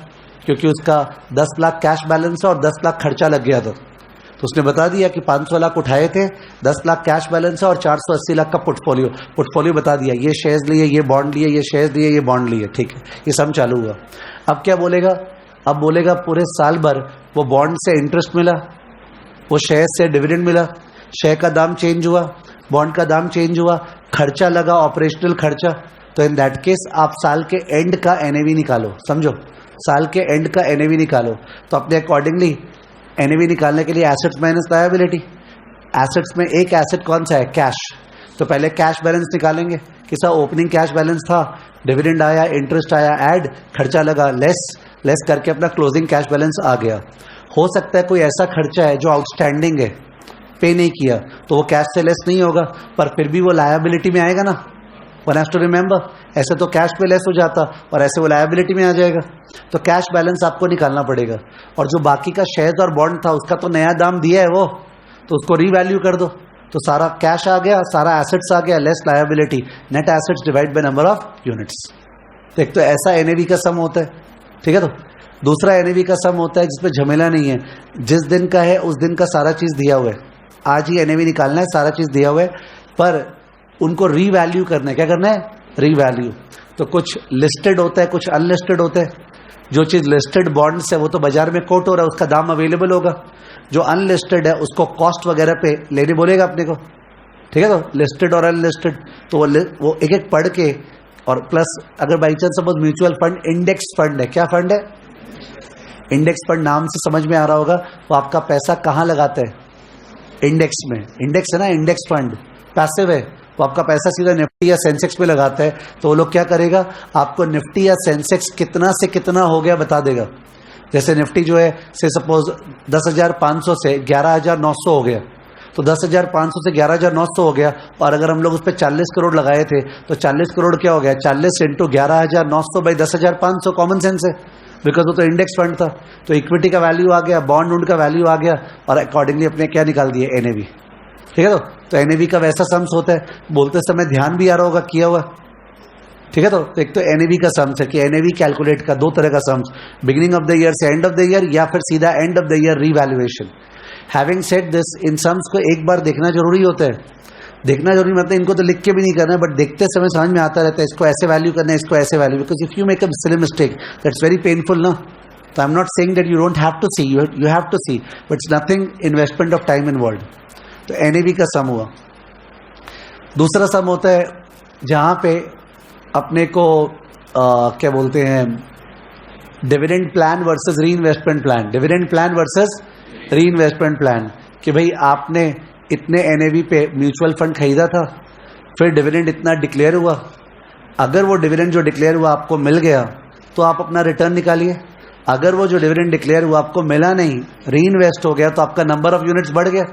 क्योंकि उसका 10 लाख कैश बैलेंस है और 10 लाख खर्चा लग गया था. तो उसने बता दिया कि 500 लाख उठाए थे, 10 लाख कैश बैलेंस है और 480 लाख का पोर्टफोलियो बता दिया. ये शेयर्स लिए, ये बॉन्ड लिए, ये शेयर्स लिए, ये बॉन्ड लिए. ठीक है, ये सब चालू हुआ. अब क्या बोलेगा, अब बोलेगा पूरे साल भर वो बॉन्ड से इंटरेस्ट मिला, वो शेयर से डिविडेंड मिला, शेयर का दाम चेंज हुआ, बॉन्ड का दाम चेंज हुआ, खर्चा लगा, ऑपरेशनल खर्चा. तो इन दैट केस आप साल के एंड का एनएवी निकालो. समझो, साल के एंड का एनएवी निकालो. तो अपने अकॉर्डिंगली एनएवी निकालने के लिए एसेट्स माइनस लायबिलिटी. एसेट्स में एक एसेट कौन सा है, कैश. तो पहले कैश बैलेंस निकालेंगे. किसा ओपनिंग कैश बैलेंस था, डिविडेंड आया, इंटरेस्ट आया, ऐड, खर्चा लगा, लेस करके अपना क्लोजिंग कैश बैलेंस आ गया. हो सकता है कोई ऐसा खर्चा है जो आउटस्टैंडिंग है, पे नहीं किया, तो वो कैश से लेस नहीं होगा पर फिर भी वो लायबिलिटी में आएगा ना. वन हैज टू रिमेंबर, ऐसे तो कैश पे लेस हो जाता और ऐसे वो लायबिलिटी में आ जाएगा. तो कैश बैलेंस आपको निकालना पड़ेगा. और जो बाकी का शेयर्स और बॉन्ड था उसका तो नया दाम दिया है वो, तो उसको रीवैल्यू कर दो. तो सारा कैश आ गया, सारा एसेट्स आ गया, less liability, net assets divide by number of units. एक तो ऐसा एनएवी का सम होता है. ठीक है. तो दूसरा एनएवी का सम होता है जिसमें झमेला नहीं है. जिस दिन का है उस दिन का सारा चीज दिया हुआ है, आज ही एनएवी निकालना है, सारा चीज दिया हुआ है, पर उनको रीवैल्यू करना है. क्या करना है, रीवैल्यू. तो कुछ लिस्टेड होता है, कुछ अनलिस्टेड होता है. जो चीज लिस्टेड बॉन्ड्स है वो तो बाजार में कोट हो रहा है, उसका दाम अवेलेबल होगा. जो अनलिस्टेड है उसको कॉस्ट वगैरह पे लेने बोलेगा अपने को. ठीक है. तो लिस्टेड और अनलिस्टेड तो वो एक एक पढ़ के, और प्लस अगर by chance suppose mutual fund index fund है, क्या फंड है, इंडेक्स फंड, नाम से समझ में आ रहा होगा. वो आपका पैसा कहाँ लगाते हैं, इंडेक्स में. इंडेक्स है ना, इंडेक्स फंड पैसिव है. वो आपका पैसा सीधा निफ्टी या सेंसेक्स में लगाता है. तो वो लोग क्या करेगा, आपको निफ्टी या सेंसेक्स कितना से कितना हो गया बता देगा. जैसे निफ्टी जो है से सपोज 10,500 से 11,900 हो गया, तो 10,500 से 11,900 हो गया. और अगर हम लोग उस पर 40 करोड़ लगाए थे तो 40 करोड़ क्या हो गया, 40 इंटू 11,900 बाई 10,500. कॉमन सेंस है. बिकॉज वो तो इंडेक्स फंड था, तो इक्विटी का वैल्यू आ गया, बॉन्ड उंड का वैल्यू आ गया, और अकॉर्डिंगली अपने क्या निकाल दिए, एनएवी। ठीक है, तो एनएवी का वैसा सम्स होता है, बोलते समय ध्यान भी आ रहा होगा किया हुआ। ठीक है, तो एक तो एनएवी का सम्स है कि एनएवी कैलकुलेट का दो तरह का sums, beginning of the year से एंड ऑफ द ईयर, या फिर सीधा and of the year revaluation. Having said this, in sums को एक बार देखना जरूरी होता है। देखना जरूरी मतलब इनको तो लिख के भी नहीं करना है, बट देखते समय समझ में आता रहता है, इसको ऐसे वैल्यू करना है, इसको ऐसे value, because if you make a silly mistake that's very painful ना। तो I am not saying that you don't have to see, you have to see, but it's nothing investment of time involved. तो NAV का sum हुआ। दूसरा सम होता है जहां पे अपने को क्या बोलते हैं, डिविडेंड प्लान वर्सेस री investment plan. Dividend plan versus री इन्वेस्टमेंट प्लान, कि भाई आपने इतने एनएवी पे म्यूचुअल फंड खरीदा था, फिर डिविडेंड इतना डिक्लेयर हुआ, अगर वो डिविडेंड जो डिक्लेयर हुआ आपको मिल गया तो आप अपना रिटर्न निकालिए, अगर वो जो डिविडेंड डिक्लेयर हुआ आपको मिला नहीं, री इन्वेस्ट हो गया, तो आपका नंबर ऑफ यूनिट्स बढ़ गया।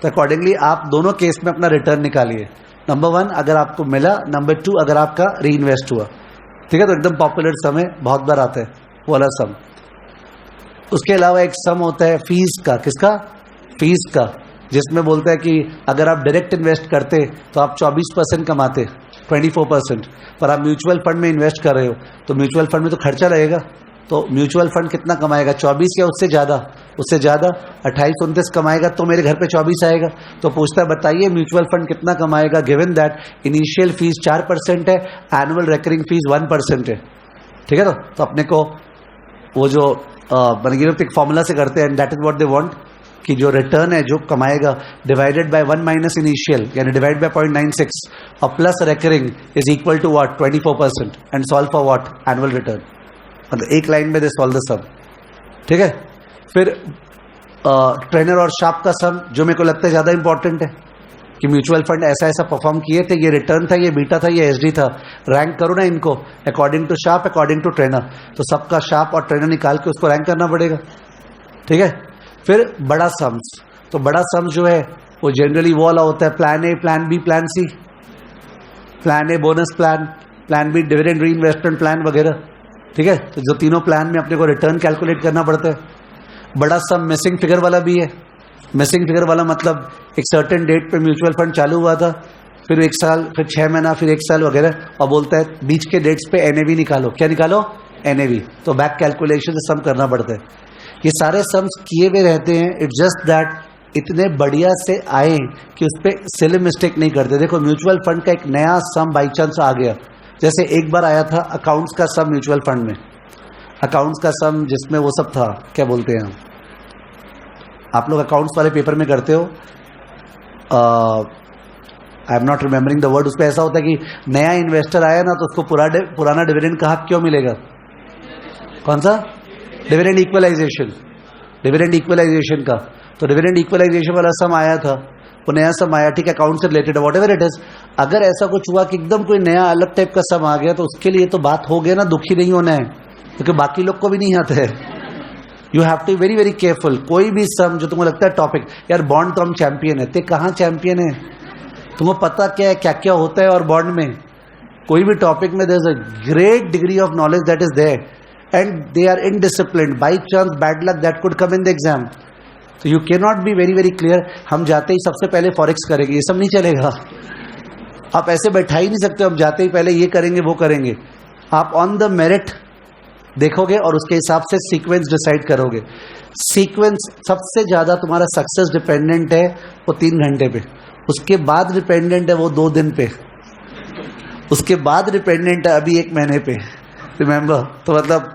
तो अकॉर्डिंगली आप दोनों केस में अपना रिटर्न निकालिए, नंबर 1 अगर आपको मिला, नंबर 2 अगर आपका री इन्वेस्ट हुआ। ठीक है, तो एकदम पॉपुलर सम है, बहुत बार आता है वो वाला सम। उसके अलावा एक सम होता है फीस का, किसका, फीस का, जिसमें बोलता है कि अगर आप डायरेक्ट इन्वेस्ट करते तो आप 24% कमाते, 24%, पर आप म्यूचुअल फंड में इन्वेस्ट कर रहे हो तो म्यूचुअल फंड में तो खर्चा लगेगा, तो म्यूचुअल फंड कितना कमाएगा, 24 या उससे ज्यादा, उससे ज्यादा 28-29 कमाएगा, तो मेरे घर पे 24 आएगा। तो पूछता है बताइए म्यूचुअल फंड कितना कमाएगा, गिवन दैट इनिशियल फीस 4% है, एनुअल रिकरिंग फीस 1% है। ठीक है, तो अपने को वो जो एक फॉर्मूला से करते हैं, that is what they want, कि जो रिटर्न है जो कमाएगा डिवाइडेड बाय 1 माइनस इनिशियल, यानी डिवाइड बाय 0.96 और plus recurring is equal to what, 24%, and solve for what, annual return. मतलब एक लाइन में दे सॉल्व द सम। ठीक है, फिर ट्रेनर और शार्प का सम, जो मेरे को लगता है ज्यादा इंपॉर्टेंट है, कि म्यूचुअल फंड ऐसा ऐसा परफॉर्म किए थे, ये रिटर्न था, ये बीटा था, ये एसडी था, रैंक करो ना इनको according to sharp, according to trainer, तो सबका शार्प और ट्रेनर निकाल के उसको रैंक करना पड़ेगा। ठीक है, फिर बड़ा सम्स, तो बड़ा सम जो है वो जनरली वो वाला होता है, plan A, plan B, plan C, plan A bonus plan, plan B dividend reinvestment plan वगैरह। ठीक है, तो जो तीनों प्लान में अपने को रिटर्न कैलकुलेट करना पड़ता है। बड़ा सम मिसिंग फिगर वाला भी है। मिसिंग फिगर वाला मतलब एक सर्टेन डेट पे म्यूचुअल फंड चालू हुआ था, फिर 1 साल, फिर 6 महीना, फिर 1 साल वगैरह, और बोलता है बीच के डेट्स पे एनएवी निकालो। क्या निकालो, एनएवी। तो बैक कैलकुलेशन से सम करना पड़ता है। ये सारे सम्स किए हुए रहते हैं, इट्स जस्ट दैट इतने बढ़िया से आए कि उस पर सिली मिस्टेक नहीं करते। देखो म्यूचुअल फंड का एक नया सम बाई चांस आ गया, जैसे एक बार आया था अकाउंट्स का सम म्यूचुअल फंड में, अकाउंट्स का सम जिसमें वो सब था, क्या बोलते हैं आप लोग अकाउंट्स वाले पेपर में करते हो, आई am not remembering the word. उसमें ऐसा होता है कि नया इन्वेस्टर आया ना तो उसको पुराना डिविडेंड का हक क्यों मिलेगा, कौन सा, डिविडेंड इक्वलाइजेशन, डिविडेंड इक्वलाइजेशन का। तो डिविडेंड इक्वलाइजेशन वाला सम आया था, वो नया सम आया, ठीक है, अकाउंट से related, what ever it is. अगर ऐसा कुछ हुआ कि एकदम कोई नया अलग टाइप का सम आ गया तो उसके लिए तो बात हो गया ना, दुखी नहीं होना है, क्योंकि बाकी लोग को भी नहीं आता है। You have to very very careful. कोई भी सम जो तुमको लगता है टॉपिक, यार बॉन्ड तो हम चैंपियन है, ते कहाँ चैंपियन है, तुमको पता क्या है क्या क्या होता है, और बॉन्ड में कोई भी टॉपिक में there is a great degree of knowledge that is there, and they are indisciplined, by chance bad luck that could come in the exam. तो you can not be very very clear, हम जाते ही सबसे पहले forex करेंगे, ये सब नहीं चलेगा। आप ऐसे बैठा ही नहीं सकते, हम जाते ही पहले ये करेंगे वो करेंगे। आप ऑन द मेरिट देखोगे और उसके हिसाब से सीक्वेंस डिसाइड करोगे। सीक्वेंस सबसे ज्यादा तुम्हारा सक्सेस डिपेंडेंट है वो 3 घंटे पे, उसके बाद डिपेंडेंट है वो 2 दिन पे, उसके बाद डिपेंडेंट है अभी 1 महीने पे। रिमेंबर, तो मतलब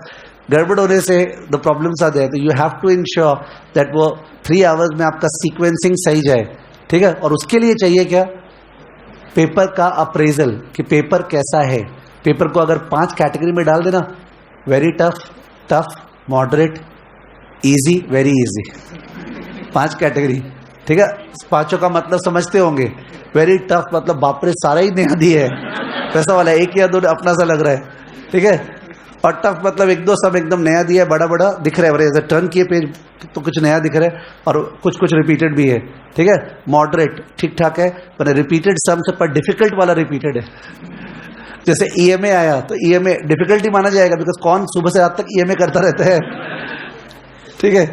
गड़बड़ होने से द प्रॉब्लम्स आ जाए। तो you have to ensure that वो 3 आवर्स में आपका सीक्वेंसिंग सही जाए। ठीक है, और उसके लिए चाहिए क्या, पेपर का अप्रेजल, कि पेपर कैसा है। पेपर को अगर 5 कैटेगरी में डाल देना, very tough, tough, moderate, easy, very easy, 5 category. ठीक है, 5 का मतलब समझते होंगे। वेरी टफ मतलब बाप रे सारा ही नया दिया है, पैसा वाला 1 या 2 अपना सा लग रहा है। ठीक है, और टफ मतलब 1-2 सब एकदम नया दिया है, बड़ा बड़ा दिख रहा है, जैसे टर्न किए पेज तो कुछ नया दिख रहा है, और कुछ कुछ रिपीटेड भी है। ठीक है, मॉडरेट ठीक ठाक है, पर रिपीटेड सम से, पर डिफिकल्ट वाला रिपीटेड है। जैसे EMA आया तो EMA डिफिकल्टी माना जाएगा, बिकॉज कौन सुबह से रात तक EMA करता रहता है, ठीक है।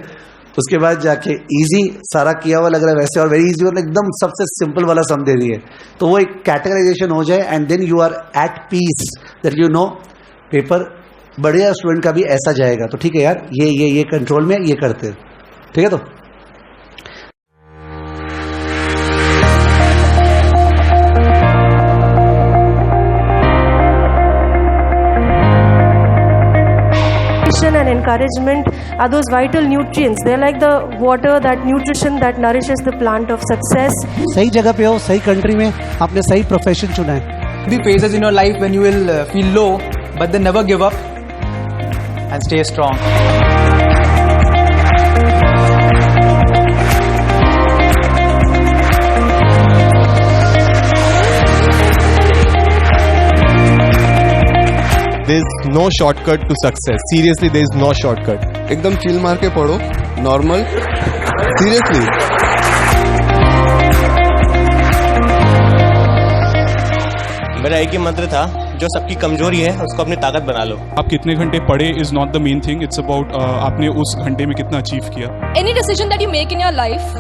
उसके बाद जाके इजी सारा किया हुआ लग रहा है वैसे, और वेरी इजी, और एकदम सबसे सिंपल वाला सम दे दिए, तो वो एक कैटेगराइजेशन हो जाए, and then you are at peace that you know paper बढ़िया स्टूडेंट का भी ऐसा जाएगा, तो ठीक है यार, ये कंट्रोल में ये करते हैं, ठीक है। तो and encouragement are those vital nutrients. They're like the water, that nutrition that nourishes the plant of success. सही जगह पे हो, सही कंट्री में, आपने सही प्रोफेशन चुना है. The phases in your life when you will feel low, but then never give up and stay strong. There is no shortcut to success. Seriously, there is no shortcut. एकदम chill मार के पढ़ो, normal, seriously. मेरा एक ही मंत्र था, जो सबकी कमजोरी है उसको अपनी ताकत बना लो. आप कितने घंटे पढ़े is not the main thing, it's about आपने उस घंटे में कितना अचीव किया. Any decision that you make in your life,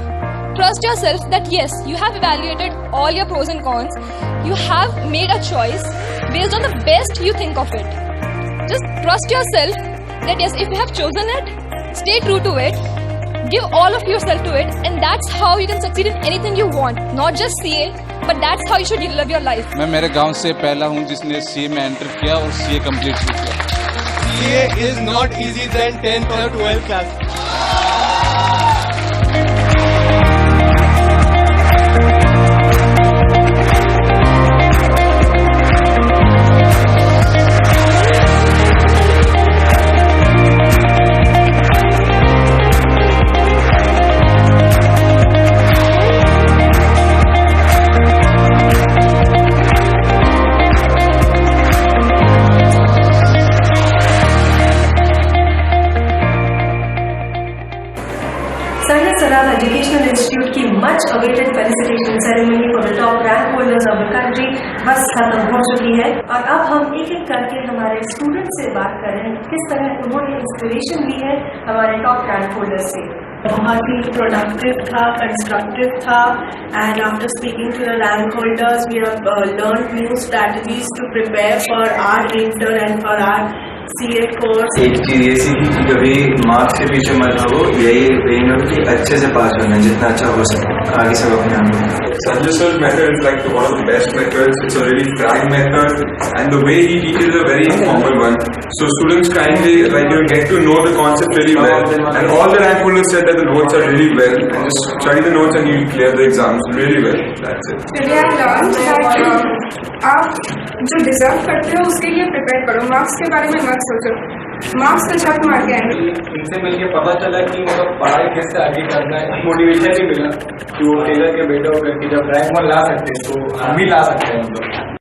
trust yourself that yes, you have evaluated all your pros and cons. You have made a choice based on the best you think of it. Just trust yourself that yes, if you have chosen it, stay true to it. Give all of yourself to it, and that's how you can succeed in anything you want. Not just CA, but that's how you should live your life. मैं मेरे गांव से पहला हूं जिसने CA में enter किया और CA कंप्लीट किया. CA is not easy than 10th or 12th class. Saral Educational Institute की much awaited felicitation ceremony for the top rank holders of the country बस खत्म हो चुकी है, और अब हम एक एक करके हमारे स्टूडेंट से बात करें किस तरह उन्होंने इंस्पिरेशन ली है हमारे टॉप रैंक होल्डर से. बहुत ही प्रोडक्टिव था, कंस्ट्रक्टिव था, and after speaking to the rank holders we have learned new strategies to prepare for our inter and for our CA course. एक चीज ये सीखी कि कभी मार्क्स के पीछे मत भागो, यही एम है कि अच्छे से पास होना, जितना अच्छा हो सके आगे सब अपने आप. Sanjay sir's method is like one of the best methods. It's a really frank method, and the way he teaches is a very informal one. So students kindly get to know the concept really well. And all the rank holders said that the notes are really well, and just study the notes and you'll clear the exams really well. That's it. Today I learned that आप जो deserve करते हो उसके लिए prepare करो, marks के बारे में मत सोचो, मार्क्स तो छक मार के आएंगे. इनसे मिलके पता चला कि मतलब पढ़ाई कैसे आगे करना है, मोटिवेशन भी मिला कि वो टेलर के बेटे होकर के जब रैंक 1 ला सकते हैं तो हम भी ला सकते हैं.